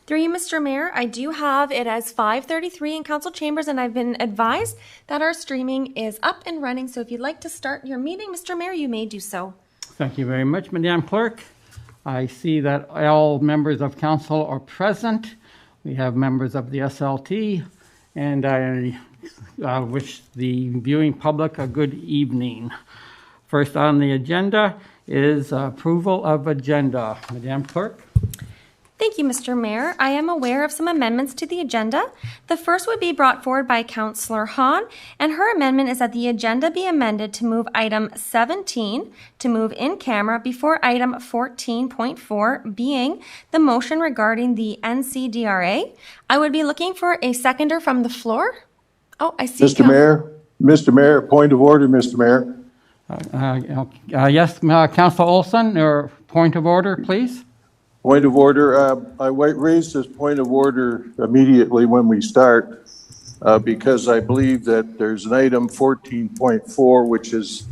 Through you, Mr. Mayor, I do have it as 5:33 in council chambers, and I've been advised that our streaming is up and running. So if you'd like to start your meeting, Mr. Mayor, you may do so. Thank you very much, Madam Clerk. I see that all members of council are present. We have members of the SLT, and I wish the viewing public a good evening. First on the agenda is approval of agenda. Madam Clerk. Thank you, Mr. Mayor. I am aware of some amendments to the agenda. The first would be brought forward by Councillor Hahn, and her amendment is that the agenda be amended to move item 17 to move in camera before item 14.4, being the motion regarding the NCDRA. I would be looking for a seconder from the floor. Oh, I see. Mr. Mayor, point of order, Mr. Mayor. Yes, Councillor Olson, your point of order, please. Point of order. I raised this point of order immediately when we start because I believe that there's an item 14.4 which is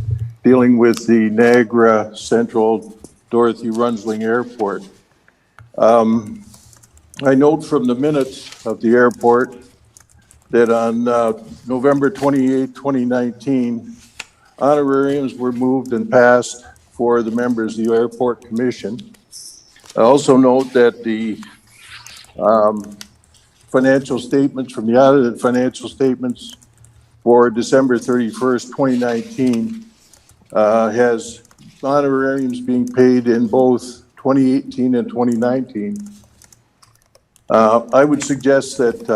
dealing with the Niagara Central Dorothy Runzling Airport. I note from the minutes of the airport that on November 28, 2019, honorariums were moved and passed for the members of the Airport Commission. I also note that the financial statements from the audited financial statements for December 31st, 2019 has honorariums being paid in both 2018 and 2019. I would suggest that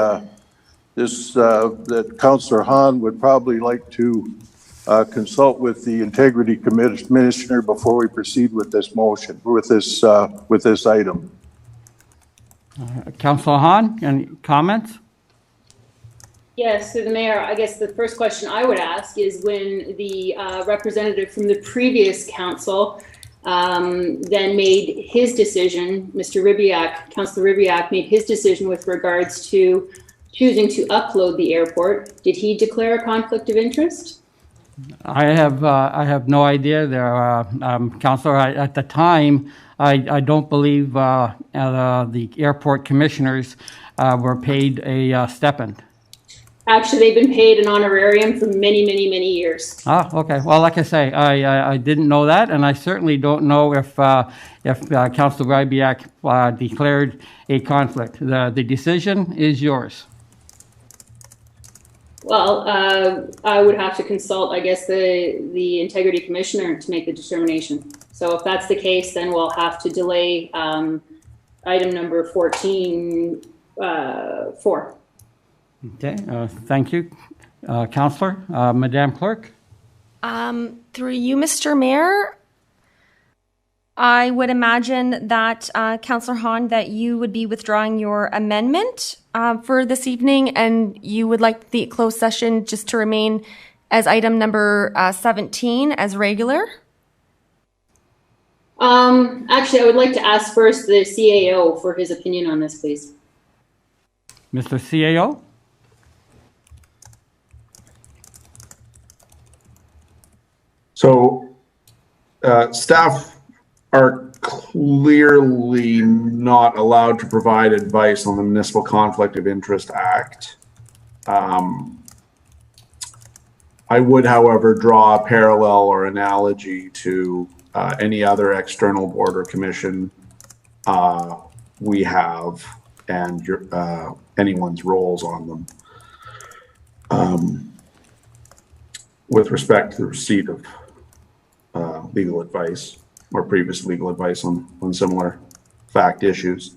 that Councillor Hahn would probably like to consult with the Integrity Commissioner before we proceed with this motion, with this item. Councillor Hahn, any comments? Yes, through the mayor, I guess the first question I would ask is when the representative from the previous council then made his decision, Mr. Ribiak, Councillor Ribiak made his decision with regards to choosing to upload the airport. Did he declare a conflict of interest? I have no idea. There, Councillor, at the time, I don't believe the airport commissioners were paid a stipend. Actually, they've been paid an honorarium for many, many, many years. Ah, okay. Well, like I say, I didn't know that, and I certainly don't know if Councillor Ribiak declared a conflict. The decision is yours. Well, I would have to consult, I guess, the Integrity Commissioner to make the determination. So if that's the case, then we'll have to delay item number 14.4. Okay, thank you. Councillor, Madam Clerk? Through you, Mr. Mayor, I would imagine that, Councillor Hahn, that you would be withdrawing your amendment for this evening, and you would like the closed session just to remain as item number 17 as regular? Actually, I would like to ask first the CAO for his opinion on this, please. Mr. CAO? So, staff are clearly not allowed to provide advice on the Municipal Conflict of Interest Act. I would, however, draw a parallel or analogy to any other external board or commission we have and anyone's roles on them. With respect to the receipt of legal advice or previous legal advice on similar fact issues.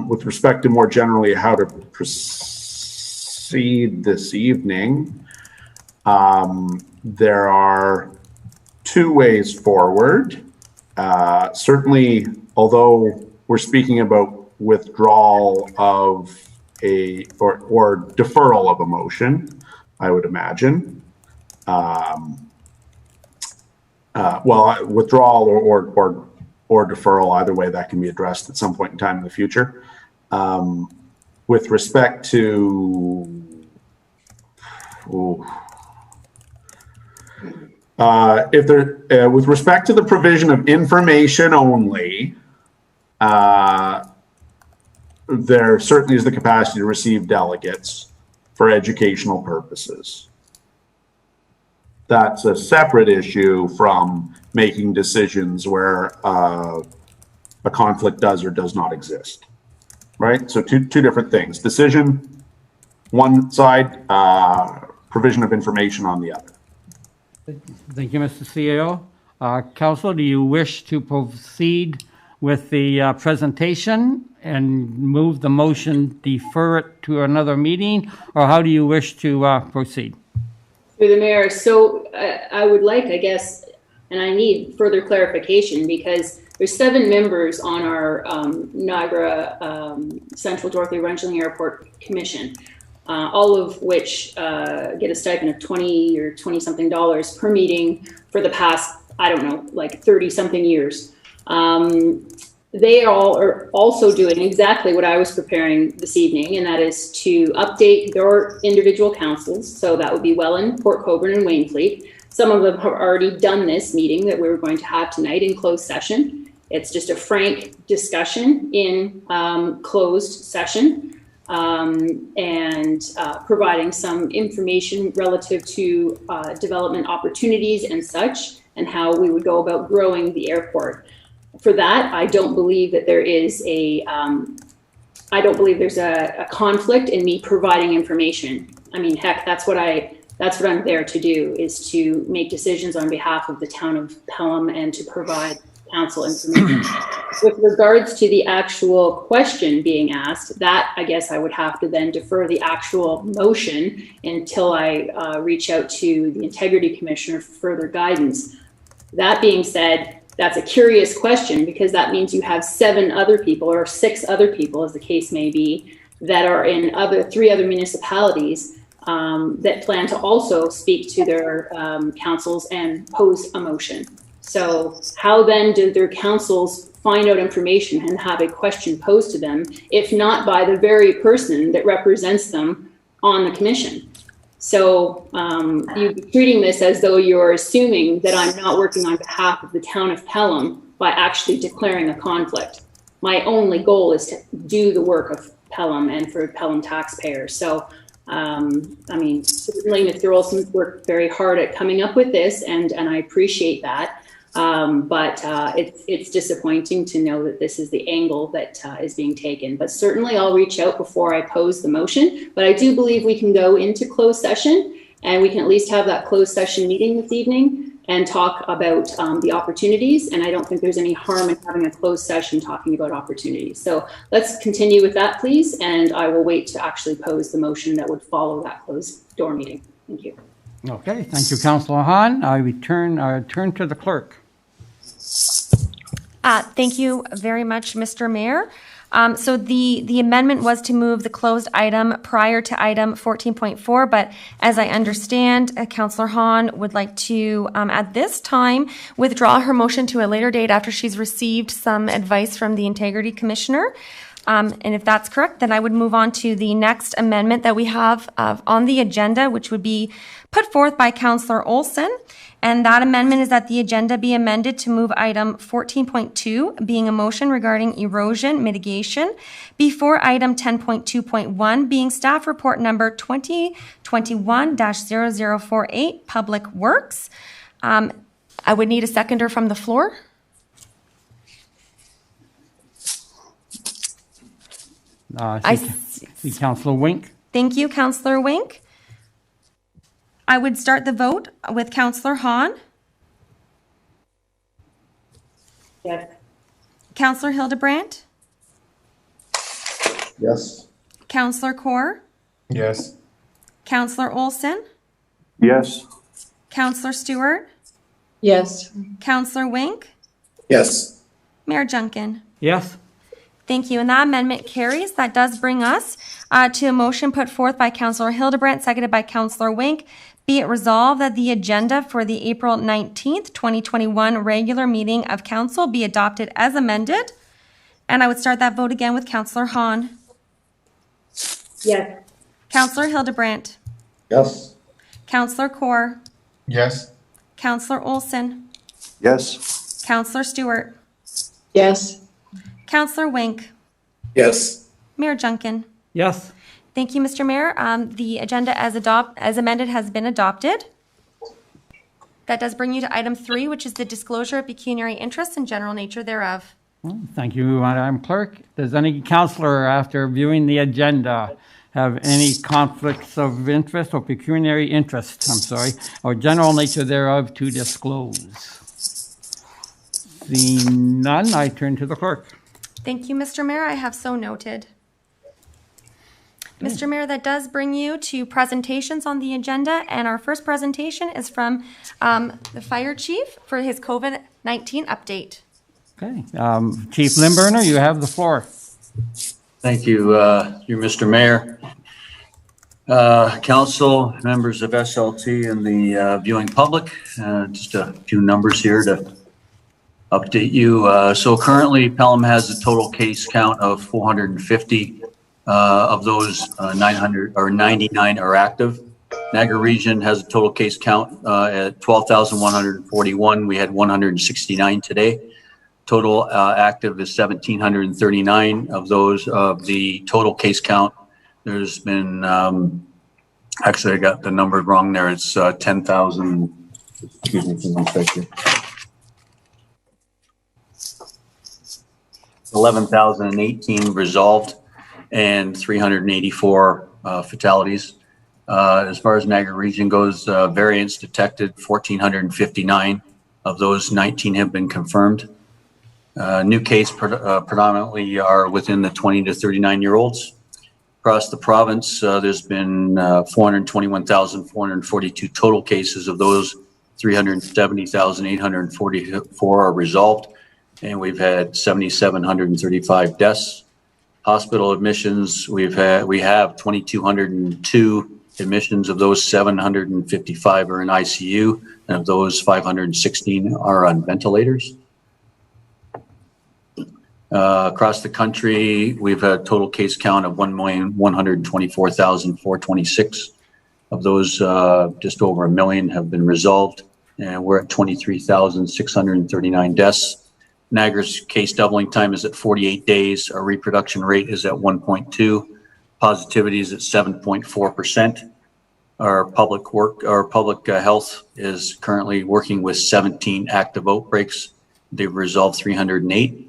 With respect to more generally how to proceed this evening, there are two ways forward. Certainly, although we're speaking about withdrawal of or deferral of a motion, I would imagine. Withdrawal or deferral, either way, that can be addressed at some point in time in the future. With respect to with respect to the provision of information only, there certainly is the capacity to receive delegates for educational purposes. That's a separate issue from making decisions where a conflict does or does not exist, right? So two different things. Decision, one side, provision of information on the other. Thank you, Mr. CAO. Council, do you wish to proceed with the presentation and move the motion, defer it to another meeting, or how do you wish to proceed? Through the mayor, so I would like, I guess, and I need further clarification because there's 7 members on our Niagara Central Dorothy Wrenchling Airport Commission, all of which get a stipend of $20 or $20-something per meeting for the past, I don't know, like 30-something years. They all are also doing exactly what I was preparing this evening, and that is to update their individual councils. So that would be Welland, Port Colborne, and Wainfleet. Some of them have already done this meeting that we're going to have tonight in closed session. It's just a frank discussion in closed session and providing some information relative to development opportunities and such, and how we would go about growing the airport. For that, I don't believe that there is I don't believe there's a conflict in me providing information. I mean, heck, that's what I'm there to do, is to make decisions on behalf of the town of Pelham and to provide council information. With regards to the actual question being asked, that I guess I would have to then defer the actual motion until I reach out to the Integrity Commissioner for further guidance. That being said, that's a curious question because that means you have 7 other people or 6 other people, as the case may be, that are in 3 other municipalities that plan to also speak to their councils and pose a motion. So how then do their councils find out information and have a question posed to them, if not by the very person that represents them on the commission? So you're treating this as though you're assuming that I'm not working on behalf of the town of Pelham by actually declaring a conflict. My only goal is to do the work of Pelham and for Pelham taxpayers. So, I mean, certainly Mr. Olson's worked very hard at coming up with this, and I appreciate that. But it's disappointing to know that this is the angle that is being taken. But certainly I'll reach out before I pose the motion. But I do believe we can go into closed session, and we can at least have that closed session meeting this evening and talk about the opportunities. And I don't think there's any harm in having a closed session talking about opportunities. So let's continue with that, please. And I will wait to actually pose the motion that would follow that closed door meeting. Thank you. Okay, thank you, Councillor Hahn. I turn to the clerk. Thank you very much, Mr. Mayor. So the amendment was to move the closed item prior to item 14.4, but as I understand, Councillor Hahn would like to, at this time, withdraw her motion to a later date after she's received some advice from the Integrity Commissioner. And if that's correct, then I would move on to the next amendment that we have on the agenda, which would be put forth by Councillor Olson. And that amendment is that the agenda be amended to move item 14.2, being a motion regarding erosion mitigation, before item 10.2.1, being staff report number 2021-0048, Public Works. I would need a seconder from the floor. I see Councillor Wink. Thank you, Councillor Wink. I would start the vote with Councillor Hahn. Yes. Councillor Hildebrandt. Yes. Councillor Kaur. Yes. Councillor Olson. Yes. Councillor Stewart. Yes. Councillor Wink. Yes. Mayor Junkin. Yes. Thank you. And that amendment carries. That does bring us to a motion put forth by Councillor Hildebrandt, seconded by Councillor Wink. Be it resolved that the agenda for the April 19th, 2021 regular meeting of council be adopted as amended. And I would start that vote again with Councillor Hahn. Yes. Councillor Hildebrandt. Yes. Councillor Kaur. Yes. Councillor Olson. Yes. Councillor Stewart. Yes. Councillor Wink. Yes. Mayor Junkin. Yes. Thank you, Mr. Mayor. The agenda as amended has been adopted. That does bring you to item 3, which is the disclosure of pecuniary interests and general nature thereof. Thank you, Madam Clerk. Does any councillor, after viewing the agenda, have any conflicts of interest or pecuniary interest, or general nature thereof to disclose? Seeing none, I turn to the clerk. Thank you, Mr. Mayor. I have so noted. Mr. Mayor, that does bring you to presentations on the agenda, and our first presentation is from the Fire Chief for his COVID-19 update. Okay, Chief Limburner, you have the floor. Thank you, Mr. Mayor. Council, members of SLT, and the viewing public. Just a few numbers here to update you. So currently, Pelham has a total case count of 450. Of those, 99 are active. Niagara Region has a total case count at 12,141. We had 169 today. Total active is 1,739. Of those, of the total case count, there's been, actually I got the number wrong there. It's 10,000, excuse me for one second. 11,018 resolved and 384 fatalities. As far as Niagara Region goes, variants detected 1,459. Of those, 19 have been confirmed. New case predominantly are within the 20 to 39-year-olds. Across the province, there's been 421,442 total cases. Of those, 370,844 are resolved, and we've had 7,735 deaths. Hospital admissions, we have 2,202 admissions. Of those, 755 are in ICU, and of those, 516 are on ventilators. Across the country, we've had a total case count of 1,124,426. Of those, just over 1 million have been resolved, and we're at 23,639 deaths. Niagara's case doubling time is at 48 days. Our reproduction rate is at 1.2. Positivity is at 7.4%. Our public health is currently working with 17 active outbreaks. They've resolved 308.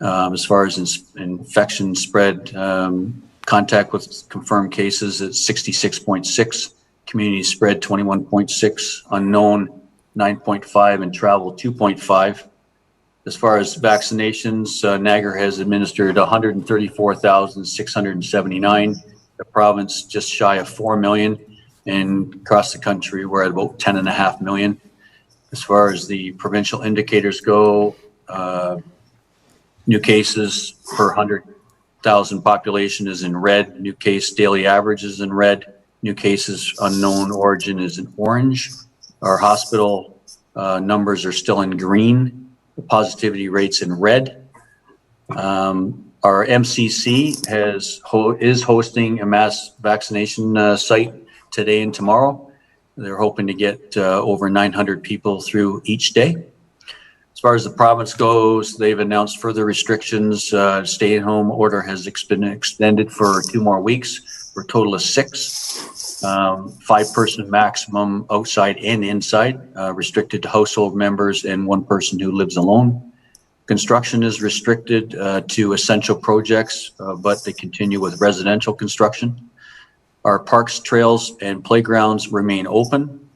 As far as infection spread, contact with confirmed cases, it's 66.6. Community spread 21.6. Unknown 9.5, and travel 2.5. As far as vaccinations, Niagara has administered 134,679. The province just shy of 4 million, and across the country we're at about 10.5 million. As far as the provincial indicators go, new cases per 100,000 population is in red. New case daily average is in red. New cases unknown origin is in orange. Our hospital numbers are still in green. The positivity rate's in red. Our MCC is hosting a mass vaccination site today and tomorrow. They're hoping to get over 900 people through each day. As far as the province goes, they've announced further restrictions. Stay-at-home order has been extended for 2 more weeks for a total of 6. 5-person maximum outside and inside, restricted to household members and 1 person who lives alone. Construction is restricted to essential projects, but they continue with residential construction. Our parks, trails, and playgrounds remain open.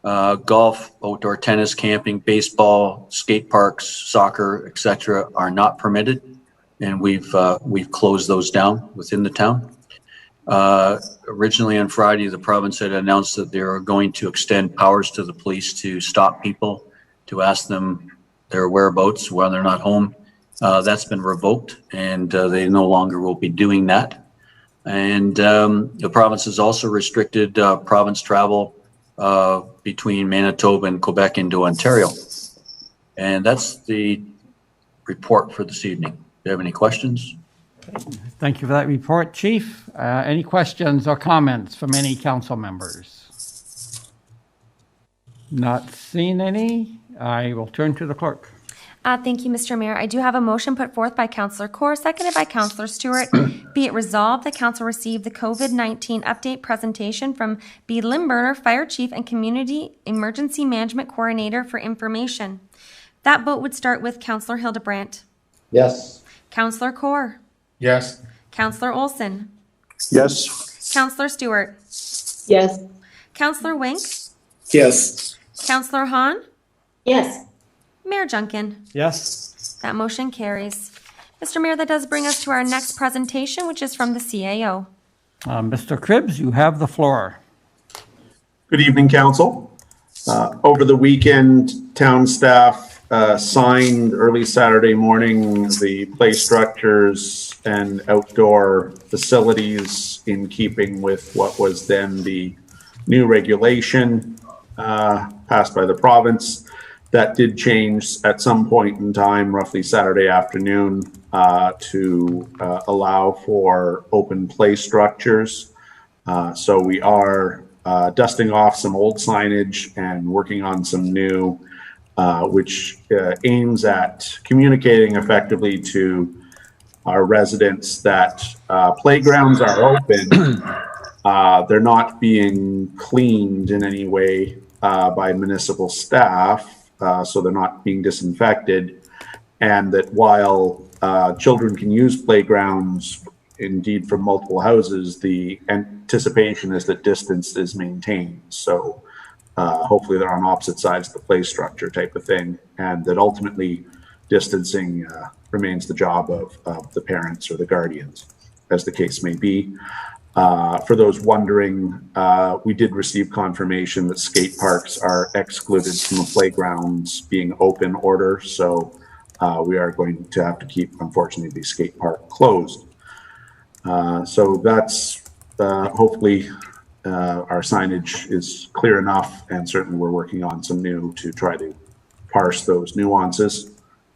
Golf, outdoor tennis, camping, baseball, skate parks, soccer, etc. are not permitted, and we've closed those down within the town. Originally on Friday, the province had announced that they are going to extend powers to the police to stop people, to ask them their whereabouts while they're not home. That's been revoked, and they no longer will be doing that. And the province has also restricted province travel between Manitoba and Quebec into Ontario. And that's the report for this evening. Do you have any questions? Thank you for that report, Chief. Any questions or comments from any council members? Not seeing any. I will turn to the clerk. Thank you, Mr. Mayor. I do have a motion put forth by Councillor Kaur, seconded by Councillor Stewart. Be it resolved that Council receive the COVID-19 update presentation from B. Limburner, Fire Chief and Community Emergency Management Coordinator for information. That vote would start with Councillor Hildebrandt. Yes. Councillor Kaur. Yes. Councillor Olson. Yes. Councillor Stewart. Yes. Councillor Wink. Yes. Councillor Hahn. Yes. Mayor Junkin. Yes. That motion carries. Mr. Mayor, that does bring us to our next presentation, which is from the CAO. Mr. Cribbs, you have the floor. Good evening, Council. Over the weekend, town staff signed early Saturday morning the play structures and outdoor facilities in keeping with what was then the new regulation passed by the province. That did change at some point in time, roughly Saturday afternoon, to allow for open play structures. So we are dusting off some old signage and working on some new, which aims at communicating effectively to our residents that playgrounds are open. They're not being cleaned in any way by municipal staff. So they're not being disinfected, and that while children can use playgrounds, indeed from multiple houses, the anticipation is that distance is maintained. So hopefully they're on opposite sides of the play structure type of thing, and that ultimately distancing remains the job of the parents or the guardians, as the case may be. For those wondering, we did receive confirmation that skate parks are excluded from the playgrounds being open order. So we are going to have to keep, unfortunately, the skate park closed. So that's hopefully our signage is clear enough, and certainly we're working on some new to try to parse those nuances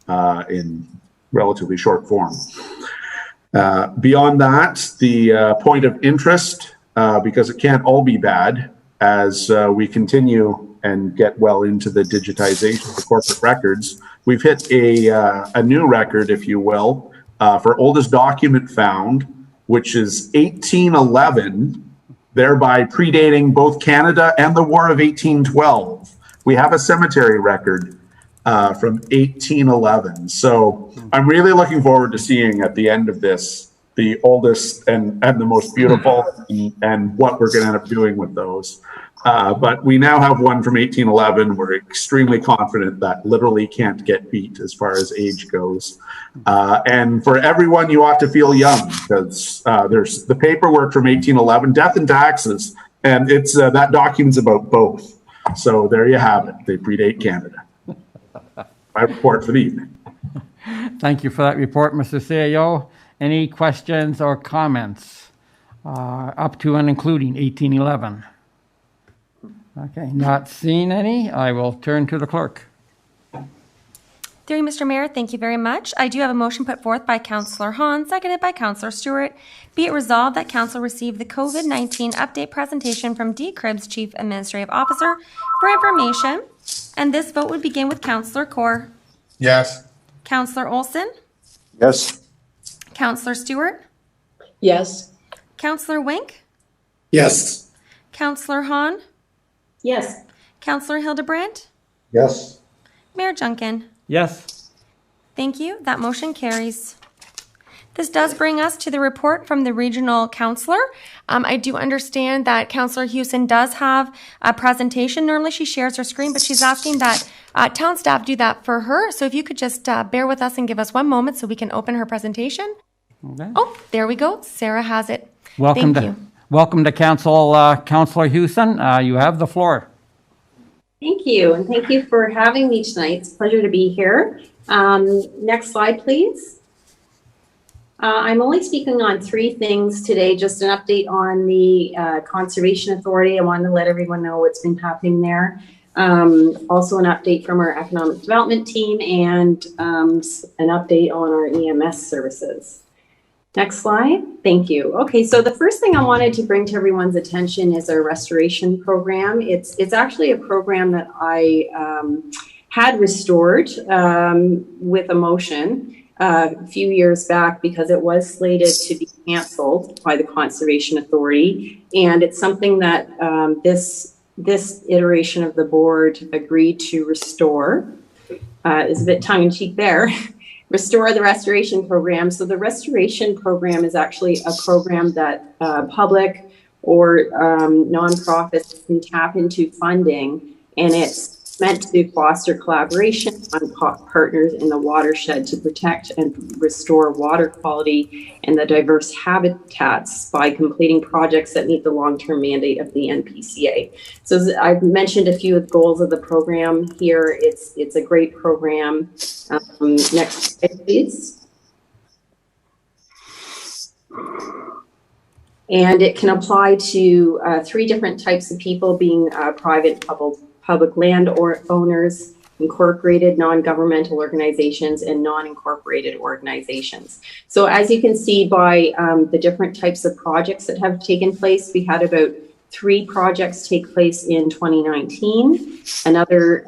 in relatively short form. Beyond that, the point of interest, because it can't all be bad, as we continue and get well into the digitization of the corporate records, we've hit a new record, if you will, for oldest document found, which is 1811, thereby predating both Canada and the War of 1812. We have a cemetery record from 1811. So I'm really looking forward to seeing at the end of this the oldest and the most beautiful, and what we're going to end up doing with those. But we now have one from 1811. We're extremely confident that literally can't get beat as far as age goes. And for everyone, you ought to feel young, because there's the paperwork from 1811, death and taxes, and it's that document's about both. So there you have it. They predate Canada. My report for the evening. Thank you for that report, Mr. CAO. Any questions or comments up to and including 1811? Okay, not seeing any. I will turn to the clerk. Through you, Mr. Mayor, thank you very much. I do have a motion put forth by Councillor Hahn, seconded by Councillor Stewart. Be it resolved that Council receive the COVID-19 update presentation from D. Cribbs, Chief Administrative Officer, for information. And this vote would begin with Councillor Kaur. Yes. Councillor Olson. Yes. Councillor Stewart. Yes. Councillor Wink. Yes. Councillor Hahn. Yes. Councillor Hildebrandt. Yes. Mayor Junkin. Yes. Thank you. That motion carries. This does bring us to the report from the regional councillor. I do understand that Councillor Hewson does have a presentation. Normally she shares her screen, but she's asking that town staff do that for her. So if you could just bear with us and give us one moment so we can open her presentation. Okay. Oh, there we go. Sarah has it. Welcome Thank you. Welcome to Council, Councillor Hewson. You have the floor. Thank you, and thank you for having me tonight. It's a pleasure to be here. Next slide, please. I'm only speaking on three things today, just an update on the Conservation Authority. I wanted to let everyone know what's been happening there. Also an update from our Economic Development team, and an update on our EMS services. Next slide. Thank you. Okay, so the first thing I wanted to bring to everyone's attention is our restoration program. It's actually a program that I had restored with a motion a few years back because it was slated to be canceled by the Conservation Authority. And it's something that this iteration of the board agreed to restore. Is a bit tongue-in-cheek there. Restore the restoration program. So the restoration program is actually a program that public or nonprofits can tap into funding, and it's meant to foster collaboration on partners in the watershed to protect and restore water quality and the diverse habitats by completing projects that meet the long-term mandate of the NPCA. So as I've mentioned a few of the goals of the program here. It's a great program. Next slide, please. And it can apply to 3 different types of people, being private, public land owners, incorporated non-governmental organizations, and non-incorporated organizations. So as you can see by the different types of projects that have taken place, we had about 3 projects take place in 2019. Another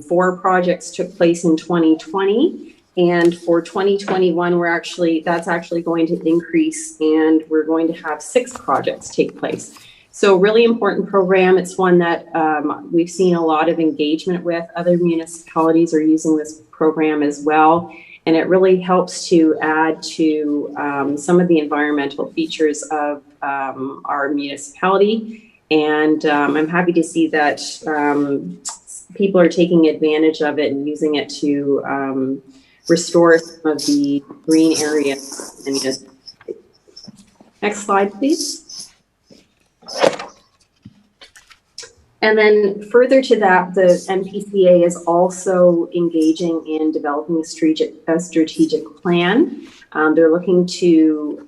4 projects took place in 2020. And for 2021, that's actually going to increase, and we're going to have 6 projects take place. So really important program. It's one that we've seen a lot of engagement with. Other municipalities are using this program as well. And it really helps to add to some of the environmental features of our municipality. And I'm happy to see that people are taking advantage of it and using it to restore some of the green areas. Next slide, please. And then further to that, the NPCA is also engaging in developing a strategic plan. They're looking to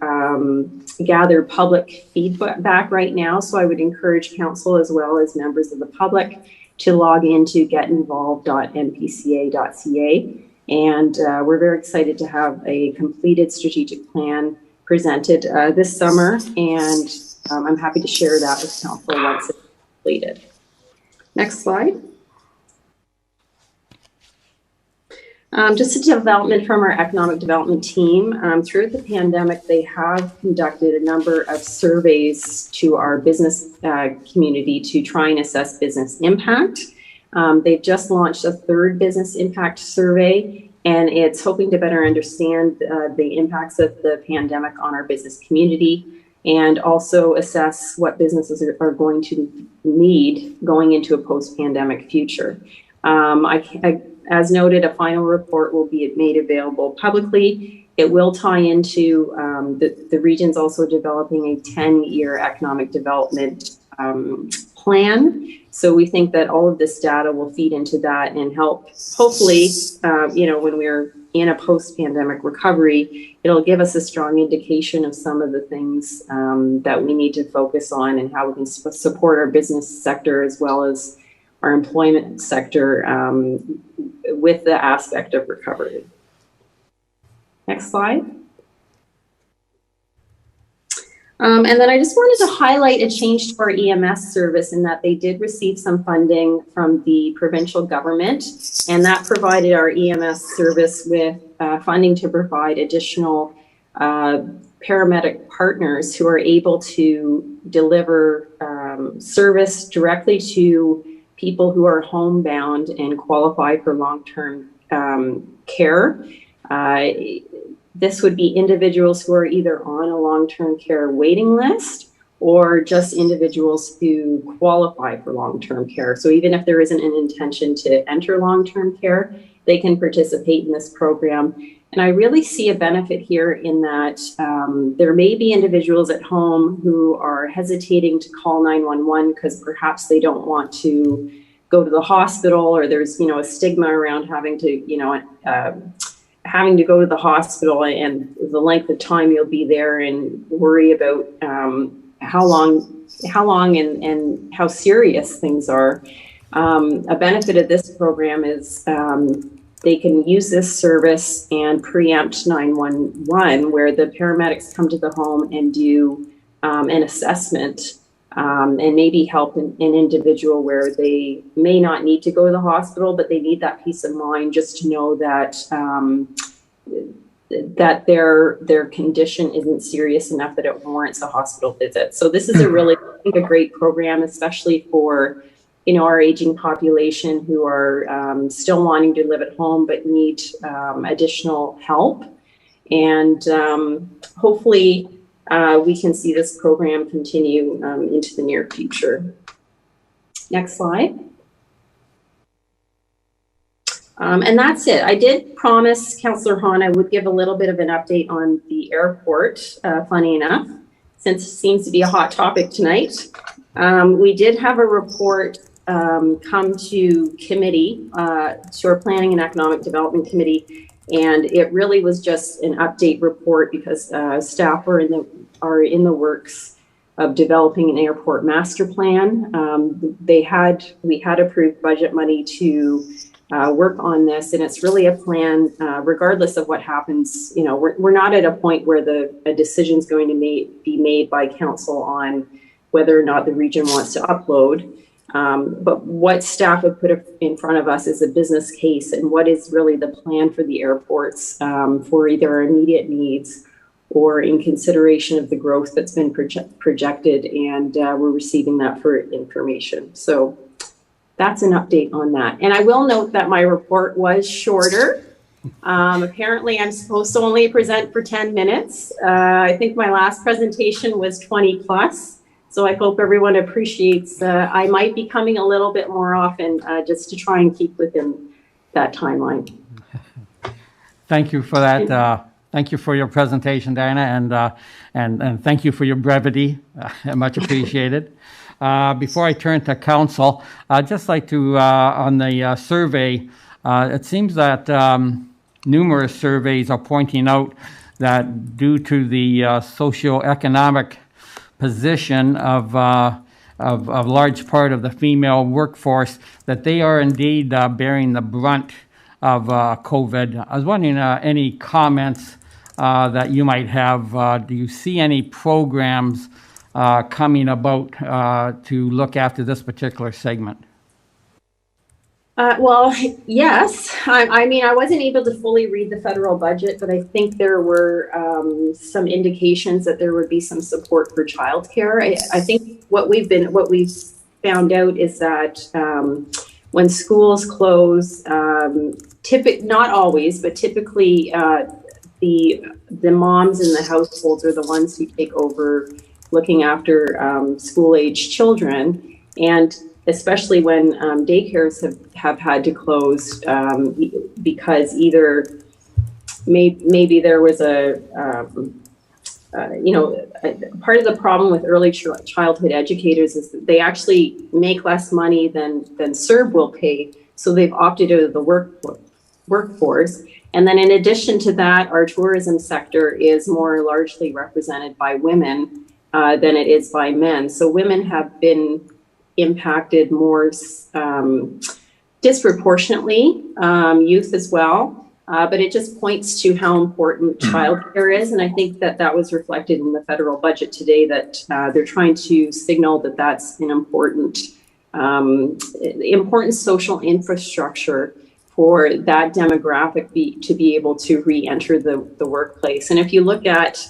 gather public feedback right now. So I would encourage council as well as members of the public to log into getinvolved.npca.ca. And we're very excited to have a completed strategic plan presented this summer. And I'm happy to share that with council once it's completed. Next slide. Just a development from our economic development team. Throughout the pandemic, they have conducted a number of surveys to our business community to try and assess business impact. They've just launched a 3rd business impact survey, and it's hoping to better understand the impacts of the pandemic on our business community, and also assess what businesses are going to need going into a post-pandemic future. As noted, a final report will be made available publicly. It will tie into the region's also developing a 10-year economic development plan. So we think that all of this data will feed into that and help, hopefully, when we're in a post-pandemic recovery, it'll give us a strong indication of some of the things that we need to focus on and how we can support our business sector as well as our employment sector with the aspect of recovery. Next slide. And then I just wanted to highlight a change to our EMS service in that they did receive some funding from the provincial government, and that provided our EMS service with funding to provide additional paramedic partners who are able to deliver service directly to people who are homebound and qualify for long-term care. This would be individuals who are either on a long-term care waiting list or just individuals who qualify for long-term care. So even if there isn't an intention to enter long-term care, they can participate in this program. And I really see a benefit here in that there may be individuals at home who are hesitating to call 911 because perhaps they don't want to go to the hospital, or there's, a stigma around having to, having to go to the hospital and the length of time you'll be there, and worry about how long and how serious things are. A benefit of this program is they can use this service and preempt 911, where the paramedics come to the home and do an assessment and maybe help an individual where they may not need to go to the hospital, but they need that peace of mind just to know that that their condition isn't serious enough that it warrants a hospital visit. So this is a really, I think, a great program, especially for, you know, our aging population who are still wanting to live at home but need additional help. And hopefully we can see this program continue into the near future. Next slide. And that's it. I did promise Councillor Hahn I would give a little bit of an update on the airport, funny enough, since it seems to be a hot topic tonight. We did have a report come to committee, to our Planning and Economic Development Committee, and it really was just an update report because staff are in the works of developing an airport master plan. We had approved budget money to work on this, and it's really a plan regardless of what happens. You know, we're not at a point where a decision is going to be made by council on whether or not the region wants to upload. But what staff have put in front of us is a business case and what is really the plan for the airports for either our immediate needs or in consideration of the growth that's been projected, and we're receiving that for information. So that's an update on that. And I will note that my report was shorter. Apparently I'm supposed to only present for 10 minutes. I think my last presentation was 20 plus. So I hope everyone appreciates, I might be coming a little bit more often just to try and keep within that timeline. Thank you for that. Thank you for your presentation, Diana, and thank you for your brevity. Much appreciated. Before I turn to council, I'd just like to, on the survey, it seems that numerous surveys are pointing out that due to the socioeconomic position of large part of the female workforce, that they are indeed bearing the brunt of COVID. I was wondering any comments that you might have. Do you see any programs coming about to look after this particular segment? Well, yes. I mean, I wasn't able to fully read the federal budget, but I think there were some indications that there would be some support for childcare. I think what we've found out is that when schools close, not always, but typically the moms in the households are the ones who take over looking after school-age children, and especially when daycares have had to close because either maybe there was part of the problem with early childhood educators is that they actually make less money than CERB will pay, so they've opted out of the workforce. And then in addition to that, our tourism sector is more largely represented by women than it is by men. So women have been impacted more disproportionately, youth as well. But it just points to how important childcare is. And I think that was reflected in the federal budget today, that they're trying to signal that that's an important social infrastructure for that demographic to be able to re-enter the workplace. And if you look at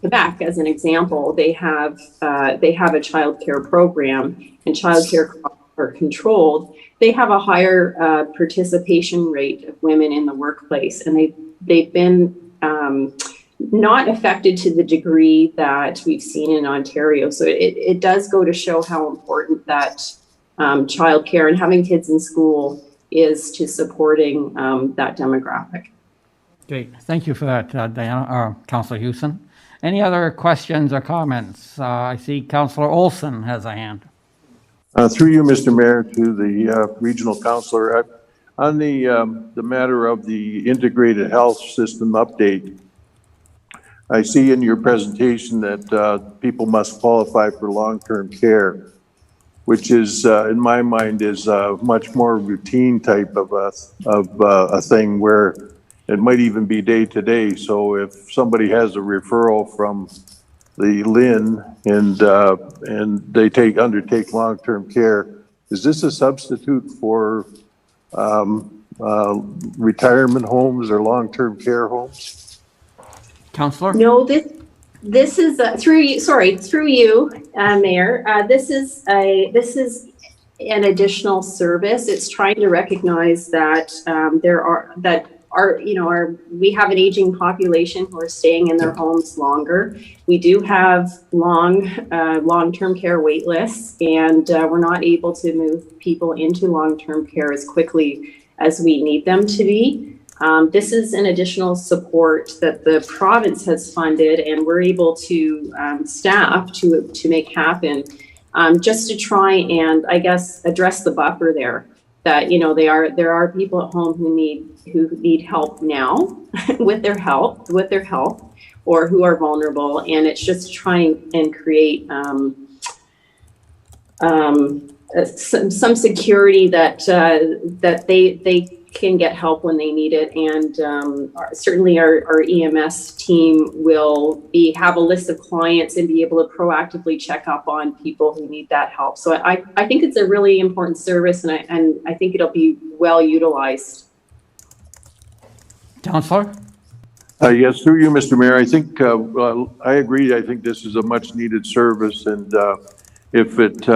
Quebec as an example, they have a childcare program, and childcare costs are controlled. They have a higher participation rate of women in the workplace, and they've been not affected to the degree that we've seen in Ontario. So it does go to show how important that childcare and having kids in school is to supporting that demographic. Great, thank you for that, Diana, or Councillor Hewson. Any other questions or comments? I see Councillor Olson has a hand. Through you, Mr. Mayor, to the regional councillor, on the matter of the integrated health system update, I see in your presentation that people must qualify for long-term care, which is, in my mind, is a much more routine type of a thing where it might even be day to day. So if somebody has a referral from the LIN, and they undertake long-term care. Is this a substitute for retirement homes or long-term care homes? Counselor? No, this is through you. Sorry, through you, Mayor. This is an additional service. It's trying to recognize that we have an aging population who are staying in their homes longer. We do have long-term care wait lists, and we're not able to move people into long-term care as quickly as we need them to be. This is an additional support that the province has funded, and we're able to staff to make happen, just to try and, I guess, address the buffer there. That there are people at home who need help now with their health, or who are vulnerable, and it's just trying and create some security that they can get help when they need it. And certainly our EMS team will have a list of clients and be able to proactively check up on people who need that help. So I think it's a really important service, and I think it'll be well utilized. Councillor? Yes, through you, Mr. Mayor. I think I agree. I think this is a much needed service, and if it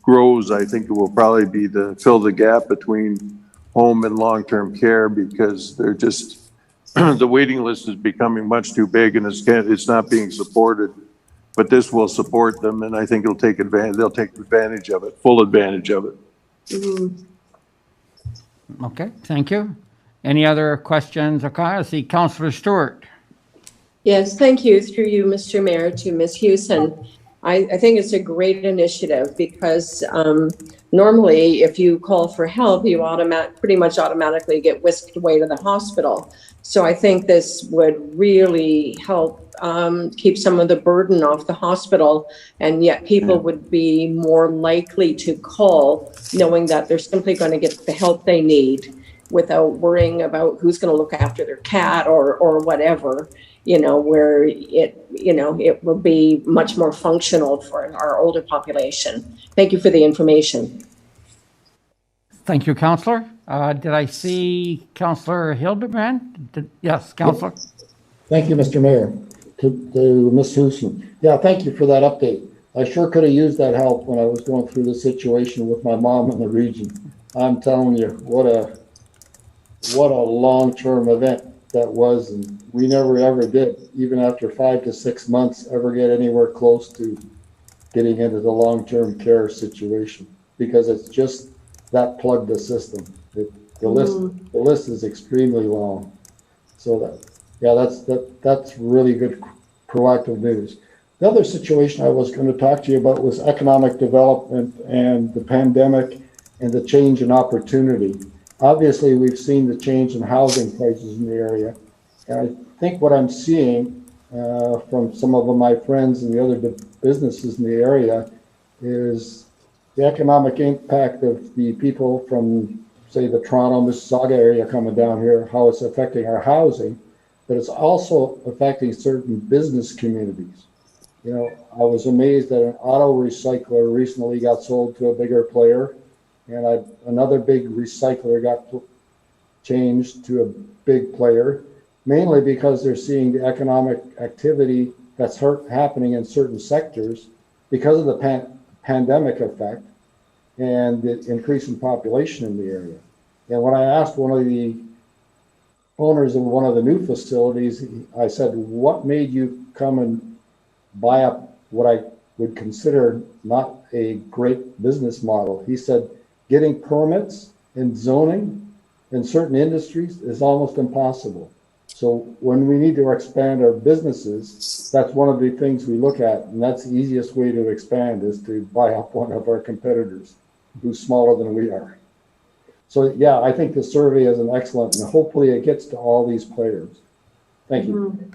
grows, I think it will probably be fill the gap between home and long-term care, because they're just the waiting list is becoming much too big, and it's not being supported. But this will support them, and I think they'll take advantage of it, full advantage of it. Mm-hmm. Okay, thank you. Any other questions or comments? See, Councillor Stewart. Yes, thank you. Through you, Mr. Mayor, to Ms. Hewson. I think it's a great initiative, because normally if you call for help, you pretty much automatically get whisked away to the hospital. So I think this would really help keep some of the burden off the hospital, and yet people would be more likely to call knowing that they're simply going to get the help they need without worrying about who's going to look after their cat or whatever. Where it will be much more functional for our older population. Thank you for the information. Thank you, Councillor. Did I see Councillor Hildebrand? Yes, Councillor. Thank you, Mr. Mayor. To Ms. Hewson. Yeah, thank you for that update. I sure could have used that help when I was going through the situation with my mom in the region. I'm telling you, what a long-term event that was, and we never ever did, even after 5 to 6 months, ever get anywhere close to getting into the long-term care situation, because it's just that plugged the system. The list is extremely long. So that's really good proactive news. The other situation I was going to talk to you about was economic development and the pandemic and the change in opportunity. Obviously, we've seen the change in housing prices in the area. And I think what I'm seeing from some of my friends and the other businesses in the area is the economic impact of the people from, say, the Toronto, Mississauga area coming down here, how it's affecting our housing, but it's also affecting certain business communities. I was amazed that an auto recycler recently got sold to a bigger player, and another big recycler got changed to a big player, mainly because they're seeing the economic activity that's happening in certain sectors because of the pandemic effect and the increase in population in the area. And when I asked one of the owners of one of the new facilities, I said, what made you come and buy up what I would consider not a great business model? He said, getting permits and zoning in certain industries is almost impossible. So when we need to expand our businesses, that's one of the things we look at, and that's the easiest way to expand is to buy up one of our competitors who's smaller than we are. So yeah, I think the survey is an excellent, and hopefully it gets to all these players. Thank you.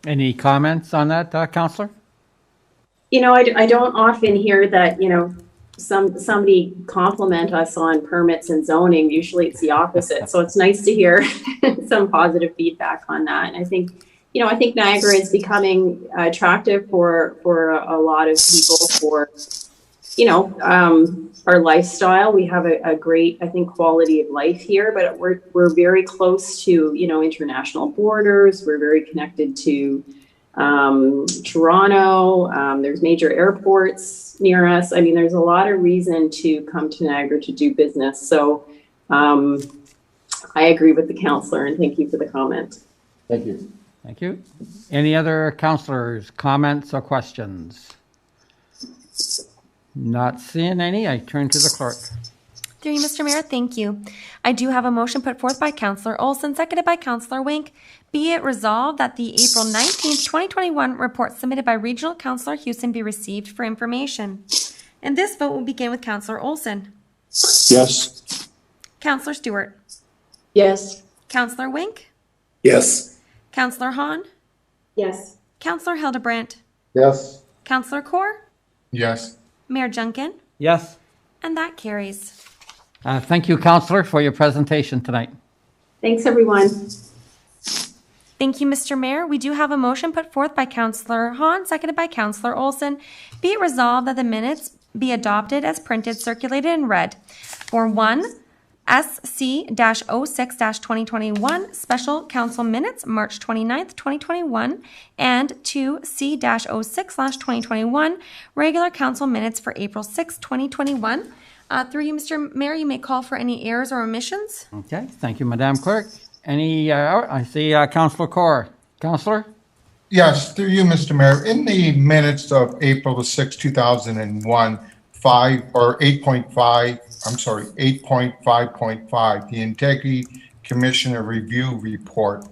Any comments on that, Councillor? I don't often hear that, somebody compliment us on permits and zoning. Usually it's the opposite. So it's nice to hear some positive feedback on that. And I think I think Niagara is becoming attractive for a lot of people for, our lifestyle. We have a great, I think, quality of life here, but we're very close to, international borders. We're very connected to Toronto. There's major airports near us. I mean, there's a lot of reason to come to Niagara to do business. So I agree with the councillor, and thank you for the comment. Thank you. Thank you. Any other councillors, comments or questions? Not seeing any. I turn to the clerk. Through you, Mr. Mayor, thank you. I do have a motion put forth by Councillor Olson, seconded by Councillor Wink. Be it resolved that the April 19th, 2021 report submitted by Regional Councillor Houston be received for information. And this vote will begin with Councillor Olson. Yes. Councillor Stewart. Yes. Councillor Wink. Yes. Councillor Hahn. Yes. Councillor Hildebrandt. Yes. Councillor Kaur. Yes. Mayor Junkin. Yes. And that carries. Thank you, councillor, for your presentation tonight. Thanks, everyone. Thank you, Mr. Mayor. We do have a motion put forth by Councillor Hahn, seconded by Councillor Olson. Be it resolved that the minutes be adopted as printed, circulated, and read for 1 SC-06-2021 Special Council Minutes, March 29th, 2021, and 2 C-06/2021 Regular Council Minutes for April 6th, 2021. Through you, Mr. Mayor, you may call for any errors or omissions. Okay, thank you, Madam Clerk. Any, I see Councillor Kaur. Councillor? Yes, through you, Mr. Mayor. In the minutes of April the 6th, 2001, 8.5.5, the Integrity Commissioner Review Report,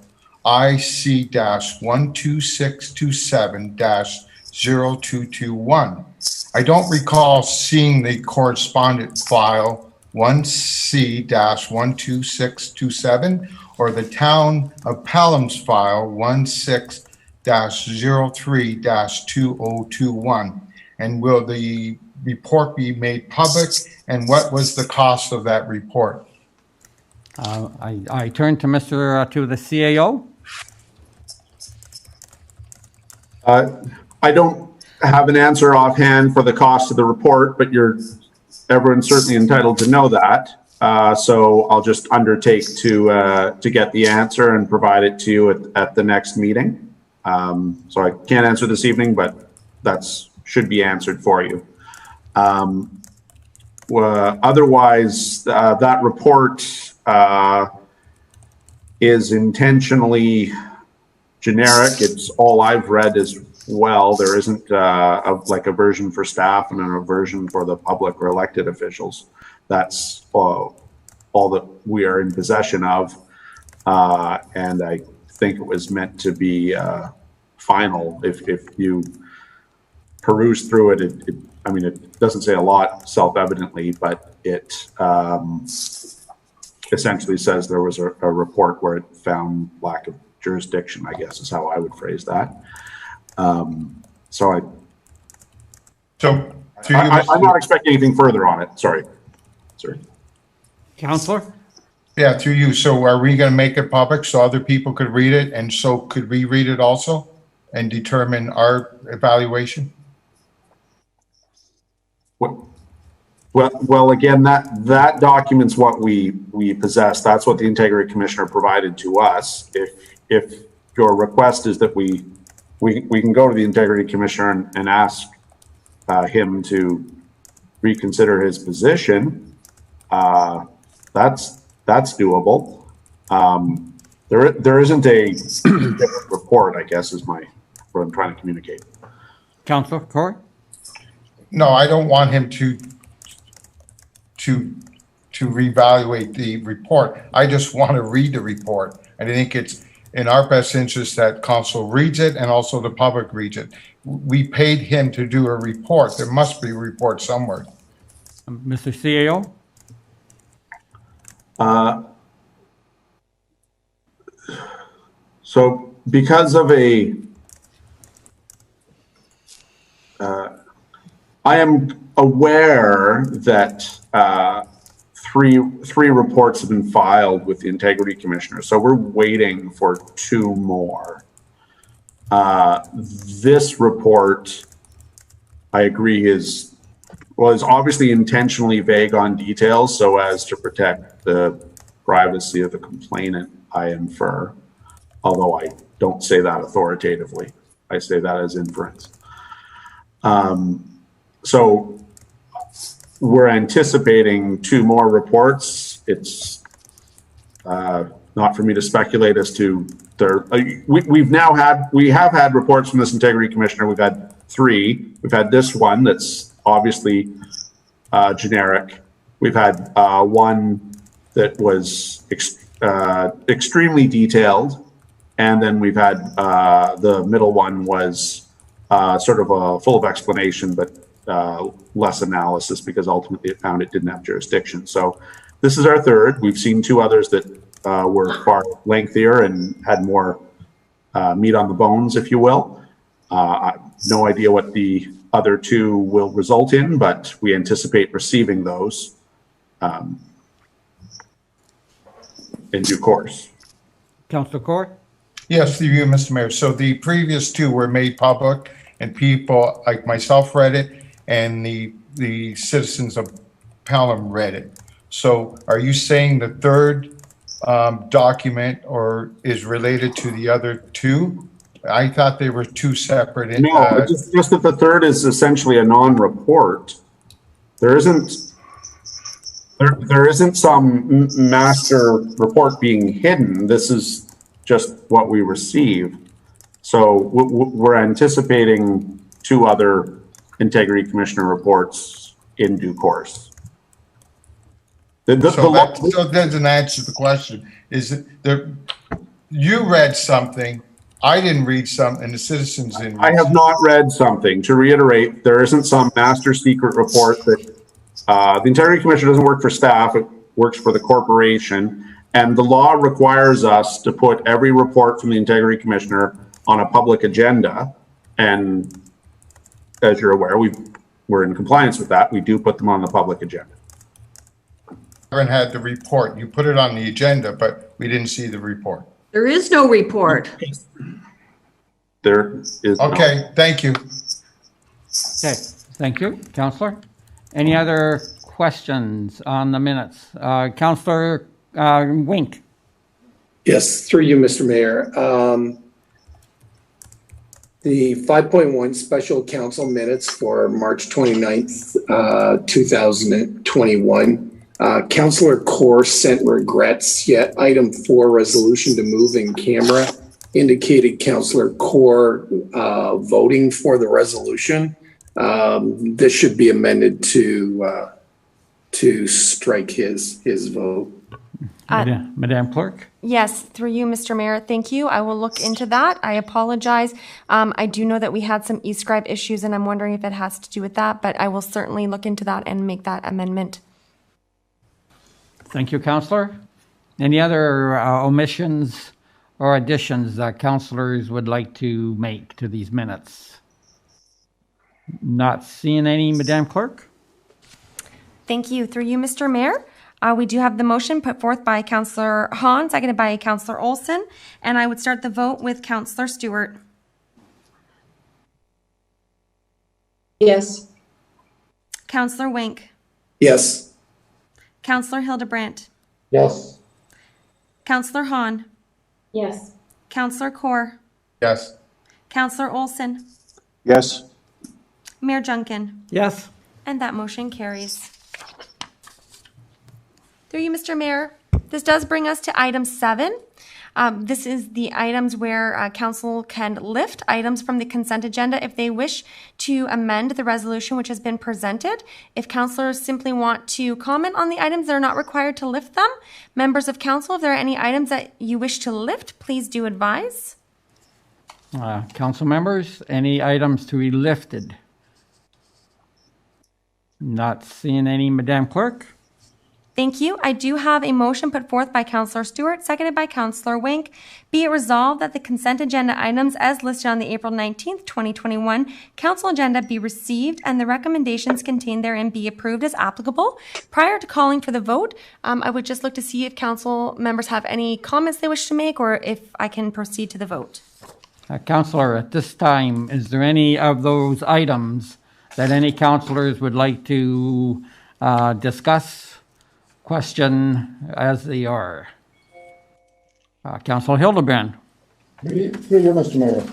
IC-12627-0221. I don't recall seeing the correspondent file 1C-12627 or the Town of Pelham's file 16-03-2021. And will the report be made public, and what was the cost of that report? I turn to the CAO. I don't have an answer offhand for the cost of the report, but everyone's certainly entitled to know that. So I'll just undertake to get the answer and provide it to you at the next meeting. So I can't answer this evening, but should be answered for you. Otherwise, that report is intentionally generic. It's all I've read as well. There isn't like a version for staff and a version for the public or elected officials. That's all that we are in possession of. And I think it was meant to be final. If you peruse through it, I mean, it doesn't say a lot self-evidently, but it essentially says there was a report where it found lack of jurisdiction, I guess is how I would phrase that. I'm not expecting anything further on it. Sorry. Councillor? Yeah, through you. So are we going to make it public so other people could read it, and so could we read it also and determine our evaluation? Well, again, that document's what we possess. That's what the Integrity Commissioner provided to us. If your request is that we can go to the Integrity Commissioner and ask him to reconsider his position, that's doable. There isn't a different report, I guess, is what I'm trying to communicate. Councillor Kaur? No, I don't want him to reevaluate the report. I just want to read the report. And I think it's in our best interest that council reads it and also the public reads it. We paid him to do a report. There must be a report somewhere. Mr. CAO? So because of I am aware that three reports have been filed with the Integrity Commissioner. So we're waiting for 2 more. This report, I agree, is obviously intentionally vague on details so as to protect the privacy of the complainant, I infer, although I don't say that authoritatively. I say that as inference. So we're anticipating 2 more reports. It's not for me to speculate as to their, we have had reports from this integrity commissioner. We've had 3. We've had this one that's obviously generic. We've had one that was extremely detailed. And then we've had the middle one was sort of a full of explanation, but less analysis because ultimately it found it didn't have jurisdiction. So this is our 3rd. We've seen 2 others that were far lengthier and had more meat on the bones, if you will. No idea what the other 2 will result in, but we anticipate receiving those in due course. Councillor Court? Yes, through you, Mr. Mayor. So the previous 2 were made public and people like myself read it and the citizens of Pelham read it. So are you saying the 3rd document or is related to the other 2? I thought they were 2 separate. No, just that the 3rd is essentially a non-report. There isn't some master report being hidden. This is just what we receive. So we're anticipating 2 other integrity commissioner reports in due course. So that doesn't answer the question. Is it you read something, I didn't read something, and the citizens didn't read I have not read something. To reiterate, there isn't some master secret report that the integrity commissioner doesn't work for staff, it works for the corporation. And the law requires us to put every report from the integrity commissioner on a public agenda. And as you're aware, we're in compliance with that. We do put them on the public agenda. haven't had the report. You put it on the agenda, but we didn't see the report. There is no report. There is Okay, thank you. Okay, thank you. Councillor? Any other questions on the minutes? Councillor Wink? Yes, through you, Mr. Mayor. The 5.1 special council minutes for March 29th, 2021. Councillor Kaur sent regrets, yet item 4 resolution to move in camera indicated Councillor Kaur voting for the resolution. This should be amended to strike his vote. Madam Clerk? Yes, through you, Mr. Mayor. Thank you. I will look into that. I apologize. I do know that we had some e-scribe issues, and I'm wondering if it has to do with that, but I will certainly look into that and make that amendment. Thank you, Councillor. Any other omissions or additions that councillors would like to make to these minutes? Not seeing any, Madam Clerk? Thank you. Through you, Mr. Mayor. We do have the motion put forth by Councillor Hahn, seconded by Councillor Olson, and I would start the vote with Councillor Stewart. Yes. Councillor Wink. Yes. Councillor Hildebrandt. Yes. Councillor Hahn. Yes. Councillor Kaur. Yes. Councillor Olson. Yes. Mayor Junkin. Yes. And that motion carries. Through you, Mr. Mayor, this does bring us to item 7. This is the items where council can lift items from the consent agenda if they wish to amend the resolution which has been presented. If councilors simply want to comment on the items, they're not required to lift them. Members of council, if there are any items that you wish to lift, please do advise. Council members, any items to be lifted? Not seeing any, Madam Clerk? Thank you. I do have a motion put forth by Councillor Stewart, seconded by Councillor Wink. Be it resolved that the consent agenda items as listed on the April 19th, 2021 council agenda be received and the recommendations contained therein be approved as applicable. Prior to calling for the vote, I would just look to see if council members have any comments they wish to make or if I can proceed to the vote. Councillor, at this time, is there any of those items that any councillors would like to discuss, question as they are? Councillor Hildebrand. Through you, Mr. Mayor.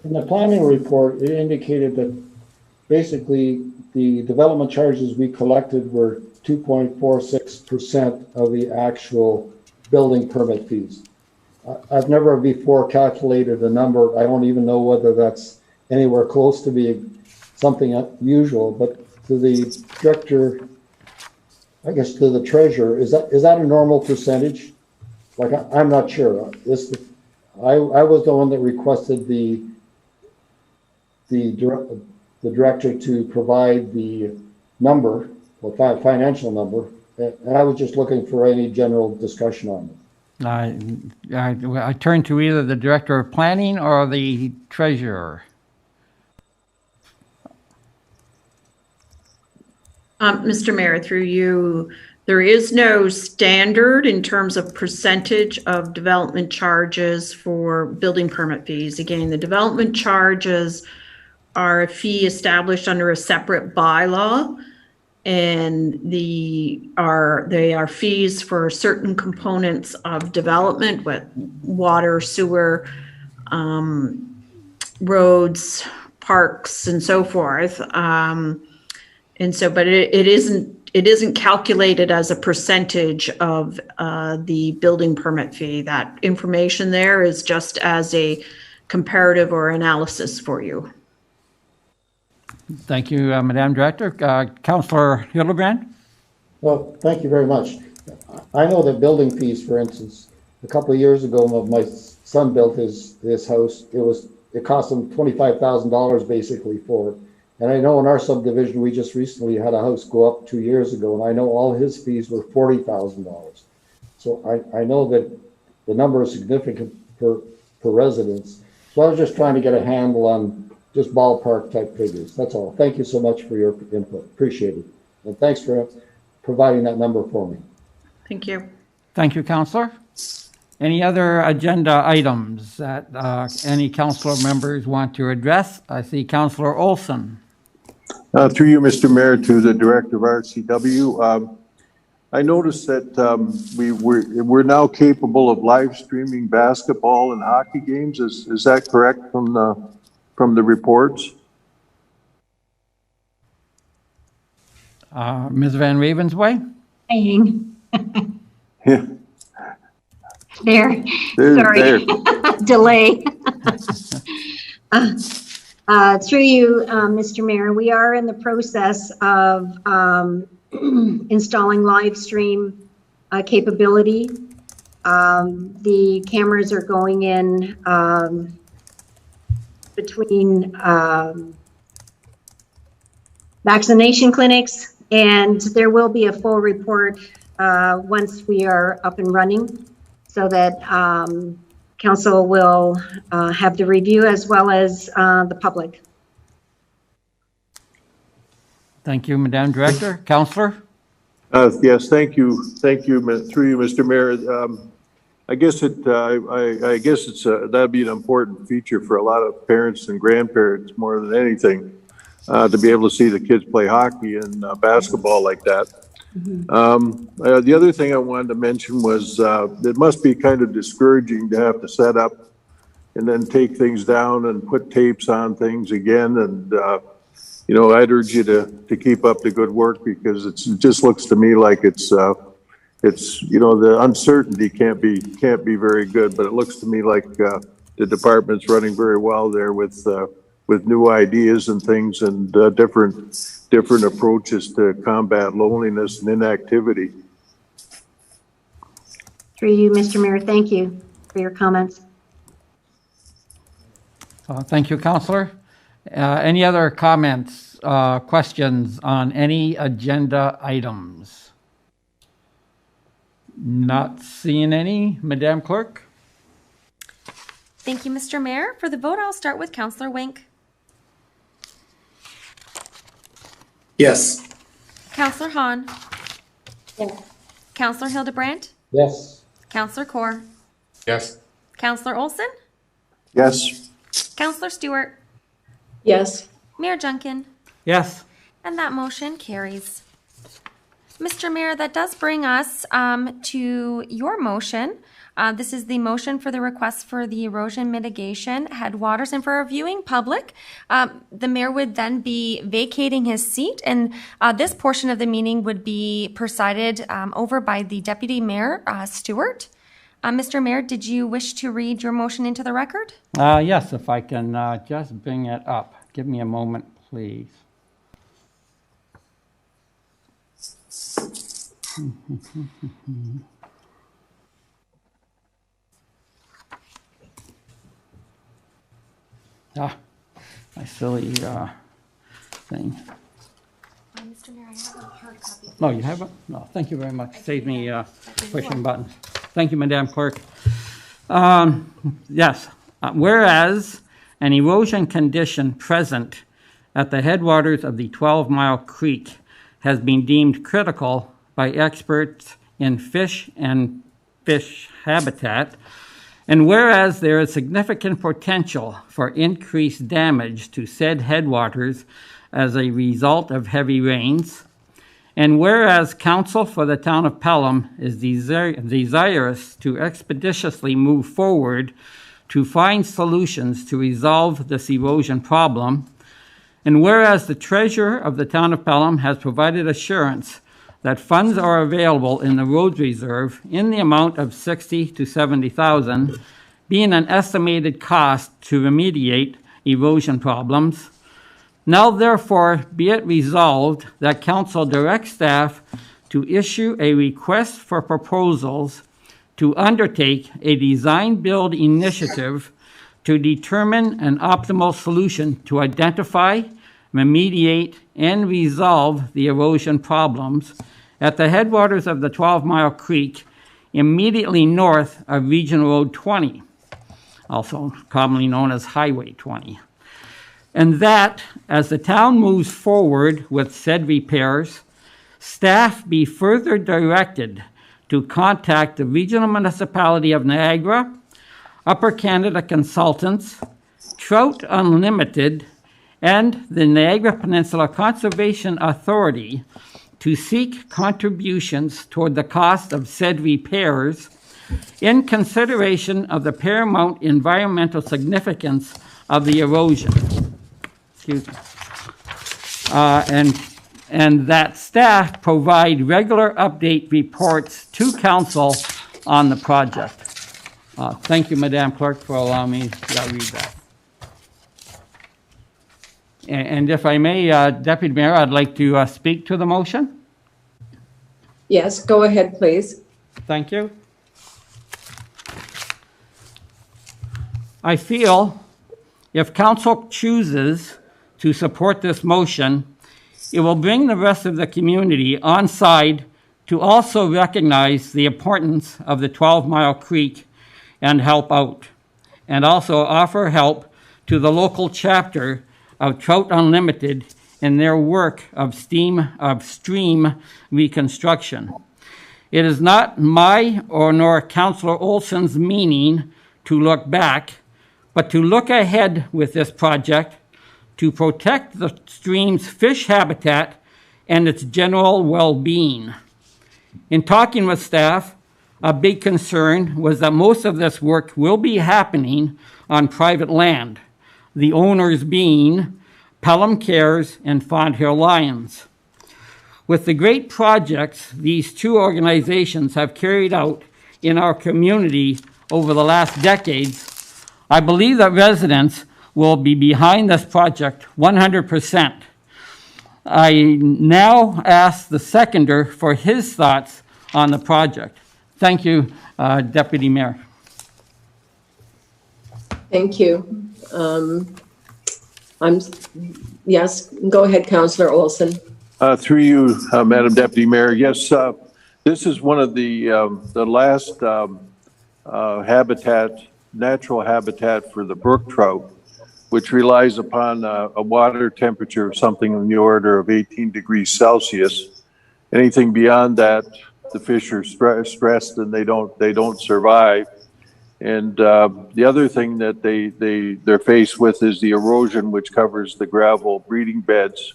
In the planning report, it indicated that basically the development charges we collected were 2.46% of the actual building permit fees. I've never before calculated a number. I don't even know whether that's anywhere close to being something unusual, but to the director, I guess to the treasurer, is that a normal percentage? Like, I'm not sure. I was the one that requested the director to provide the number, or financial number, and I was just looking for any general discussion on it. I turn to either the director of planning or the treasurer. Mr. Mayor, through you, there is no standard in terms of percentage of development charges for building permit fees. Again, the development charges are a fee established under a separate bylaw, and they are fees for certain components of development, with water, sewer, roads, parks, and so forth. And so, but it isn't calculated as a percentage of the building permit fee. That information there is just as a comparative or analysis for you. Thank you, Madam Director. Councillor Hildebrand. Well, thank you very much. I know that building fees, for instance, a couple of years ago, when my son built his house, it cost him $25,000 basically for it. And I know in our subdivision, we just recently had a house go up 2 years ago, and I know all his fees were $40,000. So I know that the number is significant per residence. So I was just trying to get a handle on just ballpark type figures. That's all. Thank you so much for your input. Appreciate it. And thanks for providing that number for me. Thank you. Thank you, Councillor. Any other agenda items that any councillor members want to address? I see Councillor Olson. Through you, Mr. Mayor, to the Director of RCW. I noticed that we're now capable of live streaming basketball and hockey games. Is that correct from the reports? Ms. Van Ravensway? Yeah. There. Sorry. There. Delay. Through you, Mr. Mayor, we are in the process of installing live stream capability. The cameras are going in between vaccination clinics, and there will be a full report once we are up and running, so that council will have the review as well as the public. Thank you, Madam Director. Councillor? Yes, thank you. Thank you, through you, Mr. Mayor. I guess that'd be an important feature for a lot of parents and grandparents more than anything, to be able to see the kids play hockey and basketball like that. The other thing I wanted to mention was it must be kind of discouraging to have to set up and then take things down and put tapes on things again. And, I'd urge you to keep up the good work, because it just looks to me like it's the uncertainty can't be very good, but it looks to me like the department's running very well there with new ideas and things, and different approaches to combat loneliness and inactivity. Through you, Mr. Mayor, thank you for your comments. Thank you, Councillor. Any other comments, questions on any agenda items? Not seeing any. Madam Clerk? Thank you, Mr. Mayor. For the vote, I'll start with Councillor Wink. Yes. Councillor Hahn. Yes. Councillor Hildebrand. Yes. Councillor Kaur. Yes. Councillor Olson. Yes. Councillor Stewart, Yes. Mayor Junkin, Yes. and that motion carries. Mr. Mayor, that does bring us to your motion. This is the motion for the request for the erosion mitigation headwaters, and for our viewing public, the mayor would then be vacating his seat, and this portion of the meeting would be presided over by the Deputy Mayor, Stewart. Mr. Mayor, did you wish to read your motion into the record? Yes, if I can just bring it up. Give me a moment, please. My silly thing. Mr. Mayor, I have a hard copy. No, you haven't? No, thank you very much. Save me pushing buttons. Thank you, Madam Clerk. Yes, whereas an erosion condition present at the headwaters of the 12-Mile Creek has been deemed critical by experts in fish and fish habitat, and whereas there is significant potential for increased damage to said headwaters as a result of heavy rains, and whereas Council for the Town of Pelham is desirous to expeditiously move forward to find solutions to resolve this erosion problem, and whereas the Treasurer of the Town of Pelham has provided assurance that funds are available in the roads reserve in the amount of $60,000 to $70,000, being an estimated cost to remediate erosion problems. Now therefore be it resolved that Council directs staff to issue a request for proposals to undertake a design-build initiative to determine an optimal solution to identify, remediate, and resolve the erosion problems at the headwaters of the 12-Mile Creek immediately north of Regional Road 20, also commonly known as Highway 20. And that, as the town moves forward with said repairs, staff be further directed to contact the Regional Municipality of Niagara, Upper Canada Consultants, Trout Unlimited, and the Niagara Peninsula Conservation Authority to seek contributions toward the cost of said repairs in consideration of the paramount environmental significance of the erosion. Excuse me. And that staff provide regular update reports to council on the project. Thank you, Madam Clerk, for allowing me to read that. And if I may, Deputy Mayor, I'd like to speak to the motion. Yes, go ahead, please. Thank you. I feel if council chooses to support this motion, it will bring the rest of the community on side to also recognize the importance of the 12-Mile Creek and help out, and also offer help to the local chapter of Trout Unlimited in their work of stream reconstruction. It is not my or nor Councillor Olson's meaning to look back, but to look ahead with this project to protect the stream's fish habitat and its general well-being. In talking with staff, a big concern was that most of this work will be happening on private land, the owners being Pelham Cares and Fonthill Lions. With the great projects these two organizations have carried out in our community over the last decades, I believe that residents will be behind this project 100%. I now ask the seconder for his thoughts on the project. Thank you, Deputy Mayor. Thank you. Yes, go ahead, Councillor Olson. Through you, Madam Deputy Mayor. Yes, this is one of the last natural habitat for the brook trout, which relies upon a water temperature of something in the order of 18 degrees Celsius. Anything beyond that, the fish are stressed and they don't survive. And the other thing that they're faced with is the erosion, which covers the gravel breeding beds,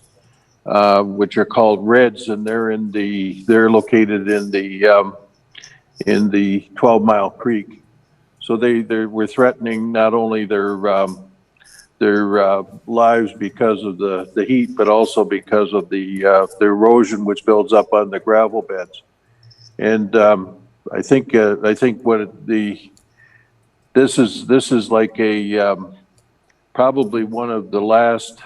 which are called reds, and they're located in the 12-mile creek. So we're threatening not only their lives because of the heat, but also because of the erosion which builds up on the gravel beds. And I think what this is like probably one of the last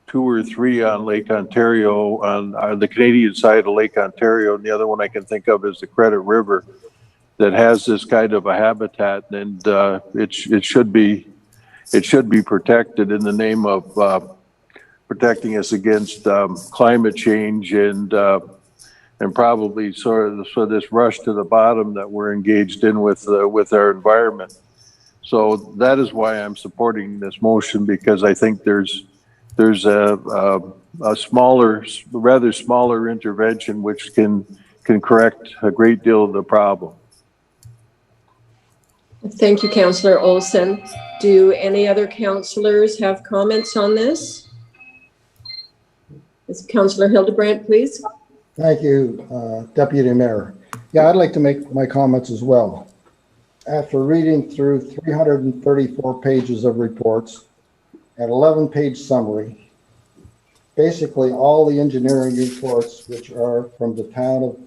2 or 3 on Lake Ontario, on the Canadian side of Lake Ontario, and the other one I can think of is the Credit River, that has this kind of a habitat, and it should be protected in the name of protecting us against climate change and probably sort of this rush to the bottom that we're engaged in with our environment. So that is why I'm supporting this motion, because I think there's a rather smaller intervention which can correct a great deal of the problem. Thank you, Councillor Olson. Do any other councillors have comments on this? Councillor Hildebrandt, please. Thank you, Deputy Mayor. Yeah, I'd like to make my comments as well. After reading through 334 pages of reports, an 11-page summary, basically all the engineering reports, which are from the town of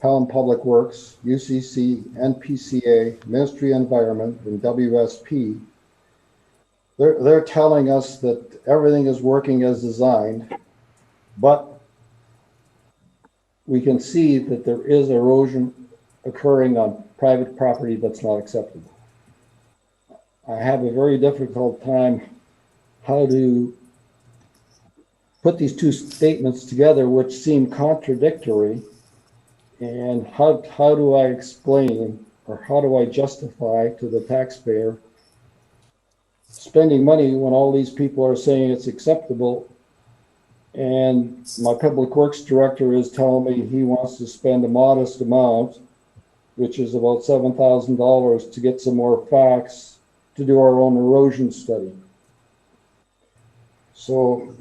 Pelham Public Works, UCC, NPCA, Ministry of Environment, and WSP, they're telling us that everything is working as designed, but we can see that there is erosion occurring on private property that's not acceptable. I have a very difficult time how to put these two statements together, which seem contradictory, and how do I explain, or how do I justify to the taxpayer spending money when all these people are saying it's acceptable, and my public works director is telling me he wants to spend a modest amount, which is about $7,000, to get some more facts to do our own erosion study. So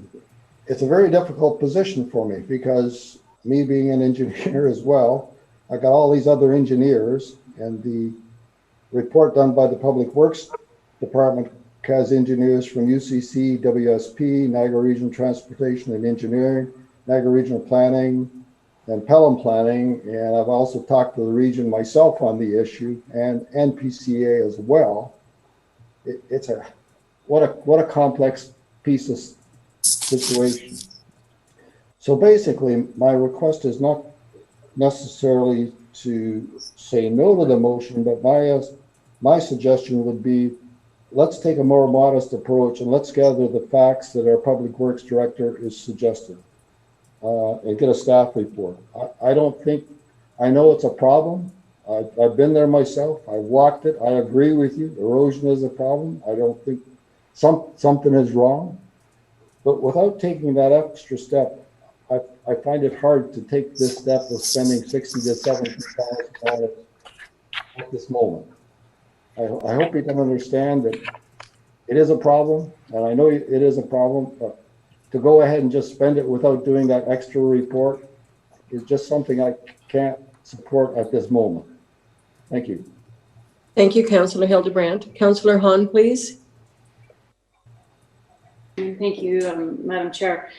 it's a very difficult position for me, because me being an engineer as well, I got all these other engineers, and the report done by the Public Works Department has engineers from UCC, WSP, Niagara Regional Transportation and Engineering, Niagara Regional Planning, and Pelham Planning, and I've also talked to the region myself on the issue, and NPCA as well. What a complex piece of situation. So basically, my request is not necessarily to say no to the motion, but my suggestion would be, let's take a more modest approach and let's gather the facts that our Public Works Director is suggesting, and get a staff report. I know it's a problem. I've been there myself. I walked it. I agree with you. Erosion is a problem. I don't think something is wrong. But without taking that extra step, I find it hard to take this step of spending $60,000 to $70,000 at this moment. I hope you can understand that it is a problem, and I know it is a problem, but to go ahead and just spend it without doing that extra report is just something I can't support at this moment. Thank you. Thank you, Councillor Hildebrandt. Councillor Hahn, please. Thank you, Madam Chair.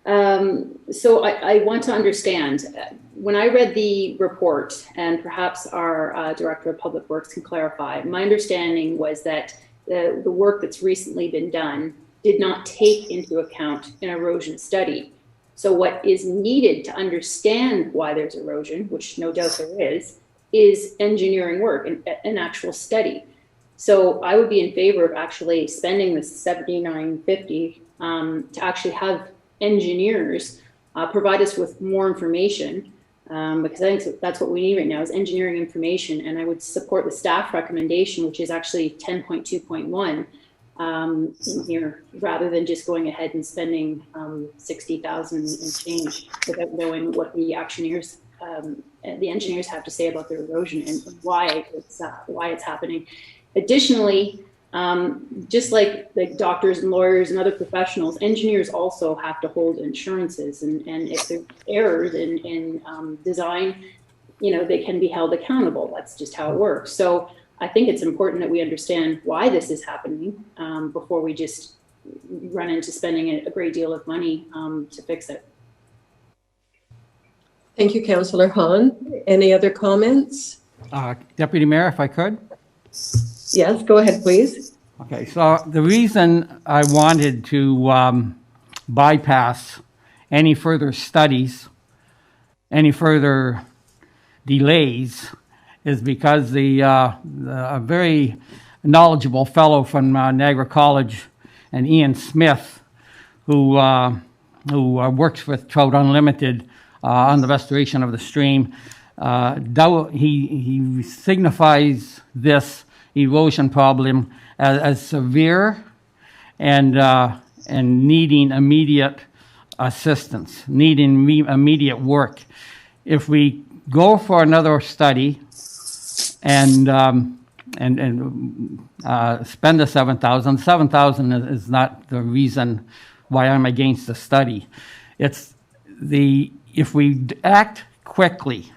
So I want to understand, when I read the report, and perhaps our Director of Public Works can clarify, my understanding was that the work that's recently been done did not take into account an erosion study. So what is needed to understand why there's erosion, which no doubt there is engineering work, an actual study. So I would be in favor of actually spending the $79.50 to actually have engineers provide us with more information, because I think that's what we need right now is engineering information. And I would support the staff recommendation, which is actually 10.2.1 here, rather than just going ahead and spending $60,000 and change without knowing what the the engineers have to say about the erosion and why it's happening. Additionally, just like doctors and lawyers and other professionals, engineers also have to hold insurances, and if there's errors in design, they can be held accountable. That's just how it works. So I think it's important that we understand why this is happening before we just run into spending a great deal of money to fix it. Thank you, Councillor Hahn. Any other comments? Deputy Mayor, if I could? Yes, go ahead, please. Okay, so the reason I wanted to bypass any further studies, any further delays, is because a very knowledgeable fellow from Niagara College, and Ian Smith, who works with Trout Unlimited on the restoration of the stream, he signifies this erosion problem as severe and needing immediate assistance, needing immediate work. If we go for another study and spend the $7,000 is not the reason why I'm against the study. It's if we act quickly,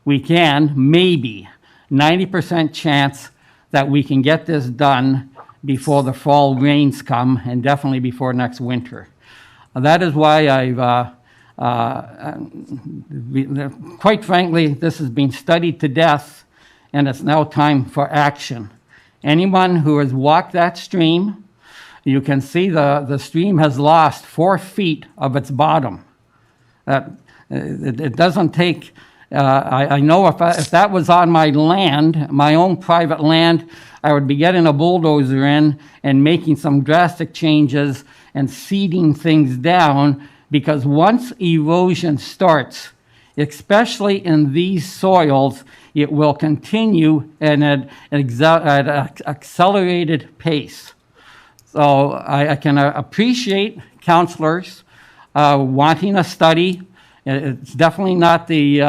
we can maybe 90% chance that we can get this done before the fall rains come, and definitely before next winter. That is why quite frankly, this has been studied to death, and it's now time for action. Anyone who has walked that stream, you can see the stream has lost 4 feet of its bottom. It doesn't take, I know if that was on my land, my own private land, I would be getting a bulldozer in and making some drastic changes and seeding things down, because once erosion starts, especially in these soils, it will continue at an accelerated pace. So I can appreciate councillors wanting a study. It's definitely not the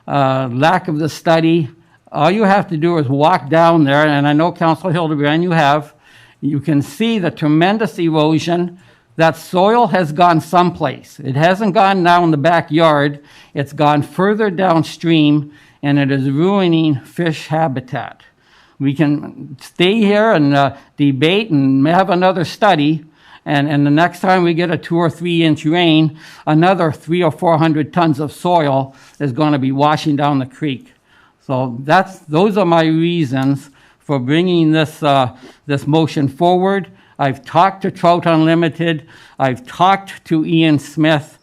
lack of the study. All you have to do is walk down there, and I know Councillor Hildebrand, you can see the tremendous erosion. That soil has gone someplace. It hasn't gone now in the backyard. It's gone further downstream, and it is ruining fish habitat. We can stay here and debate and have another study, and the next time we get a 2 or 3 inch rain, another 300 or 400 tons of soil is going to be washing down the creek. So those are my reasons for bringing this motion forward. I've talked to Trout Unlimited. I've talked to Ian Smith.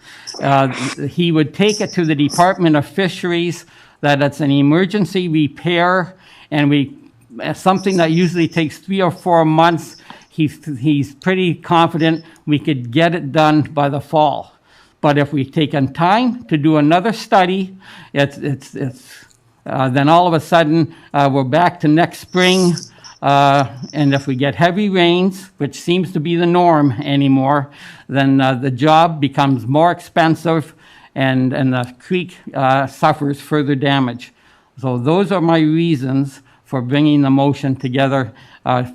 He would take it to the Department of Fisheries, that it's an emergency repair, and something that usually takes 3 or 4 months. He's pretty confident we could get it done by the fall. But if we've taken time to do another study, then all of a sudden we're back to next spring. And if we get heavy rains, which seems to be the norm anymore, then the job becomes more expensive, and the creek suffers further damage. So those are my reasons for bringing the motion together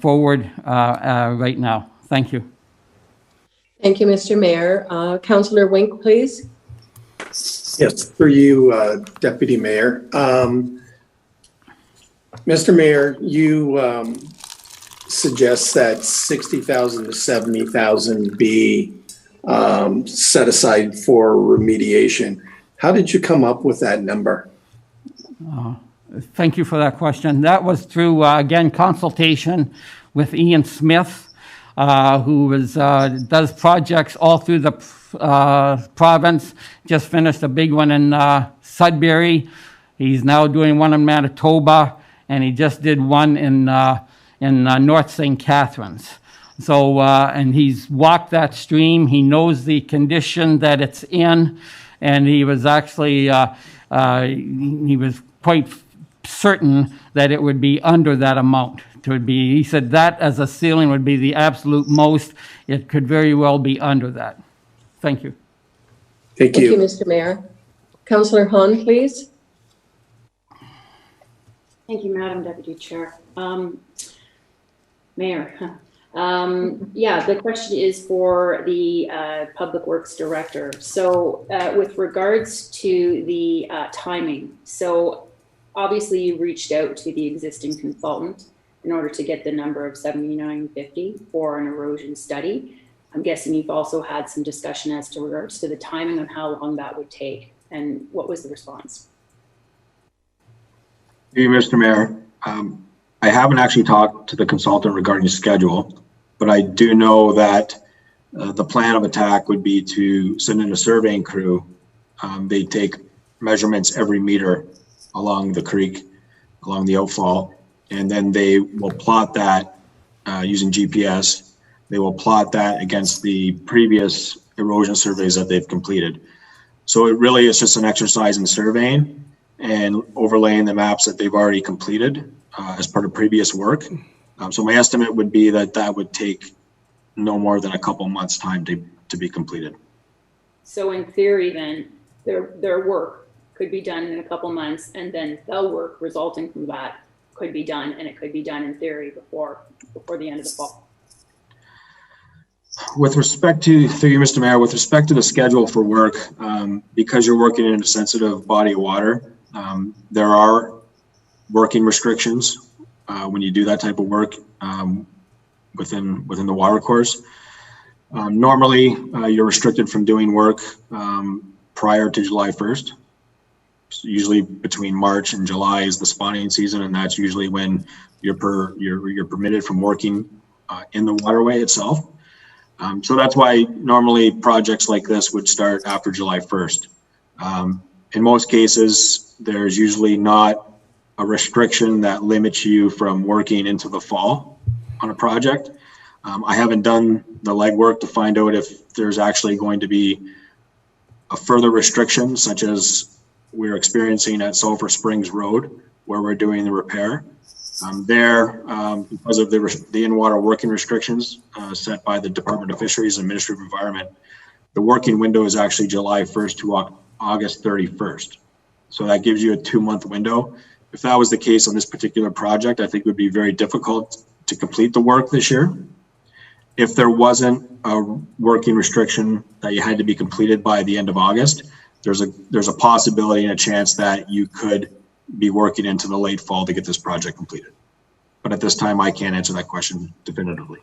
forward right now. Thank you. Thank you, Mr. Mayor. Councillor Wink, please. Yes, for you, Deputy Mayor. Mr. Mayor, you suggest that 60,000 to 70,000 be set aside for remediation. How did you come up with that number? Thank you for that question. That was through, again, consultation with Ian Smith, who does projects all through the province. Just finished a big one in Sudbury. He's now doing one in Manitoba, and he just did one in North St. Catharines. So, and he's walked that stream. He knows the condition that it's in, and he was actually, he was quite certain that it would be under that amount. He said that as a ceiling would be the absolute most. It could very well be under that. Thank you. Thank you. Thank you, Mr. Mayor. Councillor Hahn, please. Thank you, Madam Deputy Chair. Mayor, yeah, the question is for the Public Works Director. So with regards to the timing, so obviously you reached out to the existing consultant in order to get the number of 7950 for an erosion study. I'm guessing you've also had some discussion as to regards to the timing on how long that would take, and what was the response? Hey, Mr. Mayor. I haven't actually talked to the consultant regarding the schedule, but I do know that the plan of attack would be to send in a surveying crew. They take measurements every meter along the creek, along the outfall, and then they will plot that using GPS. They will plot that against the previous erosion surveys that they've completed. So it really is just an exercise in surveying and overlaying the maps that they've already completed as part of previous work. So my estimate would be that that would take no more than a couple months' time to be completed. So in theory then, their work could be done in a couple months, and then the work resulting from that could be done, and it could be done in theory before the end of the fall. With respect to, through you, Mr. Mayor, with respect to the schedule for work, because you're working in a sensitive body of water, there are working restrictions when you do that type of work within the water course. Normally, you're restricted from doing work prior to July 1st. So usually between March and July is the spawning season, and that's usually when you're permitted from working in the waterway itself. So that's why normally projects like this would start after July 1st. In most cases, there's usually not a restriction that limits you from working into the fall on a project. I haven't done the legwork to find out if there's actually going to be a further restriction, such as we're experiencing at Sulphur Springs Road, where we're doing the repair. Because of the in-water working restrictions set by the Department of Fisheries and Ministry of Environment, the working window is actually July 1st to August 31st. So that gives you a 2-month window. If that was the case on this particular project, I think it would be very difficult to complete the work this year. If there wasn't a working restriction that you had to be completed by the end of August, there's a possibility and a chance that you could be working into the late fall to get this project completed. But at this time, I can't answer that question definitively.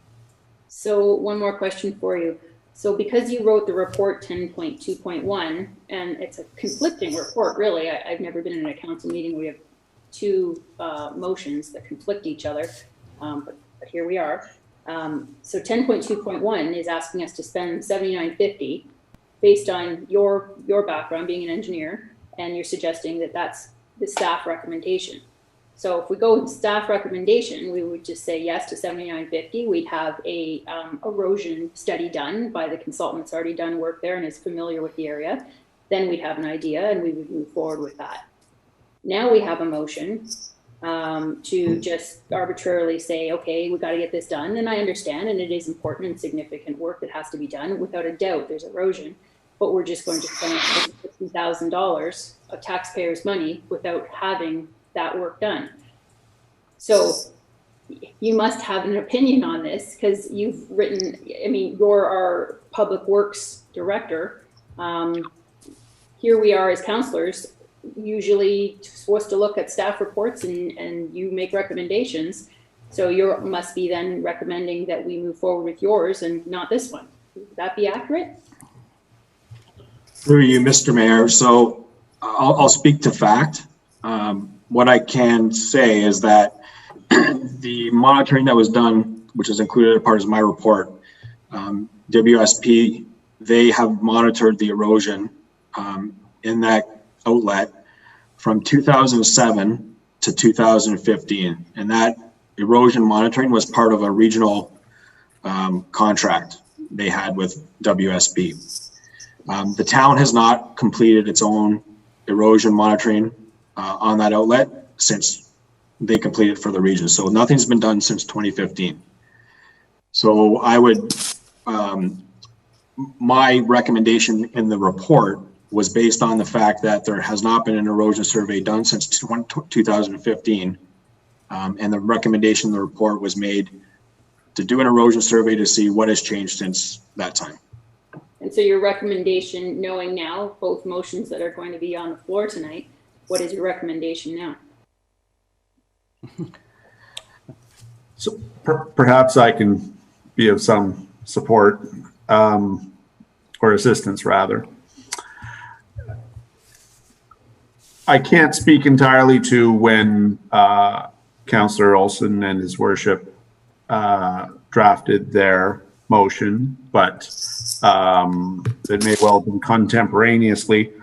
So one more question for you. So because you wrote the report 10.2.1, and it's a conflicting report, really. I've never been in a council meeting where we have two motions that conflict each other, but here we are. So 10.2.1 is asking us to spend $79.50 based on your background being an engineer, and you're suggesting that that's the staff recommendation. So if we go with staff recommendation, we would just say yes to $79.50. We'd have a erosion study done by the consultant that's already done work there and is familiar with the area. Then we'd have an idea and we would move forward with that. Now we have a motion to just arbitrarily say, okay, we've got to get this done. And I understand, and it is important and significant work that has to be done. Without a doubt, there's erosion, but we're just going to spend $50,000 of taxpayers' money without having that work done. So you must have an opinion on this, because you've written, I mean, you're our Public Works Director. Here we are as councillors, usually supposed to look at staff reports and you make recommendations. So you must be then recommending that we move forward with yours and not this one. Would that be accurate? Through you, Mr. Mayor. So I'll speak to fact. What I can say is that the monitoring that was done, which is included as part of my report, WSP, they have monitored the erosion in that outlet from 2007 to 2015. And that erosion monitoring was part of a regional contract they had with WSP. The town has not completed its own erosion monitoring on that outlet since they completed for the region. So nothing's been done since 2015. So I would, my recommendation in the report was based on the fact that there has not been an erosion survey done since 2015. And the recommendation in the report was made to do an erosion survey to see what has changed since that time. And so your recommendation, knowing now both motions that are going to be on the floor tonight, what is your recommendation now? So perhaps I can be of some support or assistance rather. I can't speak entirely to when Councillor Olson and his worship drafted their motion, but it may well have been contemporaneously,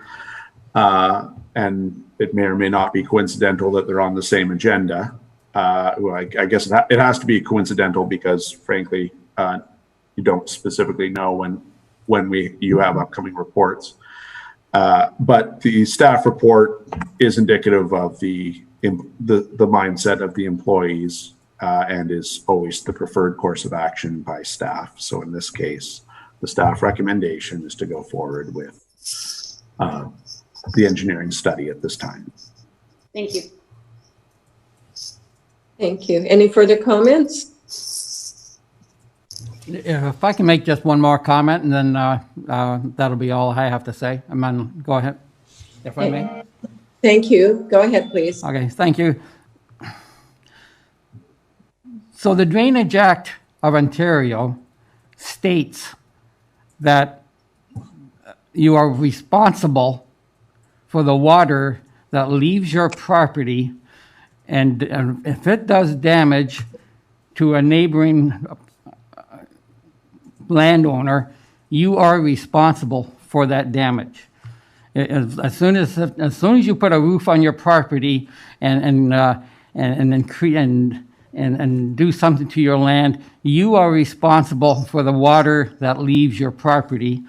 and it may or may not be coincidental that they're on the same agenda. Well, I guess it has to be coincidental because, frankly, you don't specifically know when you have upcoming reports. But the staff report is indicative of the mindset of the employees and is always the preferred course of action by staff. So in this case, the staff recommendation is to go forward with the engineering study at this time. Thank you. Thank you. Any further comments? If I can make just one more comment, and then that'll be all I have to say. Go ahead, if I may. Thank you. Go ahead, please. Okay, thank you. So the Drainage Act of Ontario states that you are responsible for the water that leaves your property, and if it does damage to a neighboring landowner, you are responsible for that damage. As soon as you put a roof on your property and do something to your land, you are responsible for the water that leaves your property.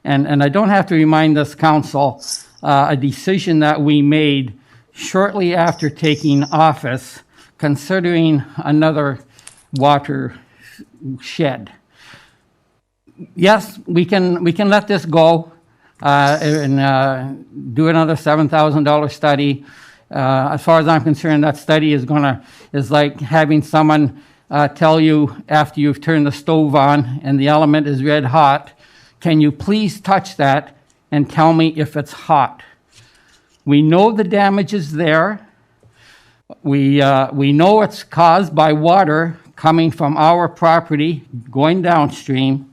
And I don't have to remind this council a decision that we made shortly after taking office, considering another water shed. Yes, we can let this go and do another $7,000 study. As far as I'm concerned, that study is like having someone tell you after you've turned the stove on and the element is red hot, can you please touch that and tell me if it's hot? We know the damage is there. We know it's caused by water coming from our property going downstream.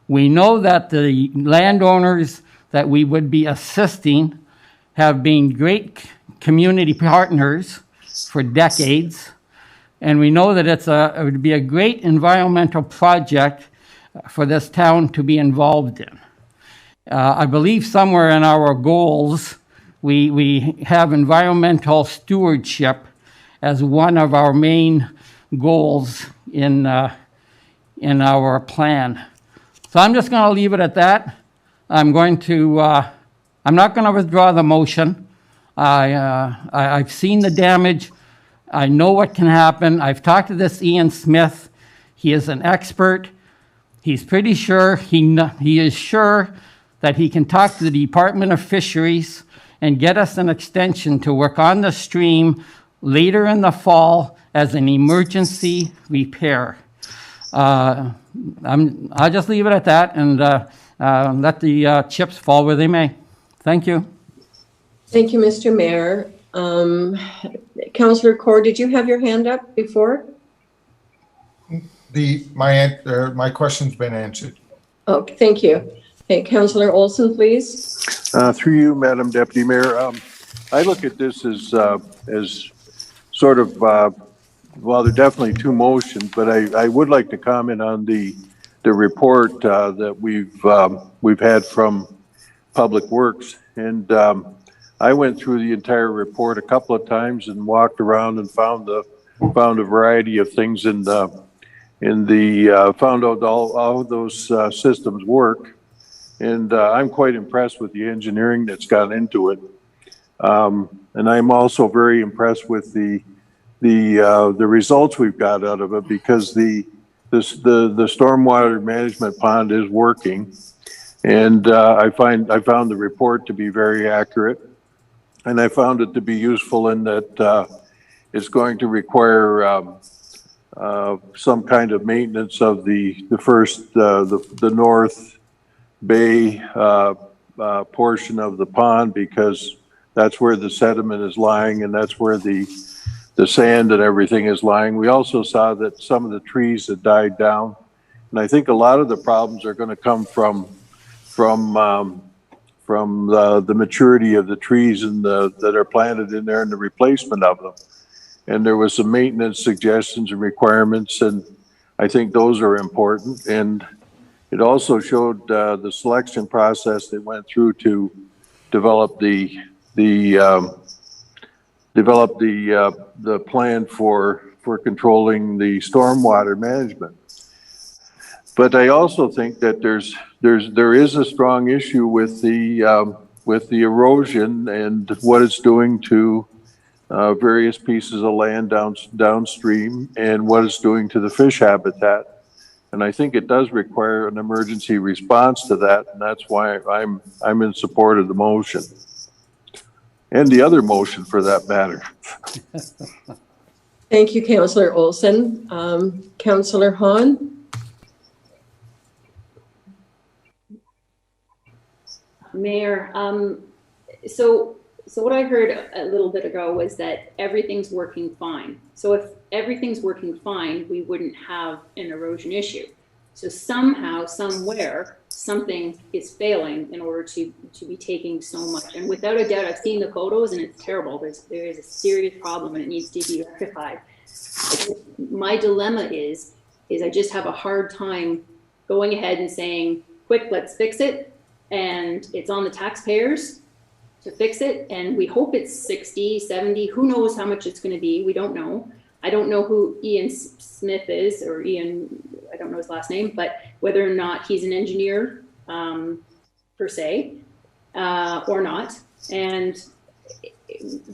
We know that the landowners that we would be assisting have been great community partners for decades. And we know that it would be a great environmental project for this town to be involved in. I believe somewhere in our goals, we have environmental stewardship as one of our main goals in our plan. So I'm just going to leave it at that. I'm not going to withdraw the motion. I've seen the damage. I know what can happen. I've talked to this Ian Smith. He is an expert. He's pretty sure, he is sure that he can talk to the Department of Fisheries and get us an extension to work on the stream later in the fall as an emergency repair. I'll just leave it at that and let the chips fall where they may. Thank you. Thank you, Mr. Mayor. Councillor Kaur, did you have your hand up before? My question's been answered. Oh, thank you. Okay, Councillor Olson, please. Through you, Madam Deputy Mayor, I look at this as sort of, well, there are definitely two motions, but I would like to comment on the report that we've had from Public Works, and I went through the entire report a couple of times and walked around and found a variety of things found out all those systems work. And I'm quite impressed with the engineering that's gone into it. And I'm also very impressed with the results we've got out of it, because the stormwater management pond is working. And I found the report to be very accurate, and I found it to be useful in that it's going to require some kind of maintenance of the North Bay portion of the pond, because that's where the sediment is lying, and that's where the sand and everything is lying. We also saw that some of the trees had died down, and I think a lot of the problems are going to come from the maturity of the trees and that are planted in there and the replacement of them. And there was some maintenance suggestions and requirements, and I think those are important. And it also showed the selection process they went through to develop the plan for controlling the stormwater management. But I also think that there is a strong issue with the erosion and what it's doing to various pieces of land downstream, and what it's doing to the fish habitat. And I think it does require an emergency response to that, and that's why I'm in support of the motion, and the other motion for that matter. Thank you, Councillor Olson. Councillor Hahn? Mayor, so what I heard a little bit ago was that everything's working fine. So if everything's working fine, we wouldn't have an erosion issue. So somehow, somewhere, something is failing in order to be taking so much. And without a doubt, I've seen the photos and it's terrible. There is a serious problem and it needs to be rectified. My dilemma is I just have a hard time going ahead and saying, quick, let's fix it. And it's on the taxpayers to fix it. And we hope it's 60, 70, who knows how much it's going to be. We don't know. I don't know who Ian Smith is, or Ian, I don't know his last name, but whether or not he's an engineer per se or not. And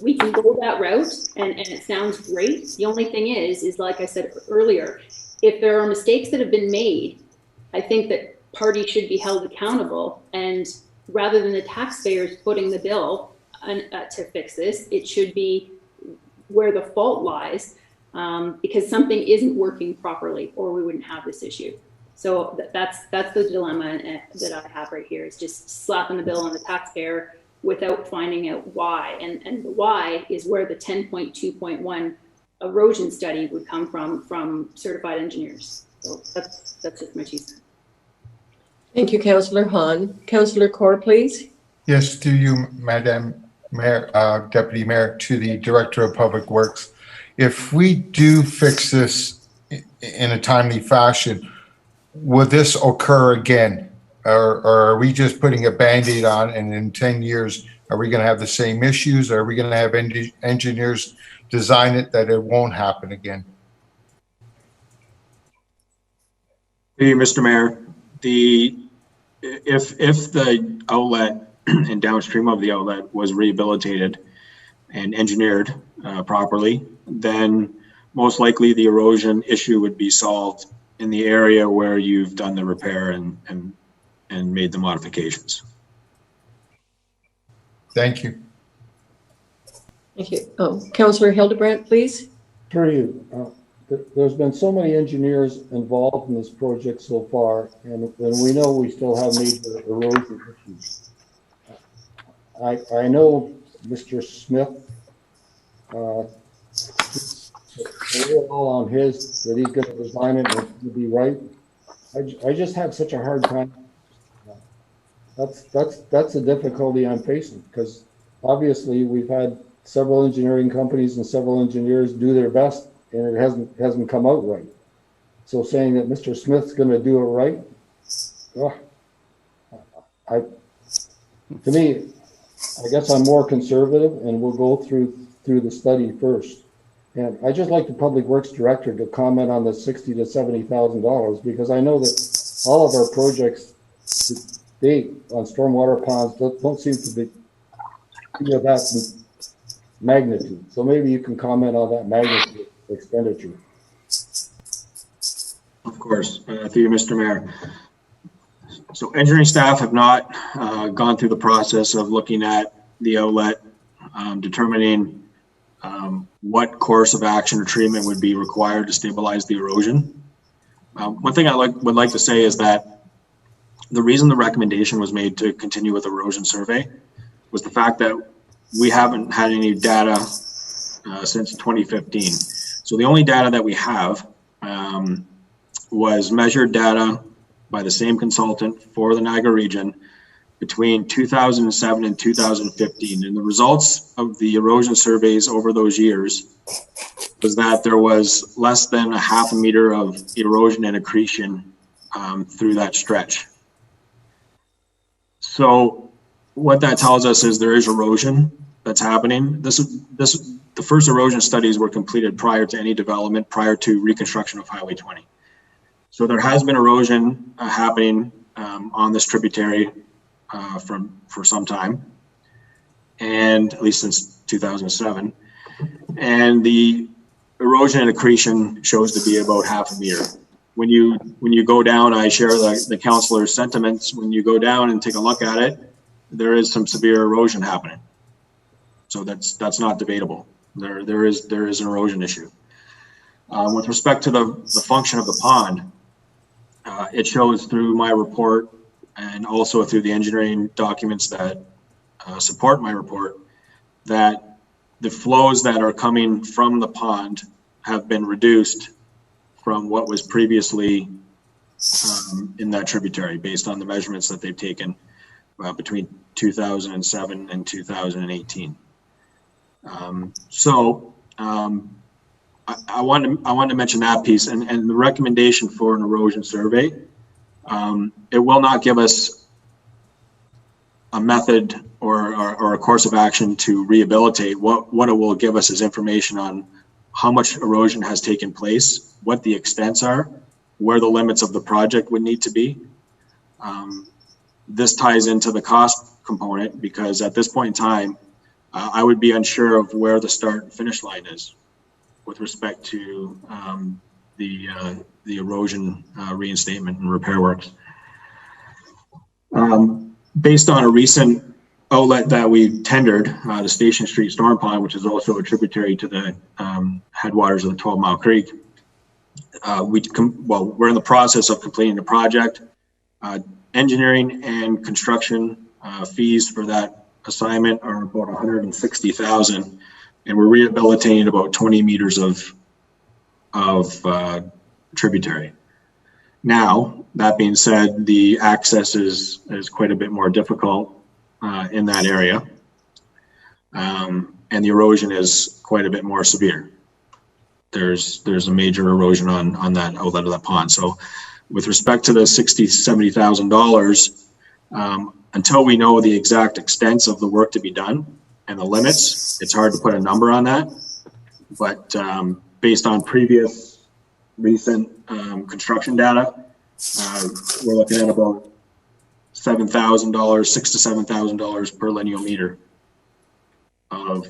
we can go that route and it sounds great. The only thing is like I said earlier, if there are mistakes that have been made, I think that parties should be held accountable, and rather than the taxpayers footing the bill to fix this, it should be where the fault lies, because something isn't working properly, or we wouldn't have this issue. So that's the dilemma that I have right here, is just slapping the bill on the taxpayer without finding out why. And the why is where the 10.2.1 erosion study would come from certified engineers. So that's just my 2 cents. Thank you, Councillor Hahn. Councillor Kaur, please. Yes, to you, Madam Mayor, Deputy Mayor, to the Director of Public Works. If we do fix this in a timely fashion, will this occur again? Or are we just putting a Band-Aid on, and in 10 years, are we going to have the same issues? Or are we going to have engineers design it that it won't happen again? Hey, Mr. Mayor, if the outlet and downstream of the outlet was rehabilitated and engineered properly, then most likely the erosion issue would be solved in the area where you've done the repair and made the modifications. Thank you. Thank you. Councillor Hildebrandt, please. Through you. There's been so many engineers involved in this project so far, and we know we still have major erosion issues. I know Mr. Smith, all on his, that he's going to design it and it'll be right. I just have such a hard time. That's the difficulty I'm facing, because obviously we've had several engineering companies and several engineers do their best, and it hasn't come out right. So saying that Mr. Smith's going to do it right, to me, I guess I'm more conservative, and we'll go through the study first. And I just like the Public Works Director to comment on the $60,000 to $70,000, because I know that all of our projects to date on stormwater ponds don't seem to be of that magnitude. So maybe you can comment on that magnitude expenditure. Of course, through you, Mr. Mayor. So engineering staff have not gone through the process of looking at the outlet, determining what course of action or treatment would be required to stabilize the erosion. One thing I would like to say is that the reason the recommendation was made to continue with erosion survey was the fact that we haven't had any data since 2015. So the only data that we have was measured data by the same consultant for the Niagara region between 2007 and 2015. And the results of the erosion surveys over those years was that there was less than a half a meter of erosion and accretion through that stretch. So what that tells us is there is erosion that's happening. The first erosion studies were completed prior to any development, prior to reconstruction of Highway 20. So there has been erosion happening on this tributary for some time, and at least since 2007. And the erosion and accretion shows to be about half a meter. When you go down, I share the councillor's sentiments. When you go down and take a look at it, there is some severe erosion happening. So that's not debatable. There is an erosion issue. With respect to the function of the pond, it shows through my report and also through the engineering documents that support my report that the flows that are coming from the pond have been reduced from what was previously in that tributary based on the measurements that they've taken between 2007 and 2018. I wanted to mention that piece and the recommendation for an erosion survey. It will not give us a method or a course of action to rehabilitate. What it will give us is information on how much erosion has taken place, what the extents are, where the limits of the project would need to be. This ties into the cost component because at this point in time, I would be unsure of where the start and finish line is with respect to the erosion reinstatement and repair works. Based on a recent outlet that we tendered, the Station Street Storm Pond, which is also a tributary to the headwaters of the 12 Mile Creek, we're in the process of completing the project. Engineering and construction fees for that assignment are about $160,000, and we're rehabilitating about 20 meters of tributary. Now, that being said, the access is quite a bit more difficult in that area, and the erosion is quite a bit more severe. There's a major erosion on that outlet of that pond. So with respect to the $60,000 to $70,000, until we know the exact extents of the work to be done and the limits, it's hard to put a number on that. But based on previous recent construction data, we're looking at about $7,000, $6,000 to $7,000 per lineal meter of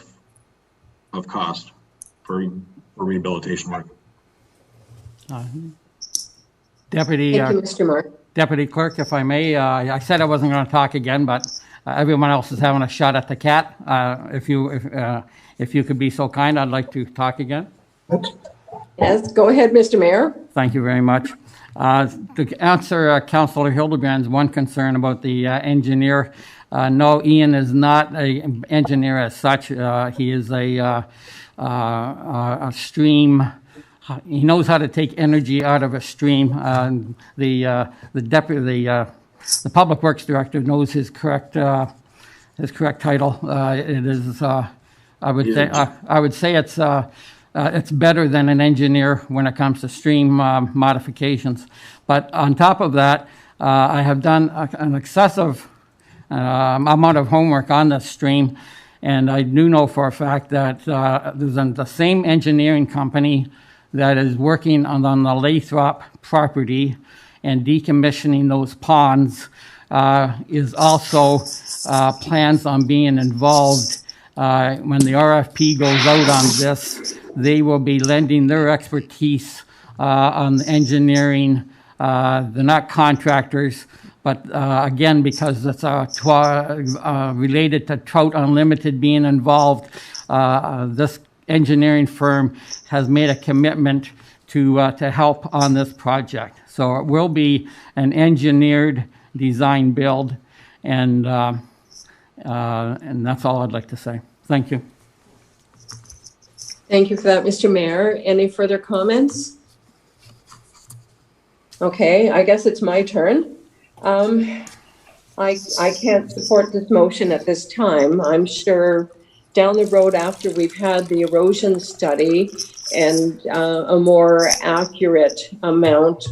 cost for rehabilitation work. Deputy, Thank you, Mr. Mark. Deputy Clerk, if I may, I said I wasn't going to talk again, but everyone else is having a shot at the cat. If you could be so kind, I'd like to talk again. Yes, go ahead, Mr. Mayor. Thank you very much. To answer Councillor Hildebrand's one concern about the engineer, no, Ian is not an engineer as such. He is a stream. He knows how to take energy out of a stream. The public works director knows his correct title. It is. I would say it's better than an engineer when it comes to stream modifications. But on top of that, I have done an excessive amount of homework on this stream, and I do know for a fact that there's the same engineering company that is working on the Lathrop property and decommissioning those ponds is also plans on being involved. When the RFP goes out on this, they will be lending their expertise on engineering. They're not contractors, But again, because it's related to Trout Unlimited being involved, this engineering firm has made a commitment to help on this project. So it will be an engineered design build, and that's all I'd like to say. Thank you. Thank you for that, Mr. Mayor. Any further comments? Okay, I guess it's my turn. I can't support this motion at this time. I'm sure down the road, after we've had the erosion study and a more accurate amount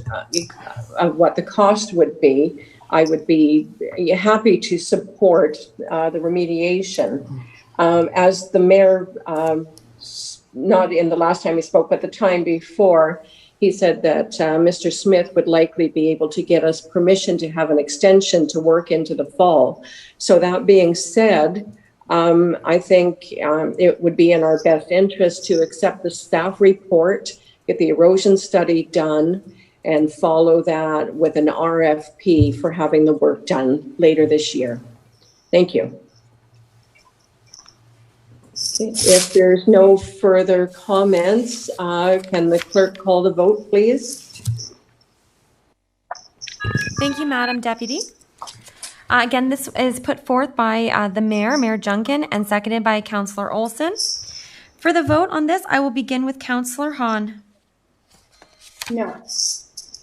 of what the cost would be, I would be happy to support the remediation. As the mayor, not in the last time he spoke, but the time before, he said that Mr. Smith would likely be able to get us permission to have an extension to work into the fall. So that being said, I think it would be in our best interest to accept the staff report, get the erosion study done, and follow that with an RFP for having the work done later this year. Thank you. If there's no further comments, can the clerk call the vote, please? Thank you, Madam Deputy. Again, this is put forth by the Mayor, Mayor Junkin, and seconded by Councillor Olson. For the vote on this, I will begin with Councillor Hahn. No.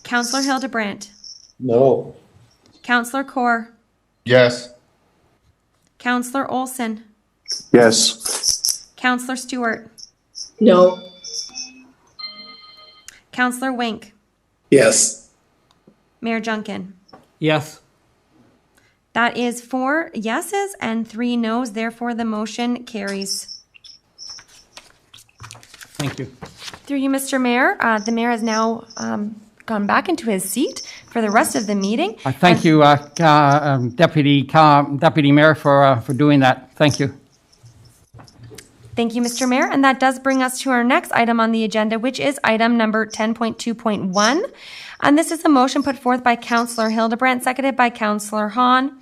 Councillor Hildebrandt. No. Councillor Kaur. Yes. Councillor Olson. Yes. Councillor Stewart. No. Councillor Wink. Yes. Mayor Junkin. Yes. That is 4 yeses and 3 noes. Therefore, the motion carries. Thank you. Through you, Mr. Mayor. The mayor has now gone back into his seat for the rest of the meeting. Thank you, Deputy Mayor, for doing that. Thank you. Thank you, Mr. Mayor. And that does bring us to our next item on the agenda, which is item number 10.2.1. And this is a motion put forth by Councillor Hildebrandt, seconded by Councillor Hahn.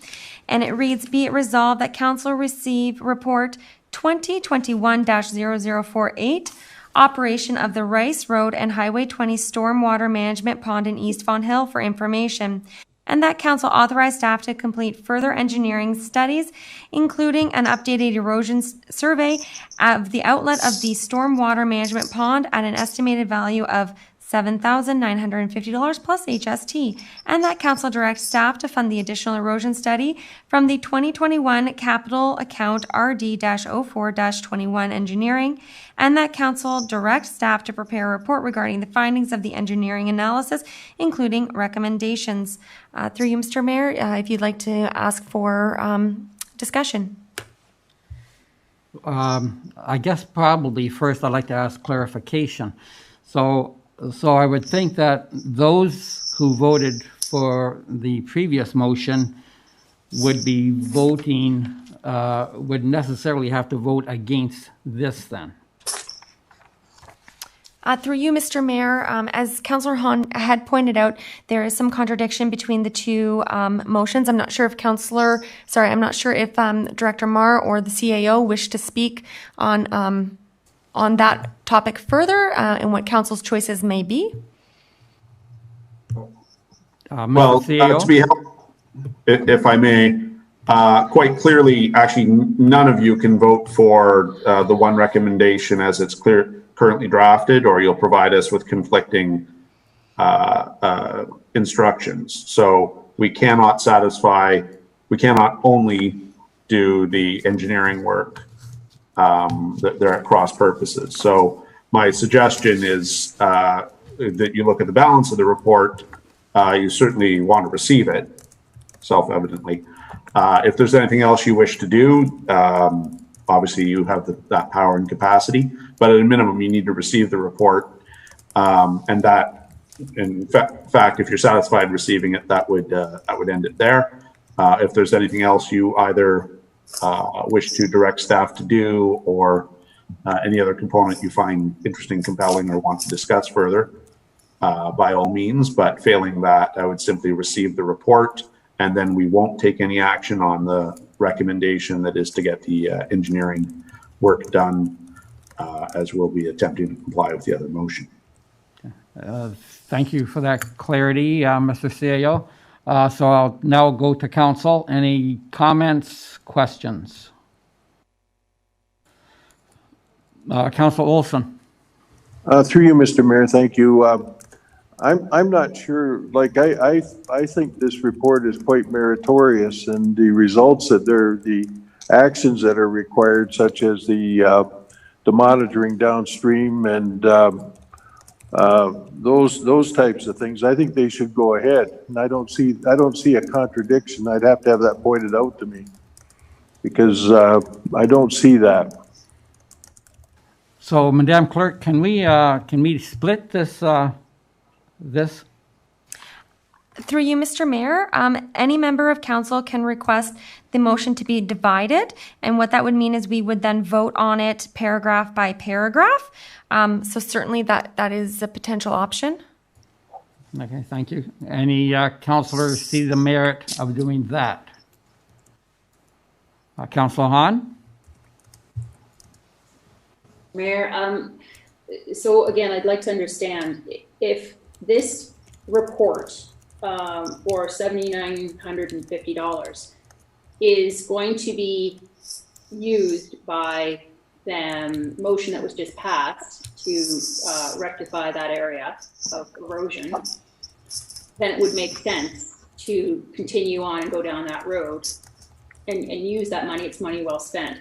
And it reads, be it resolved that Council receive report 2021-0048, operation of the Rice Road and Highway 20 Stormwater Management Pond in East Fawn Hill for information. And that Council authorize staff to complete further engineering studies, including an updated erosion survey of the outlet of the stormwater management pond at an estimated value of $7,950 plus HST, and that Council directs staff to fund the additional erosion study from the 2021 capital account RD-04-21 engineering, and that Council directs staff to prepare a report regarding the findings of the engineering analysis, including recommendations. Through you, Mr. Mayor, if you'd like to ask for discussion. I guess probably first I'd like to ask clarification. So I would think that those who voted for the previous motion would be voting, would necessarily have to vote against this then. Through you, Mr. Mayor, as Councillor Hahn had pointed out, there is some contradiction between the two motions. I'm not sure if Director Marr or the CAO wish to speak on that topic further and what Council's choices may be. Well, to be helpful, if I may, quite clearly, actually, none of you can vote for the one recommendation as it's currently drafted, or you'll provide us with conflicting instructions. So we cannot only do the engineering work. They're at cross purposes. So my suggestion is that you look at the balance of the report. You certainly want to receive it, self-evidently. If there's anything else you wish to do, obviously you have that power and capacity, but at a minimum, you need to receive the report. And that, in fact, if you're satisfied receiving it, that would end it there. If there's anything else you either wish to direct staff to do, or any other component you find interesting, compelling, or want to discuss further, by all means. But failing that, I would simply receive the report And then we won't take any action on the recommendation that is to get the engineering work done, as we'll be attempting to comply with the other motion. Thank you for that clarity, Mr. CAO. So I'll now go to council. Any comments, questions? Council Olson. Through you, Mr. Mayor, thank you. I'm not sure, like, I think this report is quite meritorious, and the results that the actions that are required, such as the monitoring downstream and those types of things, I think they should go ahead. And I don't see a contradiction. I'd have to have that pointed out to me, because I don't see that. So, Madam Clerk, can we split this? Through you, Mr. Mayor, any member of council can request the motion to be divided, and what that would mean is we would then vote on it paragraph by paragraph. So certainly that is a potential option. Okay, thank you. Any councilors see the merit of doing that? Councilor Hahn? Mayor, so again, I'd like to understand if this report for $7,950 is going to be used by the motion that was just passed to rectify that area of erosion, then it would make sense to continue on and go down that road and use that money. It's money well spent.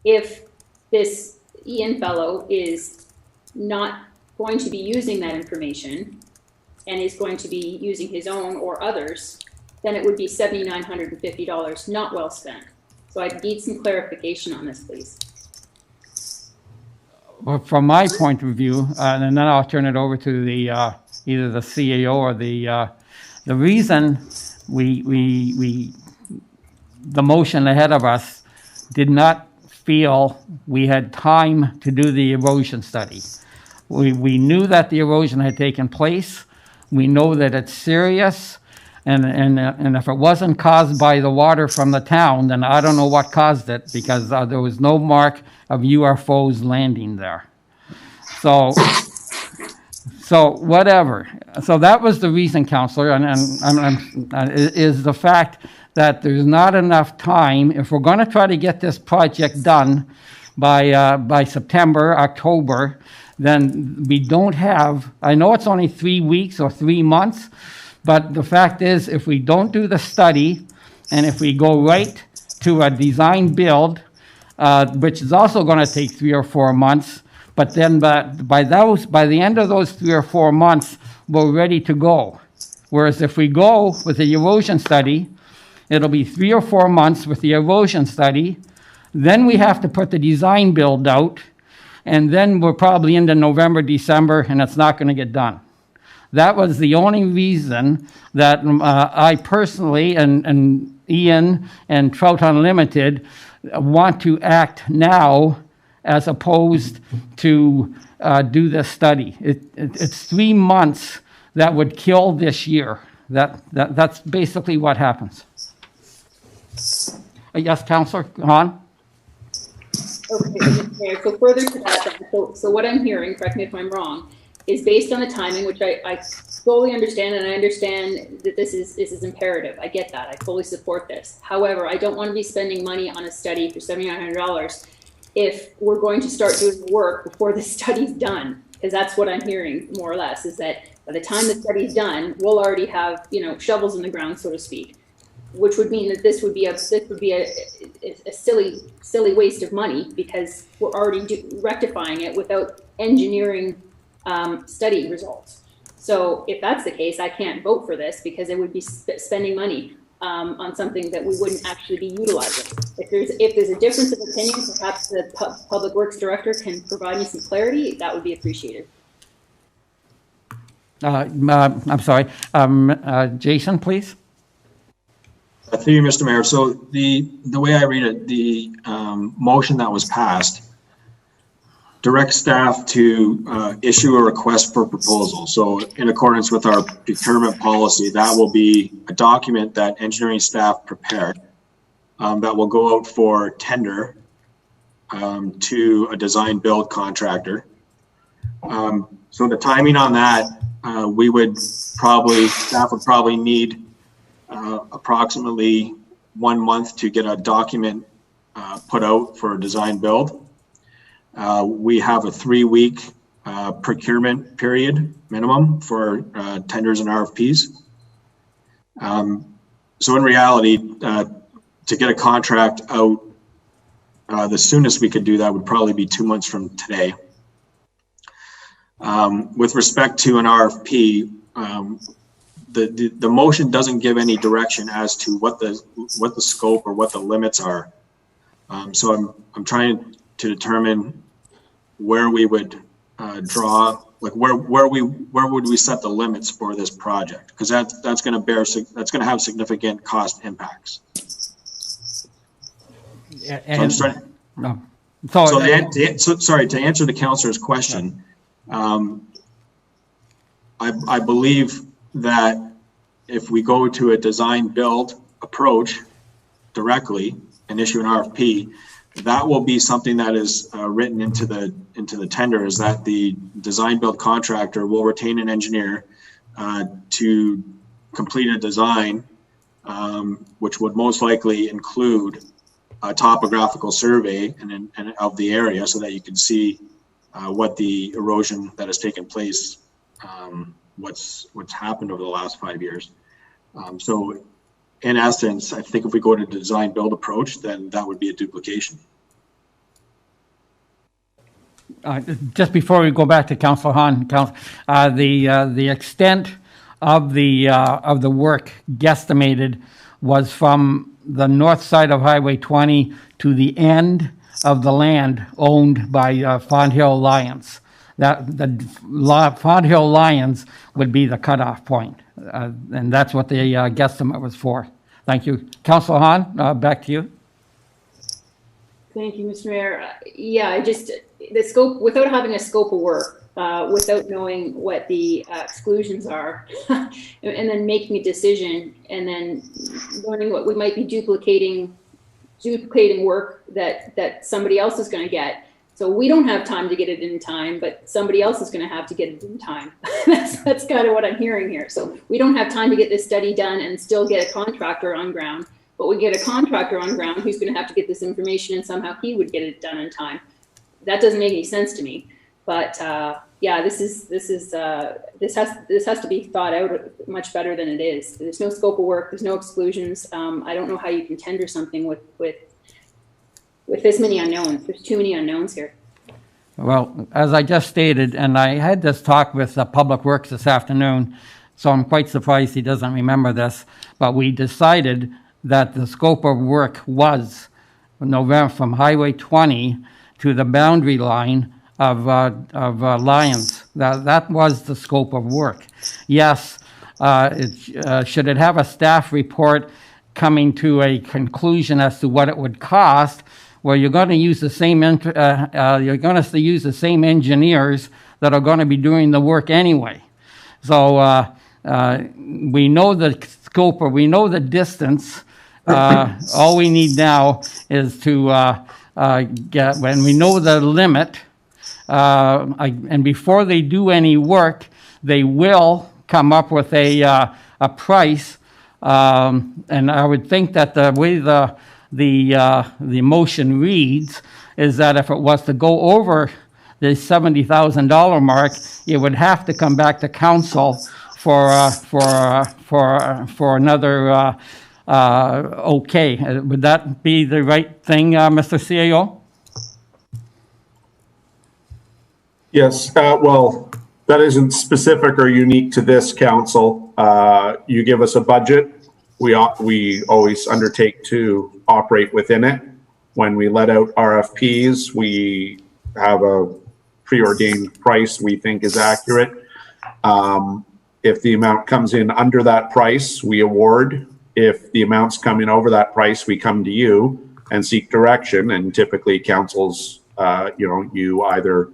If this Ian fellow is not going to be using that information and is going to be using his own or others, then it would be $7,950 not well spent. So I need some clarification on this, please. Well, from my point of view, and then I'll turn it over to the either the CAO or the reason the motion ahead of us did not feel we had time to do the erosion study. We knew that the erosion had taken place. We know that it's serious, and if it wasn't caused by the water from the town, then I don't know what caused it, because there was no mark of UFOs landing there. So whatever. So that was the reason, Councillor, and is the fact that there's not enough time. If we're going to try to get this project done by September, October, then we don't have, I know it's only 3 weeks or 3 months, but the fact is, if we don't do the study, and if we go right to a design build, which is also going to take 3 or 4 months, but then by the end of those 3 or 4 months, we're ready to go. Whereas if we go with the erosion study, it'll be 3 or 4 months with the erosion study. Then we have to put the design build out, and then we're probably into November, December, and it's not going to get done. That was the only reason that I personally and Ian and Trout Unlimited want to act now as opposed to do this study. It's 3 months that would kill this year. That's basically what happens. Yes, Councillor Hahn? Okay, so further to that, so what I'm hearing, correct me if I'm wrong, is based on the timing, which I fully understand, and I understand that this is imperative. I get that. I fully support this. However, I don't want to be spending money on a study for $7,900 if we're going to start doing work before the study's done, because that's what I'm hearing more or less, is that by the time the study's done, we'll already have, shovels in the ground, so to speak, which would mean that this would be a silly waste of money, because we're already rectifying it without engineering study results. So if that's the case, I can't vote for this, because it would be spending money on something that we wouldn't actually be utilizing. If there's a difference of opinion, perhaps the Public Works Director can provide me some clarity. That would be appreciated. I'm sorry. Jason, please. Through you, Mr. Mayor. So the way I read it, the motion that was passed direct staff to issue a request for proposal. So in accordance with our procurement policy, that will be a document that engineering staff prepare that will go out for tender to a design build contractor. So the timing on that, staff would probably need approximately 1 month to get a document put out for a design build. We have a 3-week procurement period minimum for tenders and RFPs. So in reality, to get a contract out, the soonest we could do that would probably be 2 months from today. With respect to an RFP, the motion doesn't give any direction as to what the scope or what the limits are. So I'm trying to determine where we would draw, like where would we set the limits for this project? Because that's going to have significant cost impacts. And, so I'm no. Sorry, to answer the councillor's question, I believe that if we go to a design build approach directly and issue an RFP, that will be something that is written into the tender, is that the design build contractor will retain an engineer to complete a design, which would most likely include a topographical survey and of the area, so that you can see what the erosion that has taken place, what's happened over the last 5 years. So in essence, I think if we go to design build approach, then that would be a duplication. Just before we go back to Councillor Hahn, the extent of the work guesstimated was from the north side of Highway 20 to the end of the land owned by Fond Hill Lions. Fond Hill Lions would be the cutoff point, and that's what the guesstimate was for. Thank you. Councillor Hahn, back to you. Thank you, Mr. Mayor. Yeah, the scope, without having a scope of work, without knowing what the exclusions are, and then making a decision, and then learning what we might be duplicating work that somebody else is going to get. So we don't have time to get it in time, but somebody else is going to have to get it in time. That's kind of what I'm hearing here. So we don't have time to get this study done and still get a contractor on ground, but we get a contractor on ground who's going to have to get this information, and somehow he would get it done in time. That doesn't make any sense to me. But yeah, this has to be thought out much better than it is. There's no scope of work. There's no exclusions. I don't know how you can tender something with this many unknowns. There's too many unknowns here. Well, as I just stated, and I had this talk with Public Works this afternoon, so I'm quite surprised he doesn't remember this, but we decided that the scope of work was November from Highway 20 to the boundary line of Lions. That was the scope of work. Yes, should it have a staff report coming to a conclusion as to what it would cost? Well, you're going to use the same engineers that are going to be doing the work anyway. So we know the scope, or we know the distance. All we need now is to get, when we know the limit, and before they do any work, they will come up with a price. And I would think that the way the motion reads is that if it was to go over the $70,000 mark, it would have to come back to council for another okay. Would that be the right thing, Mr. CAO? Yes, well, that isn't specific or unique to this council. You give us a budget, we always undertake to operate within it. When we let out RFPs, we have a preordained price we think is accurate. If the amount comes in under that price, we award. If the amounts come in over that price, we come to you and seek direction, and typically council's you either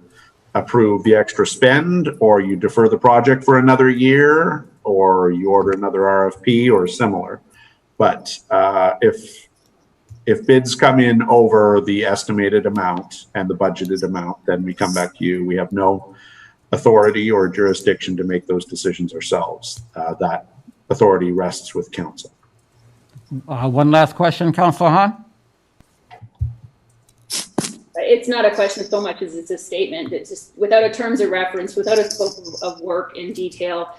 approve the extra spend, or you defer the project for another year, or you order another RFP or similar. But if bids come in over the estimated amount and the budgeted amount, then we come back to you. We have no authority or jurisdiction to make those decisions ourselves. That authority rests with council. One last question, Councillor Hahn. It's not a question so much as it's a statement. It's just without a terms of reference, without a scope of work in detail.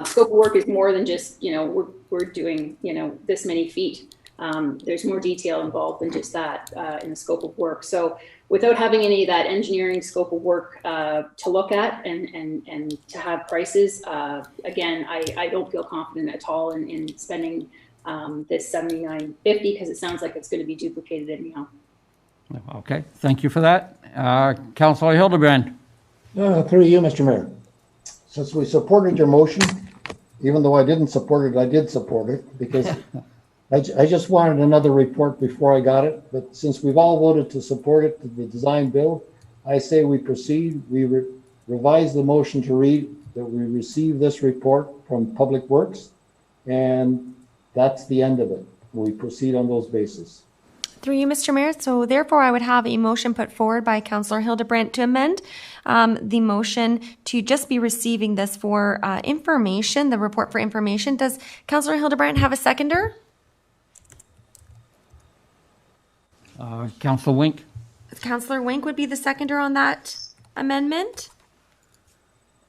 Scope of work is more than just, we're doing, this many feet. There's more detail involved than just that in the scope of work. So without having any of that engineering scope of work to look at and to have prices, again, I don't feel confident at all in spending this $79.50, because it sounds like it's going to be duplicated anyhow. Okay, thank you for that. Councillor Hildebrand. Through you, Mr. Mayor. Since we supported your motion, even though I didn't support it, I did support it, because I just wanted another report before I got it. But since we've all voted to support it, to the design bill, I say we proceed. We revise the motion to read that we receive this report from Public Works, and that's the end of it. We proceed on those bases. Through you, Mr. Mayor. So therefore, I would have a motion put forward by Councillor Hildebrand to amend the motion to just be receiving this for information, the report for information. Does Councillor Hildebrand have a seconder? Councillor Wink. Councillor Wink would be the seconder on that amendment.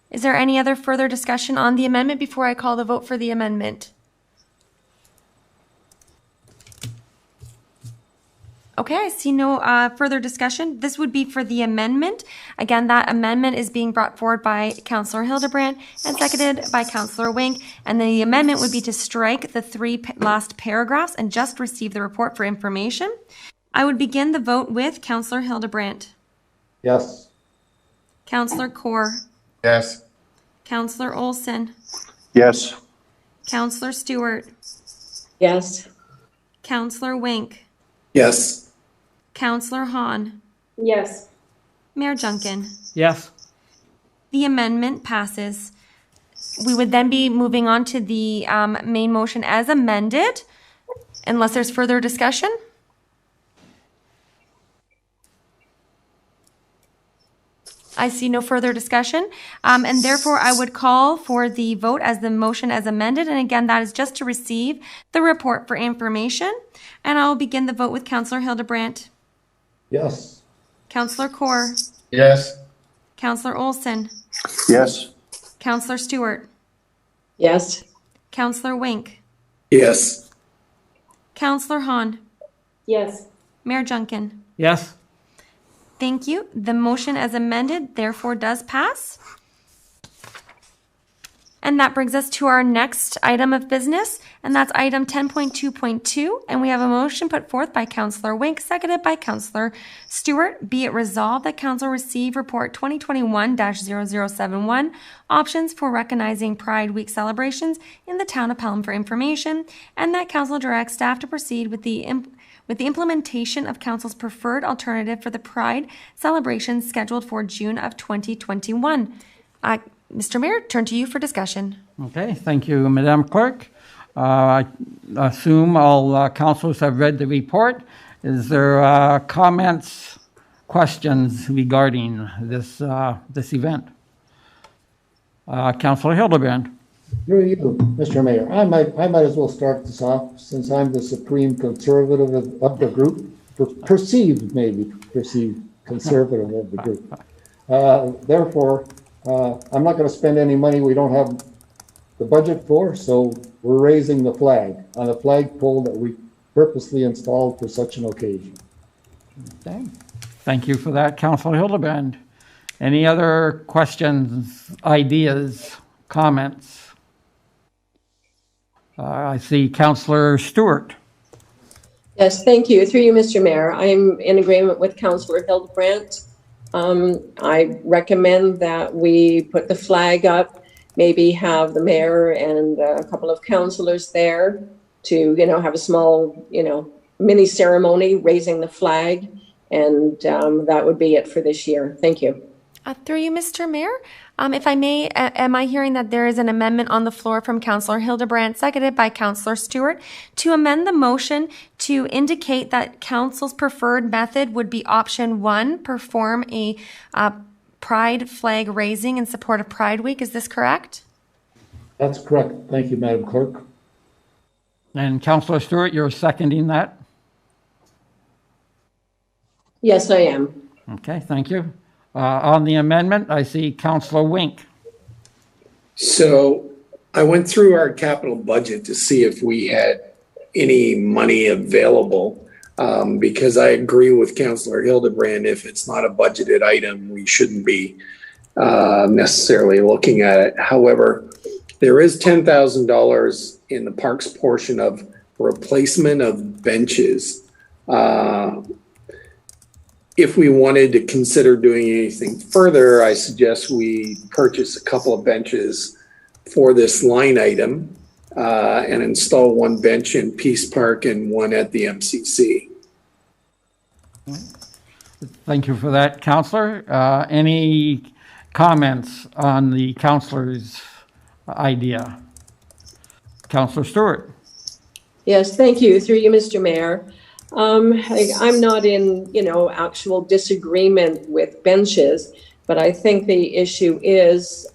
Is there any other further discussion on the amendment before I call the vote for the amendment? Okay, I see no further discussion. This would be for the amendment. Again, that amendment is being brought forward by Councillor Hildebrand and seconded by Councillor Wink. And the amendment would be to strike the three last paragraphs and just receive the report for information. I would begin the vote with Councillor Hildebrand. Yes. Councillor Kaur. Yes. Councillor Olson. Yes. Councillor Stewart. Yes. Councillor Wink. Yes. Councillor Hahn. Yes. Mayor Junkin. Yes. The amendment passes. We would then be moving on to the main motion as amended, unless there's further discussion. I see no further discussion, and therefore I would call for the vote as the motion as amended. And again, that is just to receive the report for information. And I'll begin the vote with Councillor Hildebrand. Yes. Councillor Kaur. Yes. Councillor Olson. Yes. Councillor Stewart. Yes. Councillor Wink. Yes. Councillor Hahn. Yes. Mayor Junkin. Yes. Thank you. The motion as amended therefore does pass. And that brings us to our next item of business, and that's item 10.2.2. And we have a motion put forth by Councillor Wink, seconded by Councillor Stewart. Be it resolved that Council receive report 2021-0071, options for recognizing Pride Week celebrations in the town of Pelham for information, and that Council directs staff to proceed with the implementation of Council's preferred alternative for the Pride celebrations scheduled for June of 2021. Mr. Mayor, turn to you for discussion. Okay, thank you, Madam Clerk. I assume all councillors have read the report. Is there comments, questions regarding this event? Councillor Hildebrand. Through you, Mr. Mayor. I might as well start this off, since I'm the supreme conservative of the group, perceived conservative of the group. Therefore, I'm not going to spend any money we don't have the budget for, so we're raising the flag on a flagpole that we purposely installed for such an occasion. Okay. Thank you for that, Councillor Hildebrand. Any other questions, ideas, comments? I see Councillor Stewart. Yes, thank you. Through you, Mr. Mayor. I'm in agreement with Councillor Hildebrand. I recommend that we put the flag up, maybe have the mayor and a couple of councillors there to, have a small, mini ceremony raising the flag, And that would be it for this year. Thank you. Through you, Mr. Mayor, if I may, am I hearing that there is an amendment on the floor from Councillor Hildebrand, seconded by Councillor Stewart, to amend the motion to indicate that Council's preferred method would be option 1, perform a pride flag raising in support of Pride Week. Is this correct? That's correct. Thank you, Madam Clerk. And Councillor Stewart, you're seconding that? Yes, I am. Okay, thank you. On the amendment, I see Councillor Wink. So I went through our capital budget to see if we had any money available, because I agree with Councillor Hildebrand. If it's not a budgeted item, we shouldn't be necessarily looking at it. However, there is $10,000 in the parks portion of replacement of benches. If we wanted to consider doing anything further, I suggest we purchase a couple of benches for this line item and install one bench in Peace Park and one at the MCC. Thank you for that, Councillor. Any comments on the Councillor's idea? Councillor Stewart. Yes, thank you. Through you, Mr. Mayor. I'm not in, actual disagreement with benches, but I think the issue is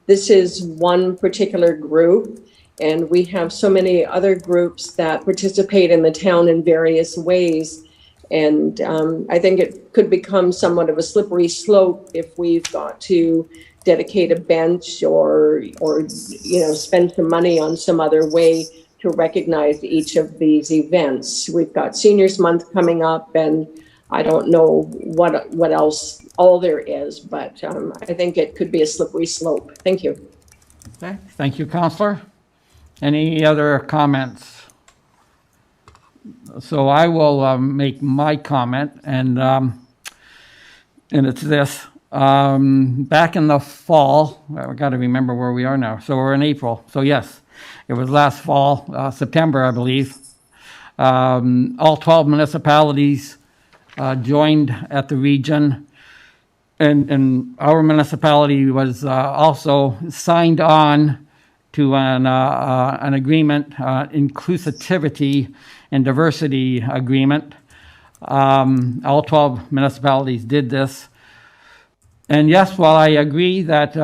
this is one particular group, and we have so many other groups that participate in the town in various ways. And I think it could become somewhat of a slippery slope if we've got to dedicate a bench or spend some money on some other way to recognize each of these events. We've got Seniors Month coming up, and I don't know what else all there is, but I think it could be a slippery slope. Thank you. Okay, thank you, Councillor. Any other comments? So I will make my comment, and it's this. Back in the fall, we got to remember where we are now. So we're in April. So yes, it was last fall, September, I believe. All 12 municipalities joined at the region, and our municipality was also signed on to an agreement, inclusivity and diversity agreement. All 12 municipalities did this. And yes, while I agree that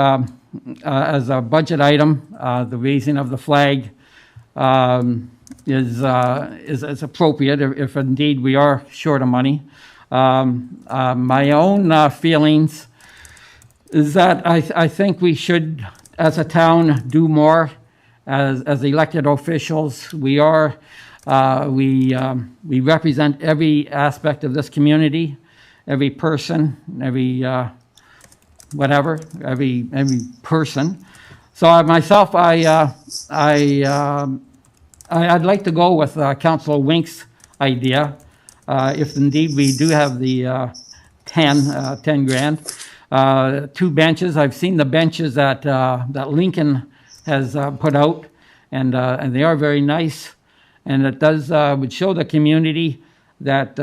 as a budget item, the raising of the flag is appropriate if indeed we are short of money. My own feelings is that I think we should, as a town, do more. As elected officials, we represent every aspect of this community, every person, every person. So myself, I'd like to go with Councillor Wink's idea. If indeed we do have the 10 grand, 2 benches. I've seen the benches that Lincoln has put out, and they are very nice. And it does would show the community that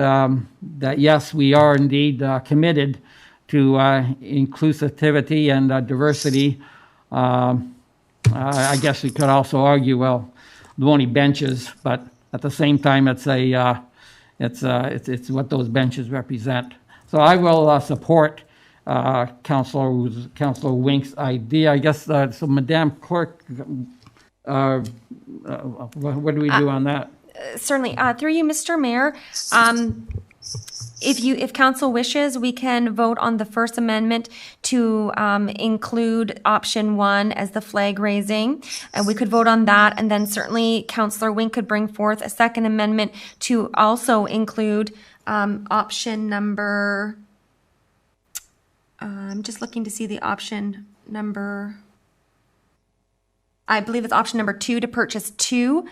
yes, we are indeed committed to inclusivity and diversity. I guess we could also argue, well, there only benches, but at the same time, it's what those benches represent. So I will support Councillor Wink's idea. I guess so, Madam Clerk. What do we do on that? Certainly. Through you, Mr. Mayor, if council wishes, we can vote on the first amendment to include option 1 as the flag raising, and we could vote on that. And then certainly Councillor Wink could bring forth a second amendment to also include option number. I'm just looking to see the option number. I believe it's option number 2 to purchase two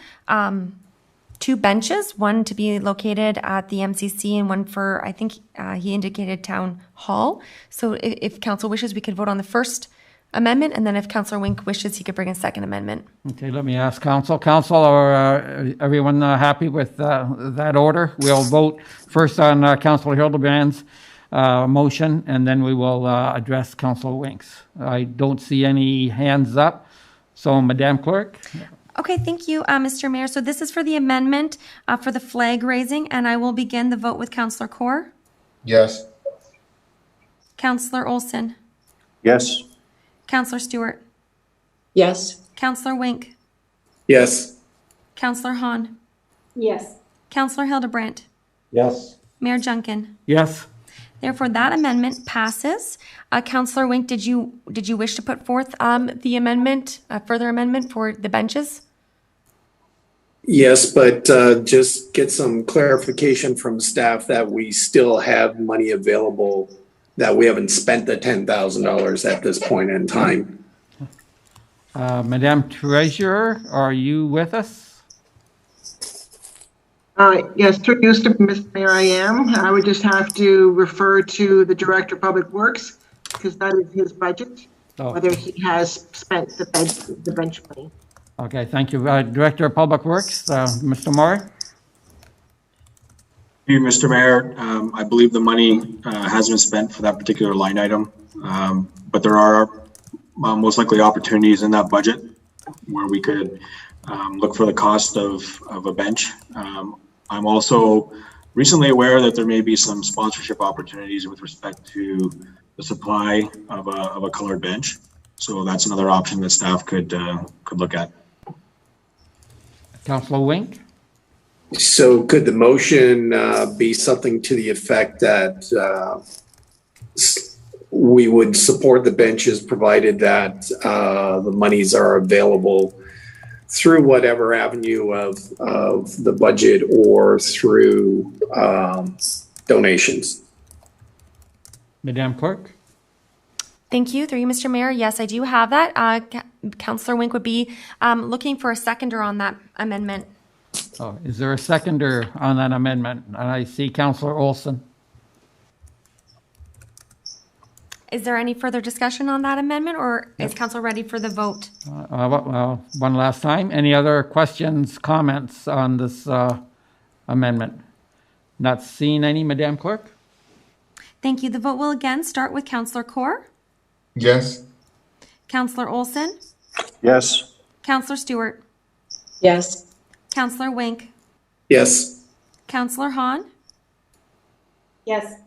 benches, one to be located at the MCC and one for, I think he indicated Town Hall. So if council wishes, we could vote on the first amendment, and then if Councillor Wink wishes, he could bring a second amendment. Okay, let me ask council. Council, are everyone happy with that order? We'll vote first on Councillor Hildebrand's motion, and then we will address Councillor Wink's. I don't see any hands up. So, Madam Clerk? Okay, thank you, Mr. Mayor. So this is for the amendment for the flag raising, and I will begin the vote with Councillor Kaur. Yes. Councillor Olson. Yes. Councillor Stewart. Yes. Councillor Wink. Yes. Councillor Hahn. Yes. Councillor Hildebrandt. Yes. Mayor Junkin. Yes. Therefore, that amendment passes. Councillor Wink, did you wish to put forth the amendment, further amendment for the benches? Yes, but just get some clarification from staff that we still have money available, that we haven't spent the $10,000 at this point in time. Madam Treasurer, are you with us? Yes, through you, Mr. Mayor, I am. I would just have to refer to the Director of Public Works, because that is his budget, whether he has spent the bench money. Okay, thank you. Director of Public Works, Mr. Murray? Thank you, Mr. Mayor. I believe the money has been spent for that particular line item, but there are most likely opportunities in that budget where we could look for the cost of a bench. I'm also recently aware that there may be some sponsorship opportunities with respect to the supply of a colored bench. So that's another option that staff could look at. Councillor Wink? So could the motion be something to the effect that we would support the benches provided that the monies are available through whatever avenue of the budget or through donations? Madam Clerk? Thank you. Through you, Mr. Mayor. Yes, I do have that. Councillor Wink would be looking for a seconder on that amendment. Oh, is there a seconder on that amendment? And I see Councillor Olson. Is there any further discussion on that amendment, or is council ready for the vote? One last time. Any other questions, comments on this amendment? Not seeing any, Madam Clerk? Thank you. The vote will again start with Councillor Kaur. Yes. Councillor Olson. Yes. Councillor Stewart. Yes. Councillor Wink. Yes. Councillor Hahn. Yes.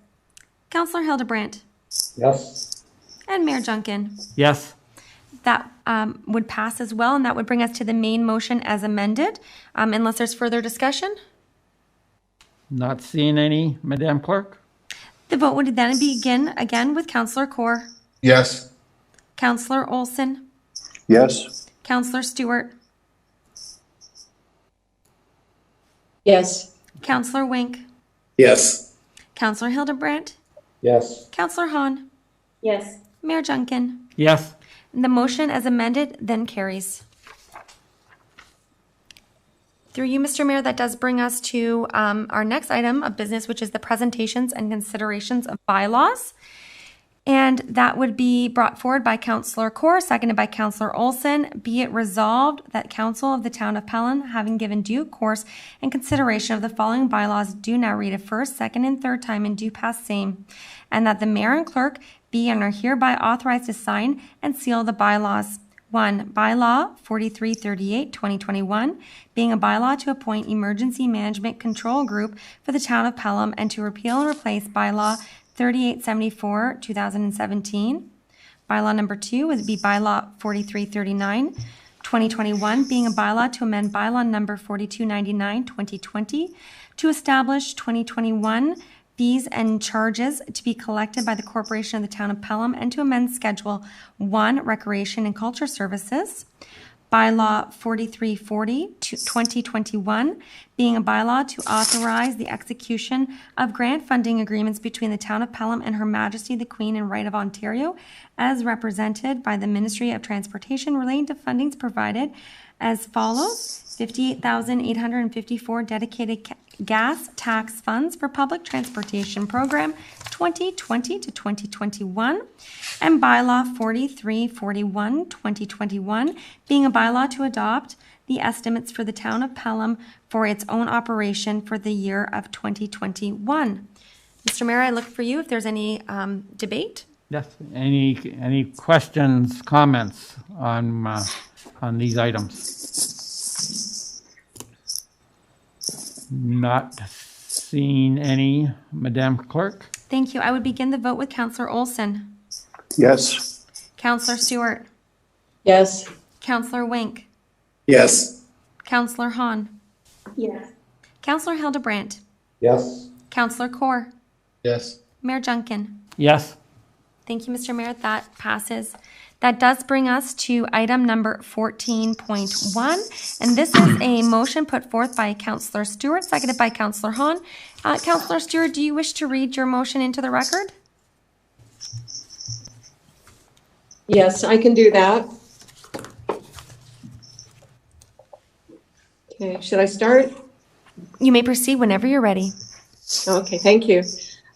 Councillor Hildebrandt. Yes. And Mayor Junkin. Yes. That would pass as well, and that would bring us to the main motion as amended, unless there's further discussion. Not seeing any, Madam Clerk? The vote would then begin again with Councillor Kaur. Yes. Councillor Olson. Yes. Councillor Stewart. Yes. Councillor Wink. Yes. Councillor Hildebrandt. Yes. Councillor Hahn. Yes. Mayor Junkin. Yes. The motion as amended then carries. Through you, Mr. Mayor, that does bring us to our next item of business, which is the presentations and considerations of bylaws. And that would be brought forward by Councillor Kaur, seconded by Councillor Olson. Be it resolved that Council of the Town of Pelham, having given due course and consideration of the following bylaws, do now read a first, second, and third time and do pass same. And that the mayor and clerk be and are hereby authorized to sign and seal the bylaws. 1. Bylaw 4338, 2021, being a bylaw to appoint Emergency Management Control Group for the Town of Pelham and to repeal and replace Bylaw 3874, 2017. Bylaw number 2 would be Bylaw 4339, 2021, being a bylaw to amend Bylaw number 4299, 2020, to establish 2021 fees and charges to be collected by the Corporation of the Town of Pelham and to amend Schedule 1, Recreation and Culture Services. Bylaw 4340, 2021, being a bylaw to authorize the execution of grant funding agreements between the Town of Pelham and Her Majesty the Queen and Right of Ontario, as represented by the Ministry of Transportation relating to fundings provided as follows. $58,854 dedicated gas tax funds for public transportation program 2020 to 2021, and bylaw 4341 2021 being a bylaw to adopt the estimates for the town of Pelham for its own operation for the year of 2021. Mr. Mayor, I look for you if there's any debate. Yes, any questions, comments on these items? Not seeing any, Madam Clerk. Thank you. I would begin the vote with Councillor Olson. Yes. Councillor Stewart. Yes. Councillor Wink. Yes. Councillor Hahn. Yes. Councillor Hildebrandt. Yes. Councillor Kaur. Yes. Mayor Junkin. Yes. Thank you, Mr. Mayor. That passes. That does bring us to item number 14.1, and this is a motion put forth by Councillor Stewart, seconded by Councillor Hahn. Councillor Stewart, do you wish to read your motion into the record? Yes, I can do that. Okay, should I start? You may proceed whenever you're ready. Okay, thank you.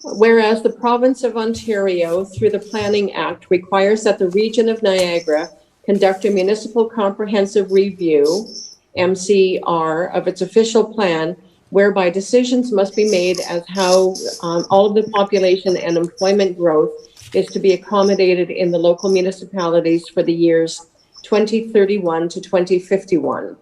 Whereas the province of Ontario, through the Planning Act, requires that the region of Niagara conduct a municipal comprehensive review, MCR, of its official plan, whereby decisions must be made as how all of the population and employment growth is to be accommodated in the local municipalities for the years 2031 to 2051.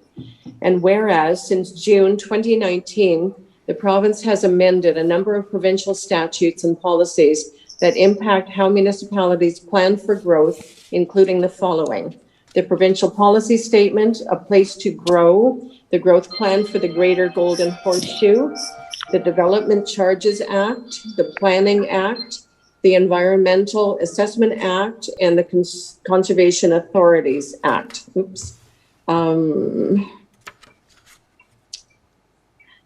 And whereas since June 2019, the province has amended a number of provincial statutes and policies that impact how municipalities plan for growth, including the following: the provincial policy statement, A Place to Grow, the growth plan for the Greater Golden Horseshoe, the Development Charges Act, the Planning Act, the Environmental Assessment Act, and the Conservation Authorities Act.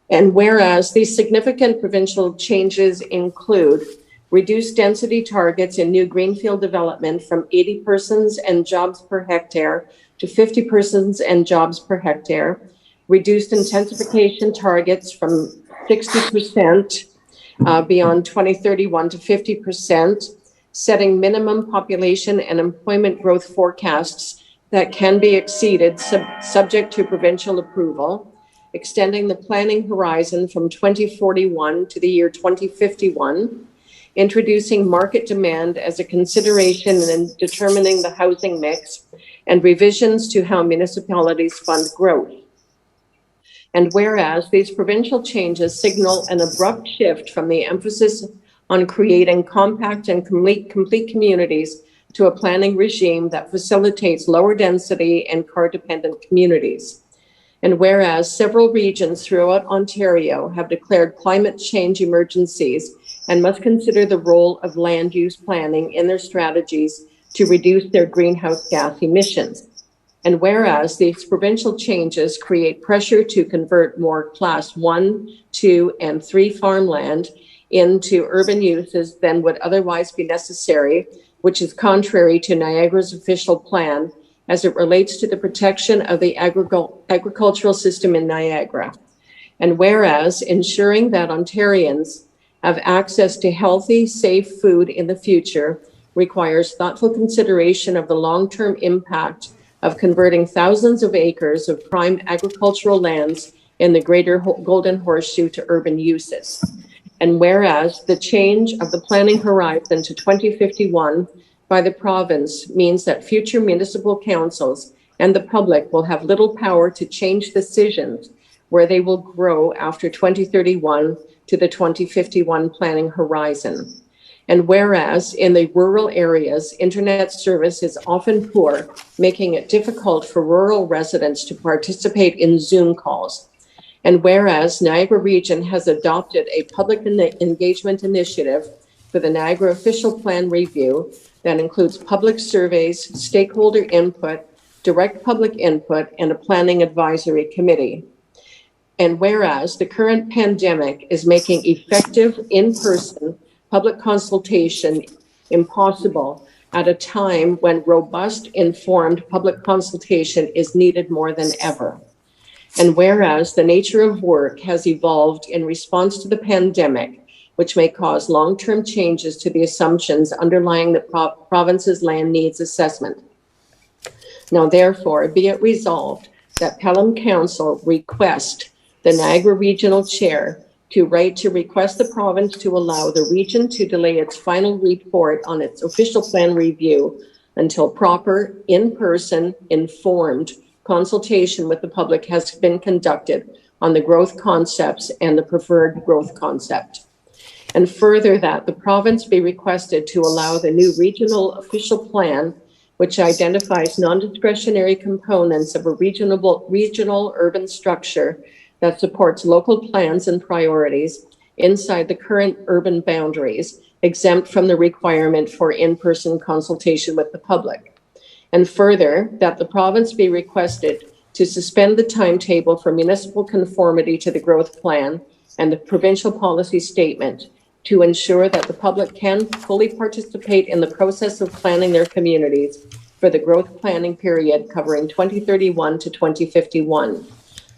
And whereas these significant provincial changes include reduced density targets in new greenfield development from 80 persons and jobs per hectare to 50 persons and jobs per hectare, reduced intensification targets from 60% beyond 2031 to 50%, setting minimum population and employment growth forecasts that can be exceeded subject to provincial approval, extending the planning horizon from 2041 to the year 2051, introducing market demand as a consideration in determining the housing mix, and revisions to how municipalities fund growth. And whereas these provincial changes signal an abrupt shift from the emphasis on creating compact and complete communities to a planning regime that facilitates lower density and car-dependent communities. And whereas several regions throughout Ontario have declared climate change emergencies and must consider the role of land use planning in their strategies to reduce their greenhouse gas emissions. And whereas these provincial changes create pressure to convert more Class 1, 2, and 3 farmland into urban uses than would otherwise be necessary, which is contrary to Niagara's official plan as it relates to the protection of the agricultural system in Niagara. And whereas ensuring that Ontarians have access to healthy, safe food in the future requires thoughtful consideration of the long-term impact of converting thousands of acres of prime agricultural lands in the Greater Golden Horseshoe to urban uses. And whereas the change of the planning horizon to 2051 by the province means that future municipal councils and the public will have little power to change decisions where they will grow after 2031 to the 2051 planning horizon. And whereas in the rural areas, internet service is often poor, making it difficult for rural residents to participate in Zoom calls. And whereas Niagara Region has adopted a public engagement initiative for the Niagara Official Plan Review that includes public surveys, stakeholder input, direct public input, and a planning advisory committee. And whereas the current pandemic is making effective in-person public consultation impossible at a time when robust, informed public consultation is needed more than ever. And whereas the nature of work has evolved in response to the pandemic, which may cause long-term changes to the assumptions underlying the province's land needs assessment. Now, therefore, be it resolved that Pelham Council request the Niagara Regional Chair to write to request the province to allow the region to delay its final report on its official plan review until proper, in-person, informed consultation with the public has been conducted on the growth concepts and the preferred growth concept. And further, that the province be requested to allow the new regional official plan, which identifies non-discretionary components of a regional urban structure that supports local plans and priorities inside the current urban boundaries, exempt from the requirement for in-person consultation with the public. And further, that the province be requested to suspend the timetable for municipal conformity to the growth plan and the provincial policy statement to ensure that the public can fully participate in the process of planning their communities for the growth planning period covering 2031 to 2051.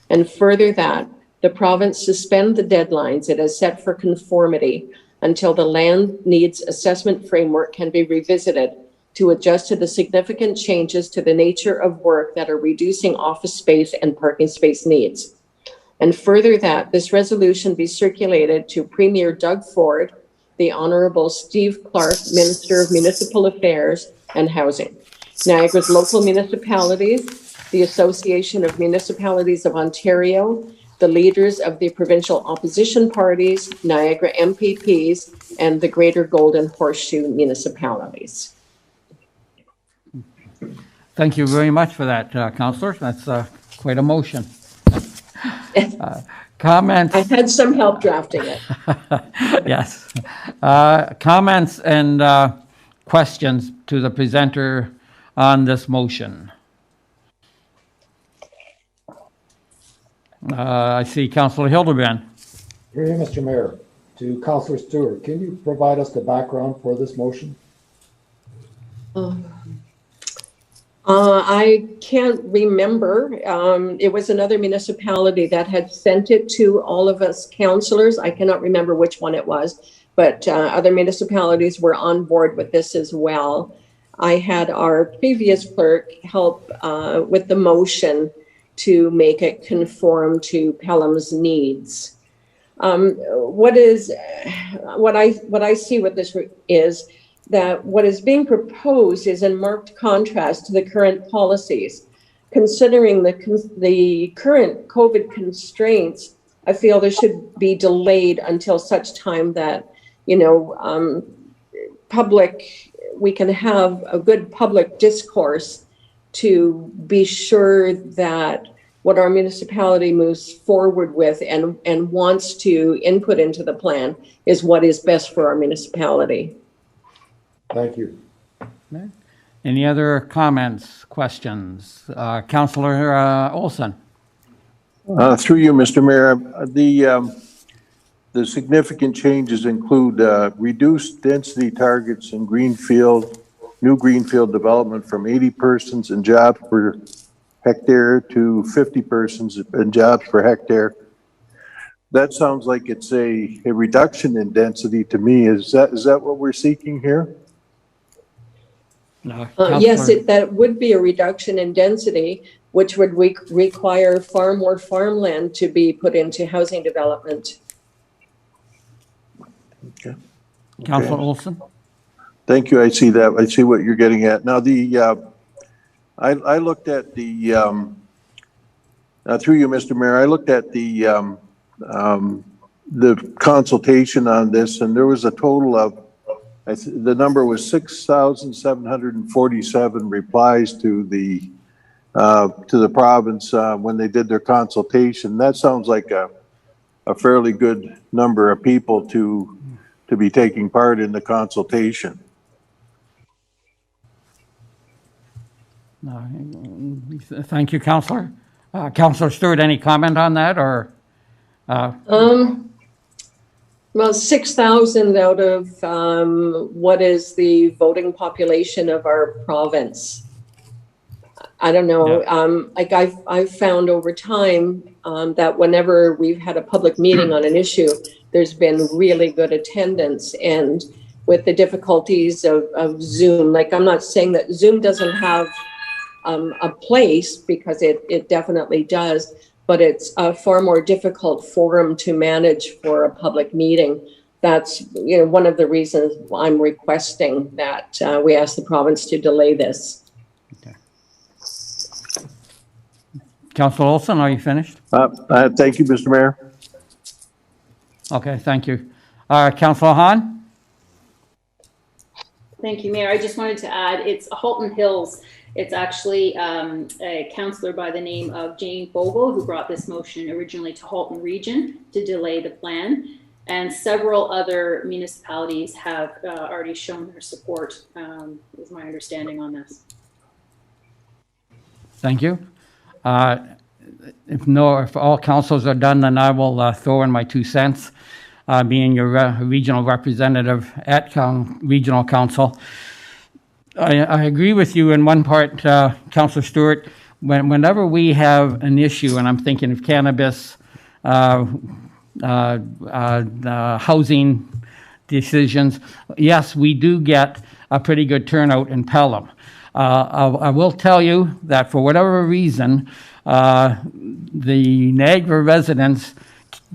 And further, that the province suspend the deadlines it has set for conformity until the land needs assessment framework can be revisited to adjust to the significant changes to the nature of work that are reducing office space and parking space needs. And further, that this resolution be circulated to Premier Doug Ford, the Honourable Steve Clark, Minister of Municipal Affairs and Housing, Niagara's local municipalities, the Association of Municipalities of Ontario, the leaders of the provincial opposition parties, Niagara MPPs, and the Greater Golden Horseshoe municipalities. Thank you very much for that, Councillor. That's quite a motion. Comments? I had some help drafting it. Yes. Comments and questions to the presenter on this motion? I see Councillor Hildebrand. Through you, Mr. Mayor. To Councillor Stewart, can you provide us the background for this motion? I can't remember. It was another municipality that had sent it to all of us councillors. I cannot remember which one it was, but other municipalities were on board with this as well. I had our previous clerk help with the motion to make it conform to Pelham's needs. What I see with this is that what is being proposed is in marked contrast to the current policies. Considering the current COVID constraints, I feel there should be delayed until such time that, we can have a good public discourse to be sure that what our municipality moves forward with and wants to input into the plan is what is best for our municipality. Thank you. Any other comments, questions? Councillor Olson. Through you, Mr. Mayor, the significant changes include reduced density targets in new greenfield development from 80 persons and jobs per hectare to 50 persons and jobs per hectare. That sounds like it's a reduction in density to me. Is that what we're seeking here? Yes, that would be a reduction in density, which would require far more farmland to be put into housing development. Okay. Councillor Olson. Thank you. I see that. I see what you're getting at. Now, I looked at the through you, Mr. Mayor. I looked at the consultation on this, and there was a total of the number was 6,747 replies to the province when they did their consultation. That sounds like a fairly good number of people to be taking part in the consultation. Thank you, Councillor. Councillor Stewart, any comment on that, or? Well, 6,000 out of what is the voting population of our province. I don't know. Yeah. Like I've found over time that whenever we've had a public meeting on an issue, there's been really good attendance. And with the difficulties of Zoom, like I'm not saying that Zoom doesn't have a place, because it definitely does, but it's a far more difficult forum to manage for a public meeting. That's one of the reasons I'm requesting that we ask the province to delay this. Councillor Olson, are you finished? Thank you, Mr. Mayor. Okay, thank you. Councillor Hahn? Thank you, Mayor. I just wanted to add, it's Halton Hills. It's actually a councillor by the name of Jane Bogle who brought this motion originally to Halton Region to delay the plan. And several other municipalities have already shown their support, is my understanding on this. Thank you. If all councils are done, then I will throw in my 2 cents, being your regional representative at regional council. I agree with you in one part, Councillor Stewart. Whenever we have an issue, and I'm thinking of cannabis, housing decisions, yes, we do get a pretty good turnout in Pelham. I will tell you that for whatever reason, the Niagara residents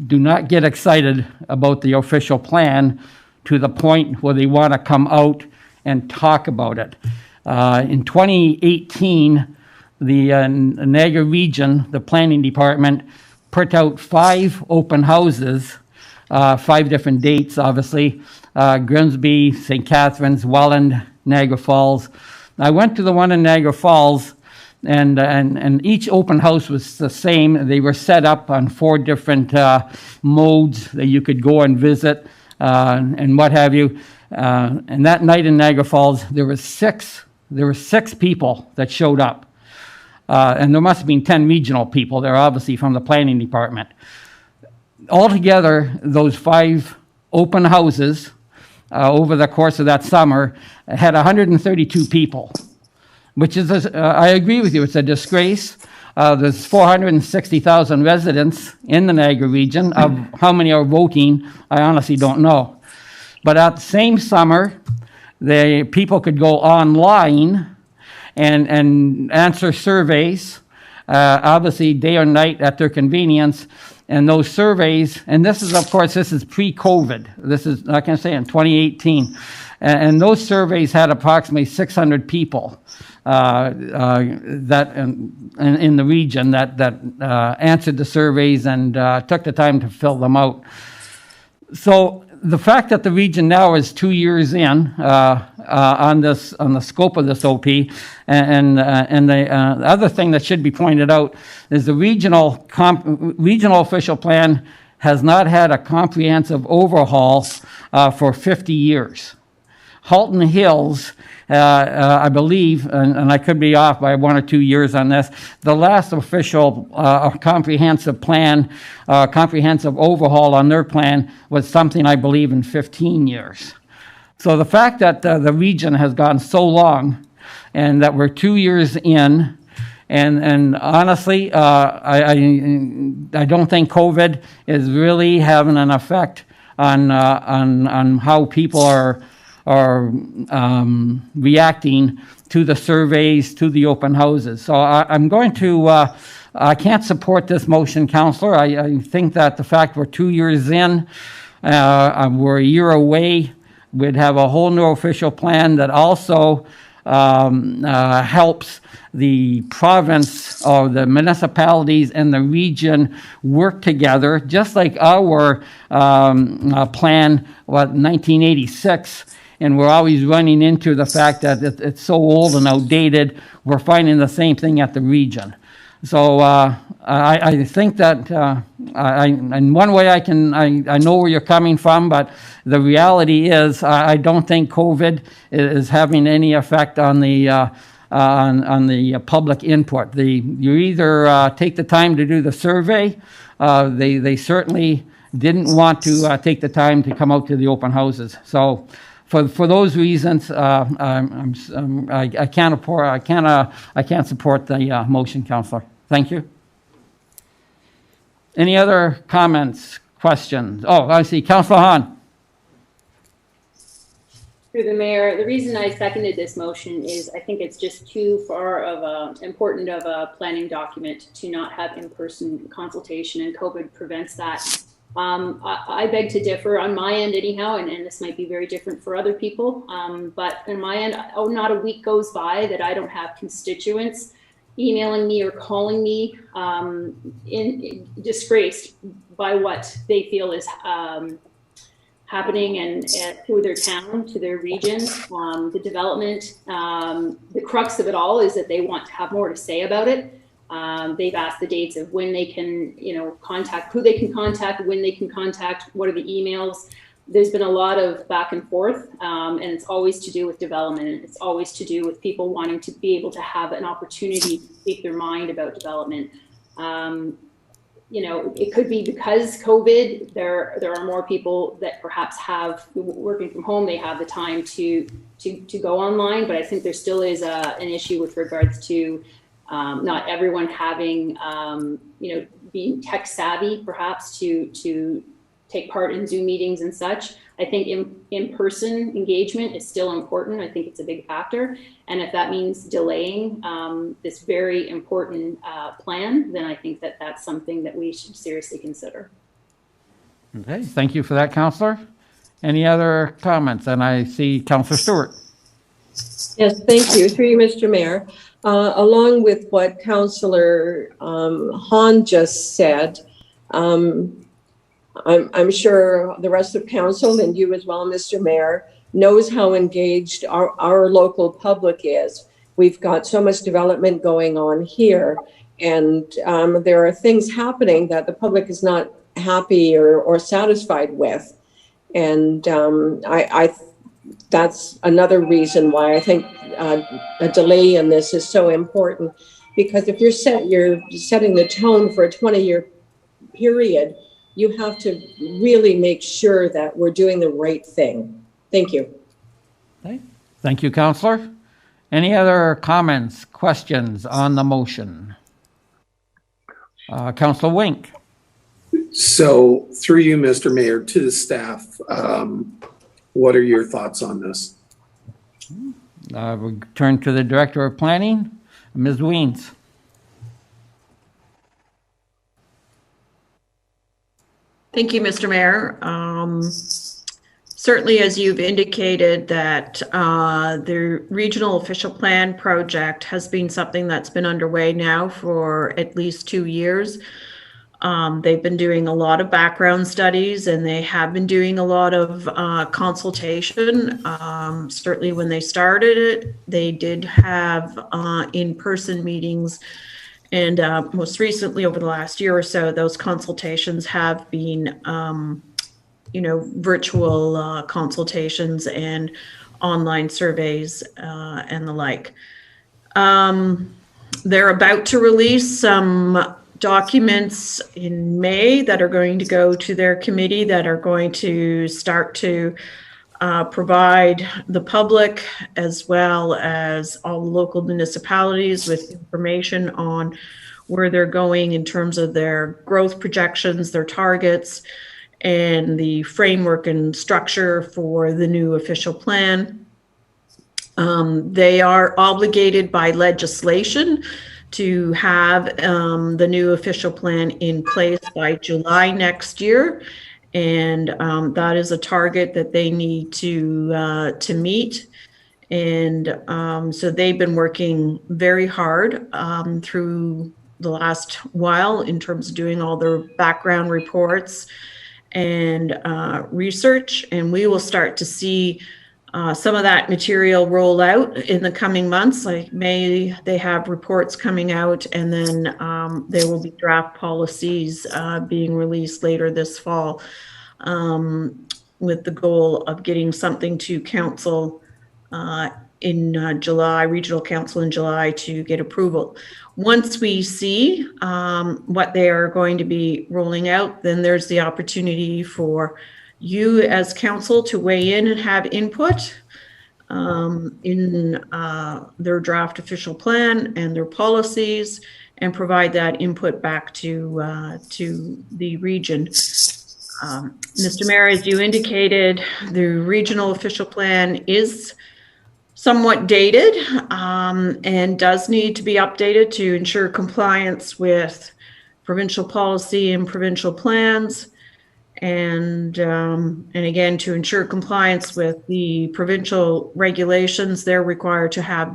do not get excited about the official plan to the point where they want to come out and talk about it. In 2018, the Niagara region, the planning department, put out 5 open houses, 5 different dates, obviously, Grimsby, St. Catharines, Welland, Niagara Falls. I went to the one in Niagara Falls, and each open house was the same. They were set up on 4 different modes that you could go and visit and what have you. And that night in Niagara Falls, there were 6 people that showed up. And there must have been 10 regional people there, obviously, from the planning department. Altogether, those 5 open houses over the course of that summer had 132 people, which is, I agree with you, it's a disgrace. There's 460,000 residents in the Niagara region. Of how many are voting, I honestly don't know. But at the same summer, the people could go online and answer surveys, obviously day or night at their convenience. And those surveys, and this is, of course, this is pre-COVID. This is, like I say, in 2018. And those surveys had approximately 600 people that in the region that answered the surveys and took the time to fill them out. So the fact that the region now is 2 years in on the scope of this OP, and the other thing that should be pointed out is the regional official plan has not had a comprehensive overhaul for 50 years. Halton Hills, I believe, and I could be off by 1 or 2 years on this, the last official comprehensive plan, comprehensive overhaul on their plan was something, I believe, in 15 years. So the fact that the region has gone so long and that we're 2 years in, and honestly, I don't think COVID is really having an effect on how people are reacting to the surveys, to the open houses. So I'm going to, I can't support this motion, Councillor. I think that the fact we're 2 years in, we're a year away, we'd have a whole new official plan that also helps the province or the municipalities and the region work together, just like our plan, 1986. And we're always running into the fact that it's so old and outdated. We're finding the same thing at the region. So I think that in one way I know where you're coming from, but the reality is I don't think COVID is having any effect on the public input. You either take the time to do the survey. They certainly didn't want to take the time to come out to the open houses. So for those reasons, I can't support the motion, Councillor. Thank you. Any other comments, questions? Oh, I see. Councillor Hahn. Through the mayor, the reason I seconded this motion is I think it's just too far of important of a planning document to not have in-person consultation, and COVID prevents that. I beg to differ on my end anyhow, and this might be very different for other people, but on my end, not a week goes by that I don't have constituents emailing me or calling me disgraced by what they feel is happening and to their town, to their region, the development. The crux of it all is that they want to have more to say about it. They've asked the dates of when they can, contact, who they can contact, when they can contact, what are the emails. There's been a lot of back and forth, and it's always to do with development. And it's always to do with people wanting to be able to have an opportunity to speak their mind about development. It could be because COVID, there are more people that perhaps have working from home. They have the time to go online, but I think there still is an issue with regards to not everyone having, being tech savvy, perhaps to take part in Zoom meetings and such. I think in-person engagement is still important. I think it's a big factor. And if that means delaying this very important plan, then I think that that's something that we should seriously consider. Okay, thank you for that, Councillor. Any other comments? And I see Councillor Stewart. Yes, thank you. Through you, Mr. Mayor. Along with what Councillor Hahn just said, I'm sure the rest of council and you as well, Mr. Mayor, knows how engaged our local public is. We've got so much development going on here, and there are things happening that the public is not happy or satisfied with. And that's another reason why I think a delay in this is so important, because if you're setting the tone for a 20-year period, you have to really make sure that we're doing the right thing. Thank you. Okay. Thank you, Councillor. Any other comments, questions on the motion? Councillor Wink. So through you, Mr. Mayor, to the staff, what are your thoughts on this? We turn to the Director of Planning, Ms. Weens. Thank you, Mr. Mayor. Certainly, as you've indicated, that the Regional Official Plan project has been something that's been underway now for at least 2 years. They've been doing a lot of background studies, and they have been doing a lot of consultation. Certainly when they started it, they did have in-person meetings. And most recently, over the last year or so, those consultations have been, virtual consultations and online surveys and the like. They're about to release some documents in May that are going to go to their committee that are going to start to provide the public as well as all local municipalities with information on where they're going in terms of their growth projections, their targets, and the framework and structure for the new official plan. They are obligated by legislation to have the new official plan in place by July next year. And that is a target that they need to meet. And so they've been working very hard through the last while in terms of doing all their background reports and research. And we will start to see some of that material roll out in the coming months. Like May, they have reports coming out, and then there will be draft policies being released later this fall, with the goal of getting something to council in July, regional council in July, to get approval. Once we see what they are going to be rolling out, then there's the opportunity for you as council to weigh in and have input in their draft official plan and their policies, and provide that input back to the region. Mr. Mayor, as you indicated, the regional official plan is somewhat dated and does need to be updated to ensure compliance with provincial policy and provincial plans, and again, to ensure compliance with the provincial regulations. They're required to have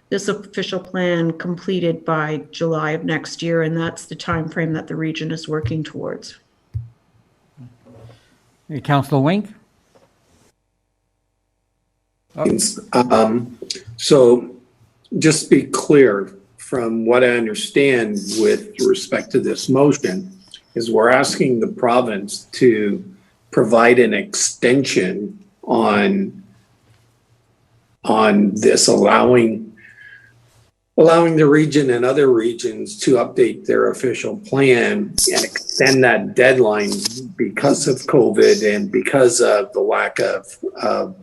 this official plan completed by July of next year, and that's the time frame that the region is working towards. Hey, Councillor Wink. So just to be clear, from what I understand with respect to this motion, is we're asking the province to provide an extension on this, allowing the region and other regions to update their official plan and extend that deadline because of COVID and because of the lack of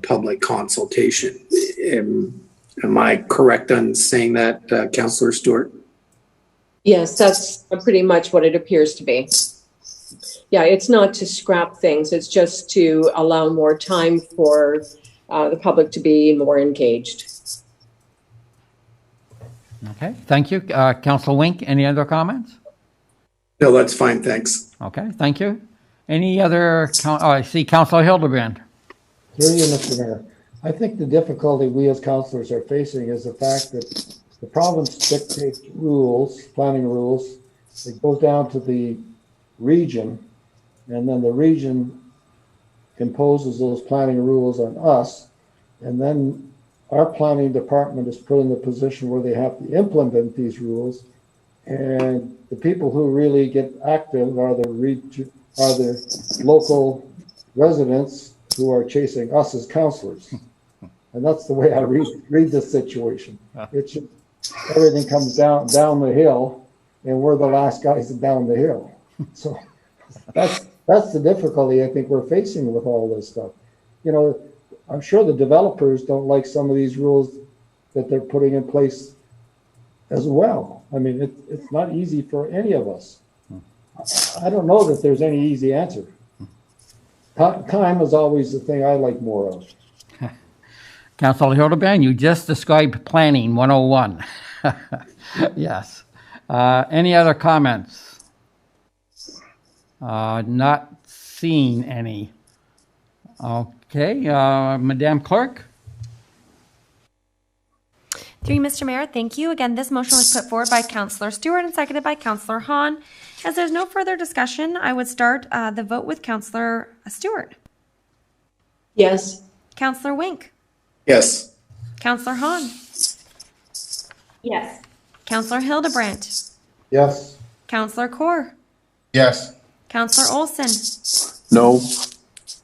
public consultation. Am I correct on saying that, Councillor Stewart? Yes, that's pretty much what it appears to be. Yeah, it's not to scrap things. It's just to allow more time for the public to be more engaged. Okay, thank you. Councillor Wink, any other comments? No, that's fine, thanks. Okay, thank you. Any other, I see Councillor Hildebrand. Through you, Mr. Mayor. I think the difficulty we as councillors are facing is the fact that the province dictates rules, planning rules. It goes down to the region, and then the region imposes those planning rules on us, and then our planning department is put in the position where they have to implement these rules, and the people who really get active are the local residents who are chasing us as councillors. And that's the way I read this situation. It's just, everything comes down the hill, and we're the last guys down the hill. So that's the difficulty I think we're facing with all this stuff. You know, I'm sure the developers don't like some of these rules that they're putting in place as well. I mean, it's not easy for any of us. I don't know that there's any easy answer. Time is always the thing I like more of. Councillor Hildebrand, you just described planning 101. Yes. Any other comments? Not seeing any. Okay, Madam Clerk. Through you, Mr. Mayor, thank you. Again, this motion was put forward by Councillor Stewart and seconded by Councillor Hahn. As there's no further discussion, I would start the vote with Councillor Stewart. Yes. Councillor Wink. Yes. Councillor Hahn. Yes. Councillor Hildebrandt. Yes. Councillor Kaur. Yes. Councillor Olson. No.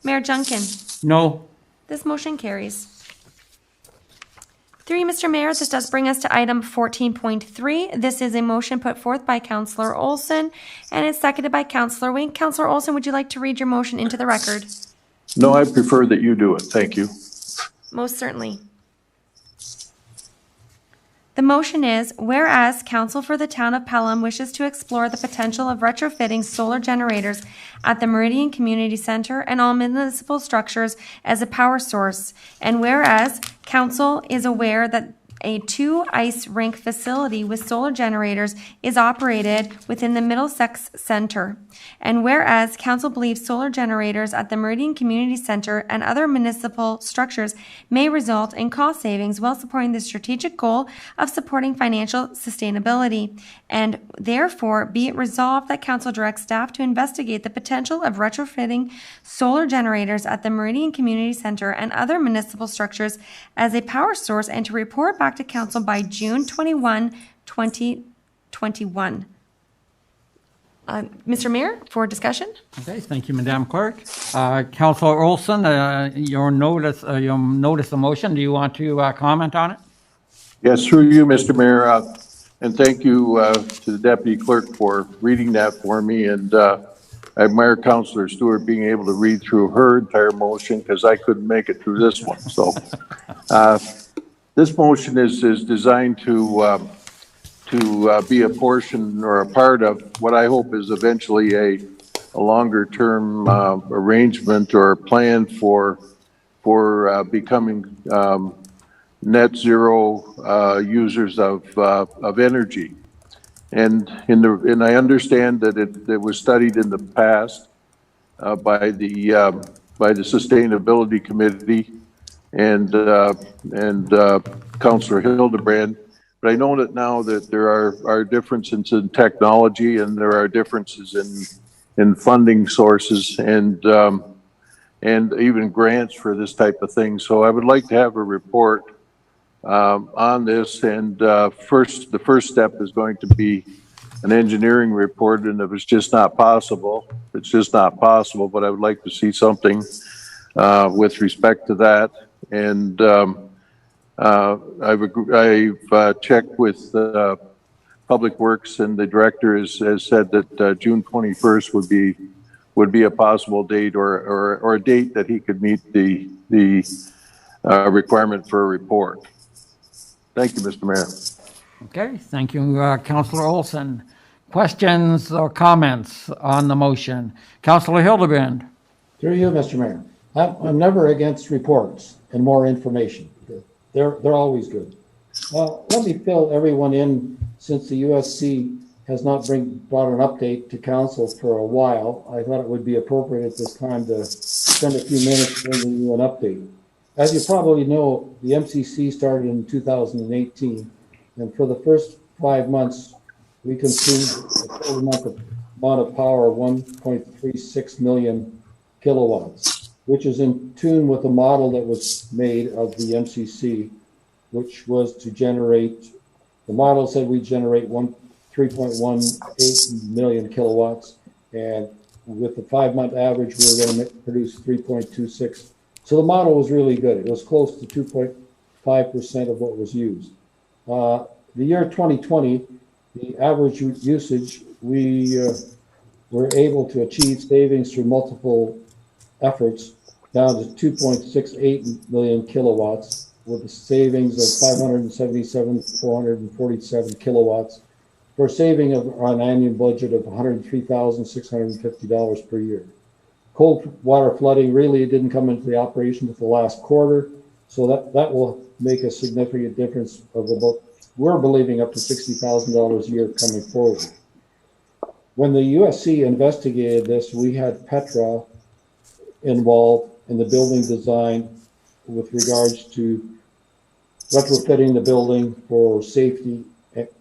Mayor Junkin. No. This motion carries. Through you, Mr. Mayor, this does bring us to item 14.3. This is a motion put forth by Councillor Olson, and it's seconded by Councillor Wink. Councillor Olson, would you like to read your motion into the record? No, I prefer that you do it. Thank you. Most certainly. The motion is, whereas Council for the Town of Pelham wishes to explore the potential of retrofitting solar generators at the Meridian Community Center and all municipal structures as a power source, and whereas Council is aware that a 2 ice rink facility with solar generators is operated within the Middlesex Center. And whereas Council believes solar generators at the Meridian Community Center and other municipal structures may result in cost savings while supporting the strategic goal of supporting financial sustainability. And therefore, be it resolved that Council directs staff to investigate the potential of retrofitting solar generators at the Meridian Community Center and other municipal structures as a power source, and to report back to Council by June 21, 2021. Mr. Mayor, for discussion. Okay, thank you, Madam Clerk. Councillor Olson, you'll notice the motion. Do you want to comment on it? Yes, through you, Mr. Mayor, and thank you to the Deputy Clerk for reading that for me. And I admire Councillor Stewart being able to read through her entire motion because I couldn't make it through this one. So this motion is designed to be a portion or a part of what I hope is eventually a longer term arrangement or plan for becoming net zero users of energy. And I understand that it was studied in the past by the Sustainability Committee and Councillor Hildebrand. But I know that now that there are differences in technology and there are differences in funding sources and even grants for this type of thing. So I would like to have a report on this. And the first step is going to be an engineering report, and if it's just not possible, it's just not possible. But I would like to see something with respect to that. And I've checked with Public Works, and the director has said that June 21st would be a possible date or a date that he could meet the requirement for a report. Thank you, Mr. Mayor. Okay, thank you, Councillor Olson. Questions or comments on the motion? Councillor Hildebrand. Through you, Mr. Mayor. I'm never against reports and more information. They're always good. Let me fill everyone in, since the USC has not brought an update to council for a while. I thought it would be appropriate at this time to spend a few minutes bringing you an update. As you probably know, the MCC started in 2018, and for the first 5 months, we consumed a total amount of power of 1.36 million kilowatts, which is in tune with the model that was made of the MCC, which was to generate, the model said we generate 3.18 million kilowatts, and with the 5-month average, we were going to produce 3.26. So the model was really good. It was close to 2.5% of what was used. The year 2020, the average usage, we were able to achieve savings through multiple efforts down to 2.68 million kilowatts with a savings of 447 kilowatts for a saving of an annual budget of $103,650 per year. Cold water flooding really didn't come into the operation until the last quarter, so that will make a significant difference of about, we're believing, up to $60,000 a year coming forward. When the USC investigated this, we had Petra involved in the building design with regards to retrofitting the building for safety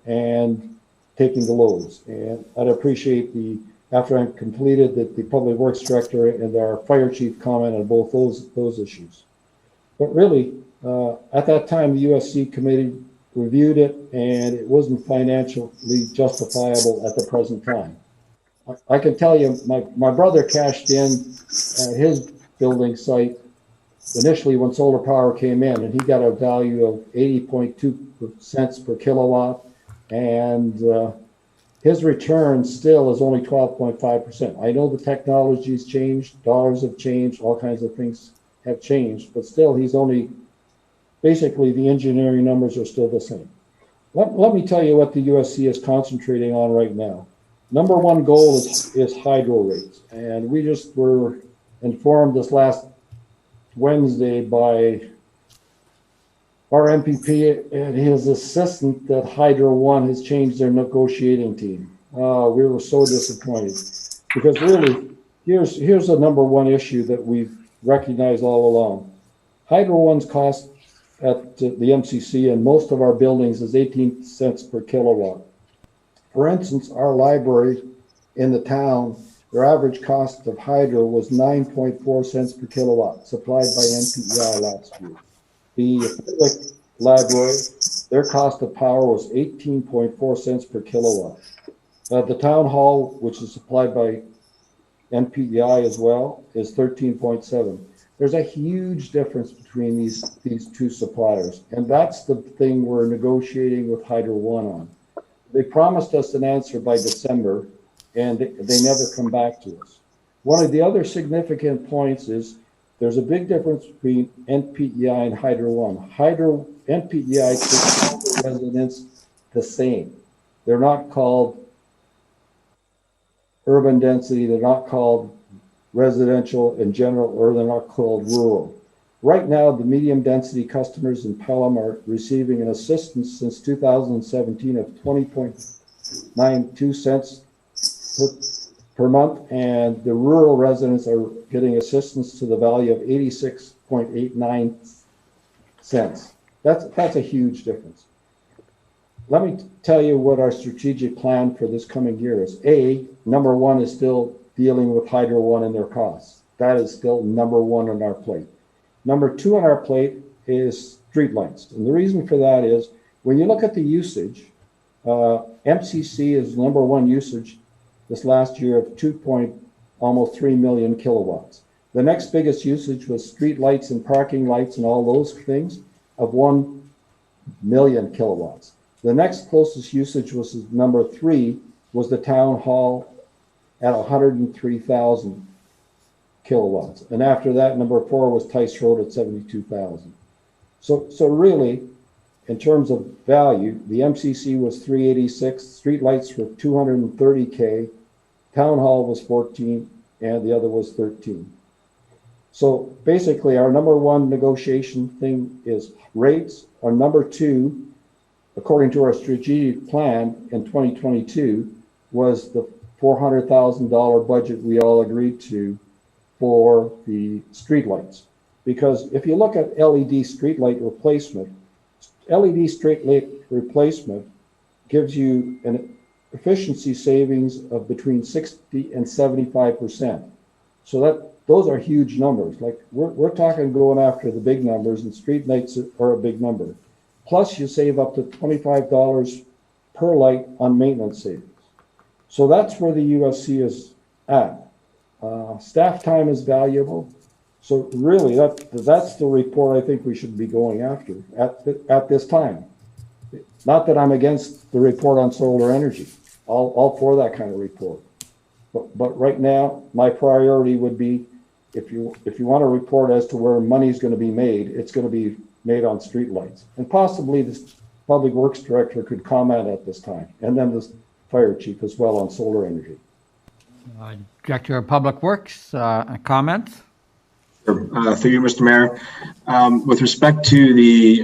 and taking the loads. And I'd appreciate after I'm completed, that the Public Works Director and our Fire Chief comment on both those issues. But really, at that time, the USC committee reviewed it, and it wasn't financially justifiable at the present time. I can tell you, my brother cashed in at his building site initially when solar power came in, and he got a value of 80.2 cents per kilowatt, and his return still is only 12.5%. I know the technology's changed, dollars have changed, all kinds of things have changed, but still he's only, basically the engineering numbers are still the same. Let me tell you what the USC is concentrating on right now. Number one goal is hydro rates. And we just were informed this last Wednesday by our MPP and his assistant that Hydro One has changed their negotiating team. We were so disappointed because really, here's a number one issue that we've recognized all along. Hydro One's cost at the MCC and most of our buildings is 18 cents per kilowatt. For instance, our library in the town, their average cost of hydro was 9.4 cents per kilowatt supplied by NPEI last year. The public library, their cost of power was 18.4 cents per kilowatt. The town hall, which is supplied by NPEI as well, is 13.7. There's a huge difference between these two suppliers, and that's the thing we're negotiating with Hydro One on. They promised us an answer by December, and they never come back to us. One of the other significant points is there's a big difference between NPEI and Hydro One. NPEI treats all the residents the same. They're not called urban density, they're not called residential in general, or they're not called rural. Right now, the medium density customers in Pelham are receiving an assistance since 2017 of 20.92 cents per month, and the rural residents are getting assistance to the value of 86.89 cents. That's a huge difference. Let me tell you what our strategic plan for this coming year is. Number one is still dealing with Hydro One and their costs. That is still number one on our plate. Number two on our plate is streetlights. And the reason for that is when you look at the usage, MCC is number one usage this last year of almost 3 million kilowatts. The next biggest usage was street lights and parking lights and all those things of 1 million kilowatts. The next closest usage was number three, was the town hall at 103,000 kilowatts. And after that, number four was Tice Road at 72,000. So really, in terms of value, the MCC was 386, street lights were 230K, town hall was 14, and the other was 13. So basically, our number one negotiation thing is rates. Our number two, according to our strategic plan in 2022, was the $400,000 budget we all agreed to for the streetlights. Because if you look at LED streetlight replacement, LED streetlight replacement gives you an efficiency savings of between 60 and 75%. So those are huge numbers. Like we're talking going after the big numbers, and streetlights are a big number. Plus you save up to $25 per light on maintenance savings. So that's where the USC is at. Staff time is valuable. So really that's the report I think we should be going after at this time. Not that I'm against the report on solar energy. All for that kind of report. But right now, my priority would be if you want a report as to where money's going to be made, it's going to be made on streetlights. And possibly the Public Works Director could comment at this time, and then the Fire Chief as well on solar energy. Director of Public Works, comments? Through you, Mr. Mayor. With respect to the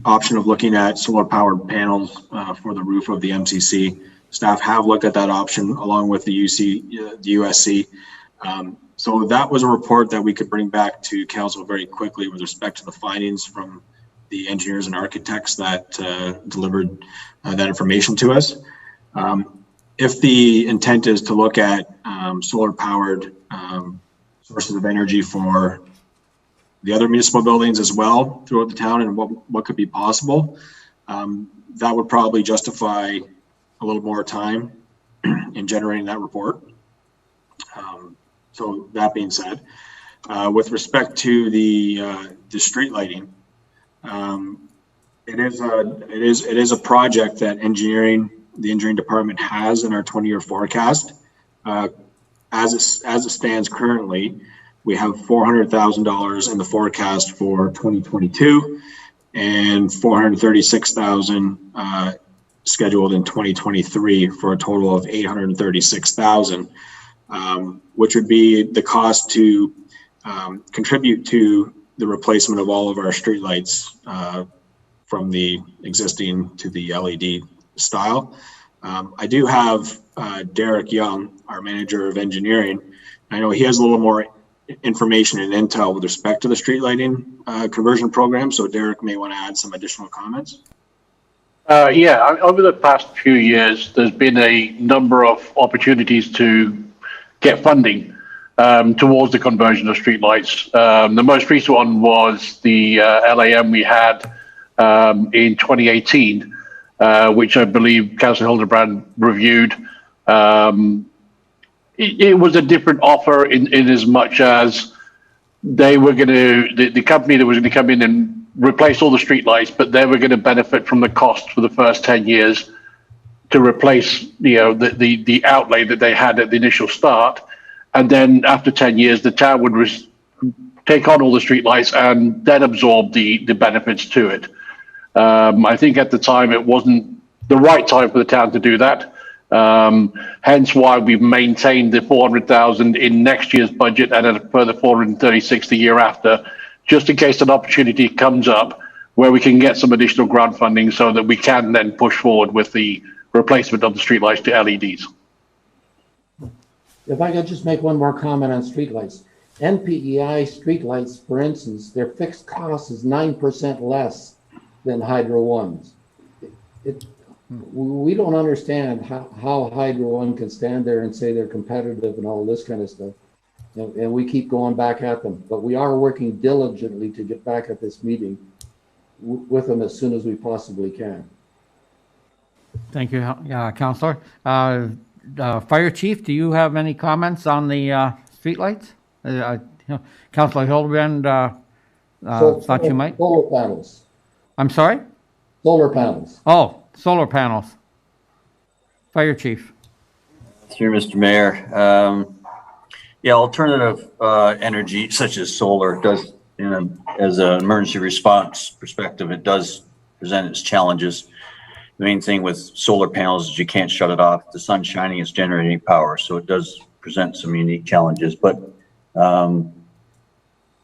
option of looking at solar-powered panels for the roof of the MCC, staff have looked at that option along with the USC. So that was a report that we could bring back to council very quickly with respect to the findings from the engineers and architects that delivered that information to us. If the intent is to look at solar-powered sources of energy for the other municipal buildings as well throughout the town and what could be possible, that would probably justify a little more time in generating that report. So that being said, with respect to the street lighting, it is a project that the engineering department has in our 20-year forecast. As it stands currently, we have $400,000 in the forecast for 2022 and $436,000 scheduled in 2023 for a total of $836,000, which would be the cost to contribute to the replacement of all of our streetlights from the existing to the LED style. I do have Derek Young, our manager of engineering. I know he has a little more information and intel with respect to the street lighting conversion program. So Derek may want to add some additional comments. Yeah, over the past few years, there's been a number of opportunities to get funding towards the conversion of streetlights. The most recent one was the LAM we had in 2018, which I believe Councillor Hildebrand reviewed. It was a different offer in as much as they were going to, the company that was going to come in and replace all the streetlights, but they were going to benefit from the cost for the first 10 years. to replace, the outlay that they had at the initial start. And then after 10 years, the town would take on all the streetlights and then absorb the benefits to it. I think at the time it wasn't the right time for the town to do that. Hence why we've maintained the 400,000 in next year's budget and a further 436 the year after, just in case an opportunity comes up where we can get some additional grant funding so that we can then push forward with the replacement of the streetlights to LEDs. If I could just make one more comment on streetlights. NPEI streetlights, for instance, their fixed cost is 9% less than Hydro One's. We don't understand how Hydro One can stand there and say they're competitive and all this kind of stuff. And we keep going back at them. But we are working diligently to get back at this meeting with them as soon as we possibly can. Thank you, Councillor. Fire Chief, do you have any comments on the streetlights? Councillor Hildebrand thought you might. Solar panels. I'm sorry? Solar panels. Oh, solar panels. Fire Chief. Through Mr. Mayor. Alternative energy such as solar does, as an emergency response perspective, it does present its challenges. The main thing with solar panels is you can't shut it off. The sun's shining, it's generating power, so it does present some unique challenges. But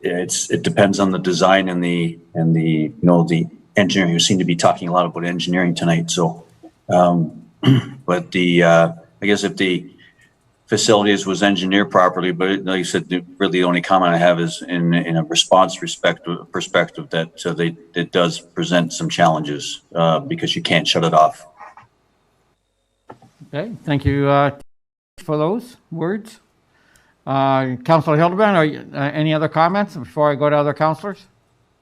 it depends on the design and the the engineering. We seem to be talking a lot about engineering tonight. So, but I guess if the facilities was engineered properly, but like I said, really the only comment I have is in a response perspective that it does present some challenges because you can't shut it off. Okay, thank you for those words. Councillor Hildebrand, are you, any other comments before I go to other councillors?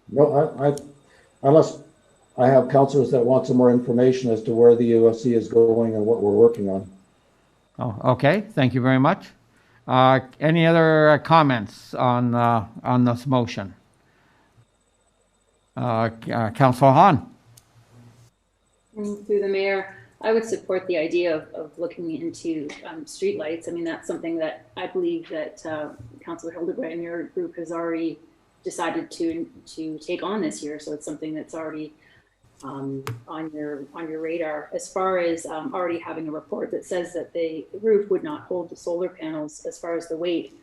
No, unless I have councillors that want some more information as to where the USC is going and what we're working on. Oh, okay. Thank you very much. Any other comments on this motion? Councillor Hahn. Through the mayor, I would support the idea of looking into streetlights. I mean, that's something that I believe that Councillor Hildebrand and your group has already decided to take on this year. So it's something that's already on your radar. As far as already having a report that says that the roof would not hold the solar panels as far as the weight,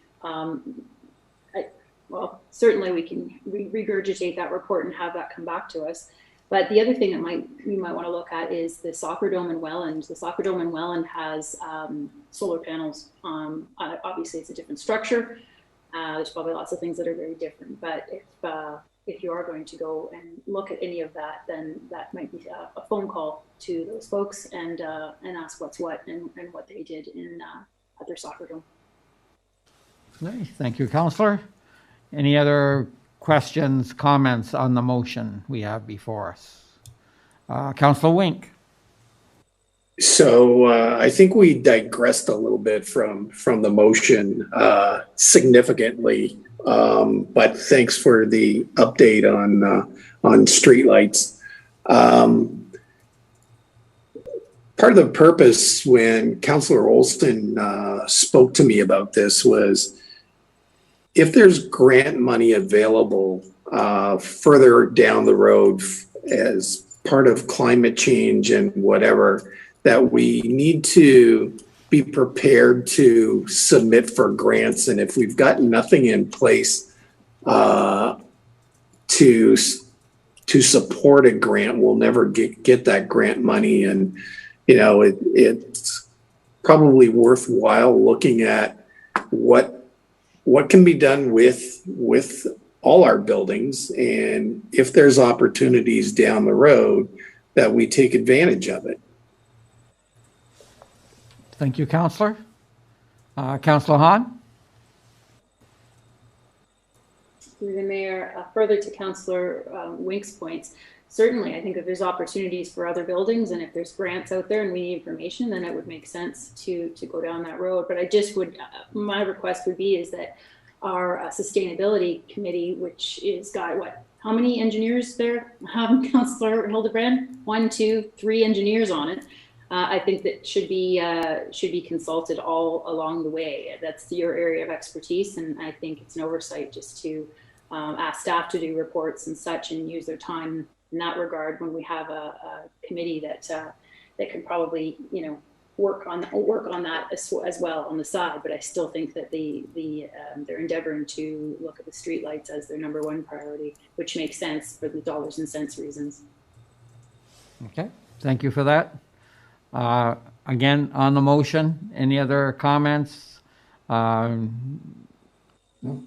well, certainly we can regurgitate that report and have that come back to us. But the other thing that we might want to look at is the soccer dome in Welland. The soccer dome in Welland has solar panels. Obviously, it's a different structure. There's probably lots of things that are very different. But if you are going to go and look at any of that, then that might be a phone call to those folks and ask what's what and what they did at their soccer dome. Okay, thank you, Councillor. Any other questions, comments on the motion we have before us? Councillor Wink. So I think we digressed a little bit from the motion significantly, but thanks for the update on streetlights. Part of the purpose when Councillor Olson spoke to me about this was if there's grant money available further down the road as part of climate change and whatever, that we need to be prepared to submit for grants. And if we've got nothing in place to support a grant, we'll never get that grant money. And, it's probably worthwhile looking at what can be done with all our buildings. And if there's opportunities down the road, that we take advantage of it. Thank you, Councillor. Councillor Hahn? Through the mayor, further to Councillor Wink's points, certainly I think if there's opportunities for other buildings and if there's grants out there and we need information, then it would make sense to go down that road. But I just would, my request would be is that our sustainability committee, which is got how many engineers there? Councillor Hildebrand? 1, 2, 3 engineers on it. I think that should be consulted all along the way. That's your area of expertise, and I think it's an oversight just to ask staff to do reports and such and use their time in that regard when we have a committee that can probably, you know, work on that as well on the side. But I still think that they're endeavoring to look at the streetlights as their number one priority, which makes sense for the dollars and cents reasons. Okay, thank you for that. Again, on the motion, any other comments,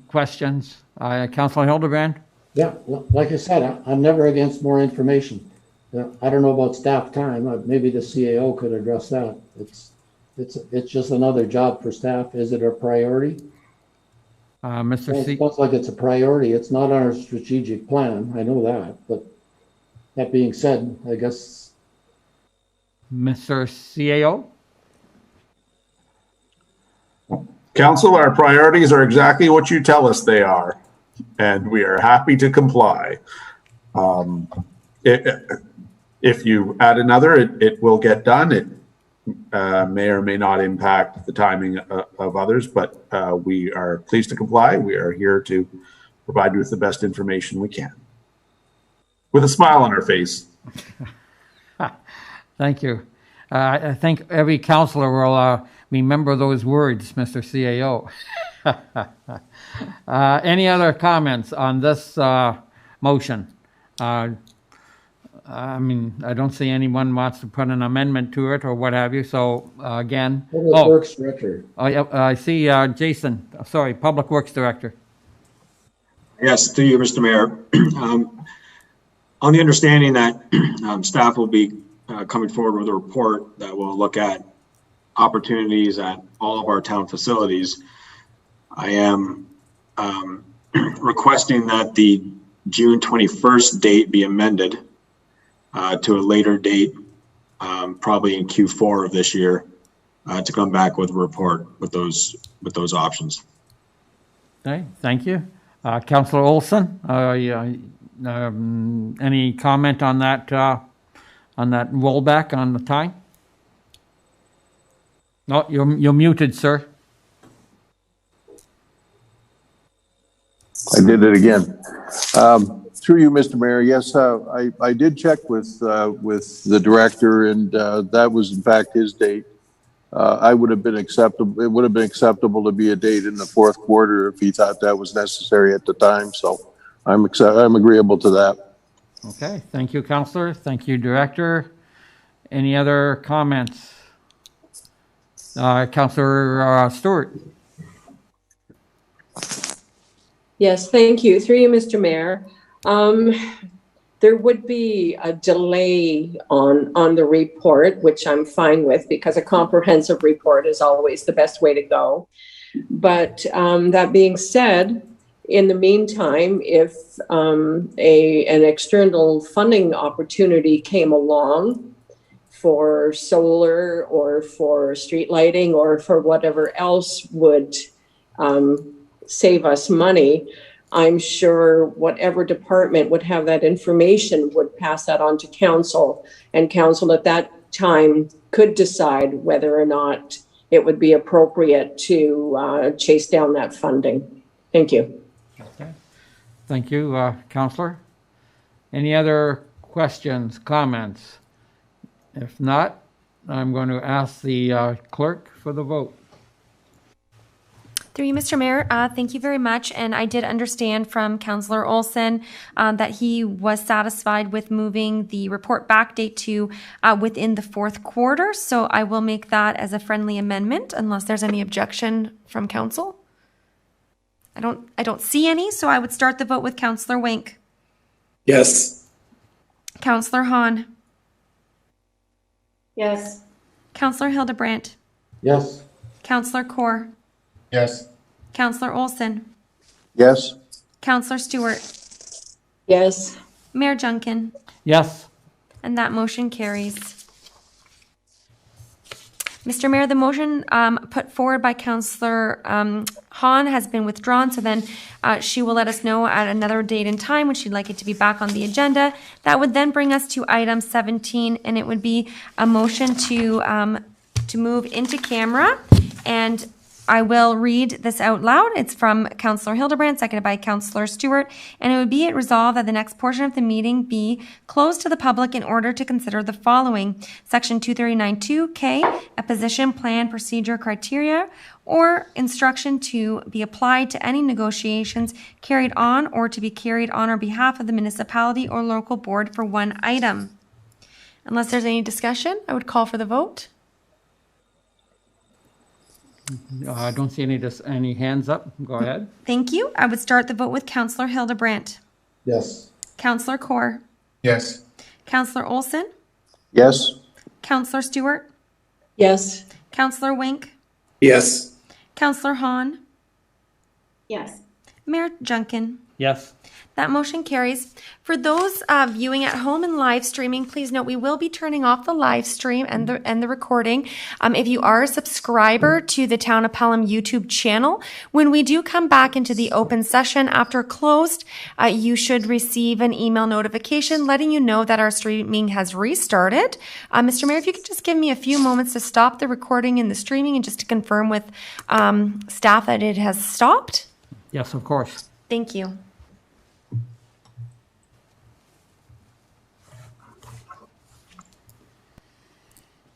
questions? Councilor Hildebrand? Yeah, like I said, I'm never against more information. I don't know about staff time. Maybe the CAO could address that. It's just another job for staff. Is it a priority? Mr. C. It sounds like it's a priority. It's not on our strategic plan. I know that. But that being said, I guess. Mr. CAO? Council, our priorities are exactly what you tell us they are, and we are happy to comply. If you add another, it will get done. It may or may not impact the timing of others, but we are pleased to comply. We are here to provide you with the best information we can. With a smile on our face. Thank you. I think every councillor will remember those words, Mr. CAO. Any other comments on this motion? I mean, I don't see anyone wants to put an amendment to it or what have you. So again, Public Works Director. I see Jason. Sorry, Public Works Director. Yes, to you, Mr. Mayor. On the understanding that staff will be coming forward with a report that will look at opportunities at all of our town facilities, I am requesting that the June 21st date be amended to a later date, probably in Q4 of this year, to come back with a report with those options. Okay, thank you. Councillor Olson, any comment on that rollback on the time? No, you're muted, sir. I did it again. Through you, Mr. Mayor. Yes, I did check with the director, and that was in fact his date. It would have been acceptable to be a date in the fourth quarter if he thought that was necessary at the time. So I'm agreeable to that. Okay, thank you, Councillor. Thank you, Director. Any other comments? Councillor Stewart. Yes, thank you. Through you, Mr. Mayor. There would be a delay on the report, which I'm fine with because a comprehensive report is always the best way to go. But that being said, in the meantime, if an external funding opportunity came along for solar or for street lighting or for whatever else would save us money, I'm sure whatever department would have that information would pass that on to council, and council at that time could decide whether or not it would be appropriate to chase down that funding. Thank you. Okay. Thank you, Councillor. Any other questions, comments? If not, I'm going to ask the clerk for the vote. Through you, Mr. Mayor, thank you very much. And I did understand from Councillor Olson that he was satisfied with moving the report back date to within the fourth quarter. So I will make that as a friendly amendment unless there's any objection from council. I don't see any, so I would start the vote with Councillor Wink. Yes. Councillor Hahn. Yes. Councillor Hildebrandt. Yes. Councillor Kaur. Yes. Councillor Olson. Yes. Councillor Stewart. Yes. Mayor Junkin. Yes. And that motion carries. Mr. Mayor, the motion put forward by Councillor Hahn has been withdrawn, so then she will let us know at another date and time when she'd like it to be back on the agenda. That would then bring us to item 17, and it would be a motion to move into camera. And I will read this out loud. It's from Councillor Hildebrand, seconded by Councillor Stewart, and it would be it resolved that the next portion of the meeting be closed to the public in order to consider the following. Section 239(2)(k), a position plan procedure criteria or instruction to be applied to any negotiations carried on or to be carried on behalf of the municipality or local board for one item. Unless there's any discussion, I would call for the vote. I don't see any hands up. Go ahead. Thank you. I would start the vote with Councillor Hildebrand. Yes. Councillor Kaur. Yes. Councillor Olson. Yes. Councillor Stewart. Yes. Councillor Wink. Yes. Councillor Hahn. Yes. Mayor Junkin. Yes. That motion carries. For those viewing at home and live streaming, please note we will be turning off the live stream and the recording. If you are a subscriber to the Town of Pelham YouTube channel, when we do come back into the open session after closed, you should receive an email notification letting you know that our streaming has restarted. Mr. Mayor, if you could just give me a few moments to stop the recording and the streaming and just to confirm with staff that it has stopped. Yes, of course. Thank you.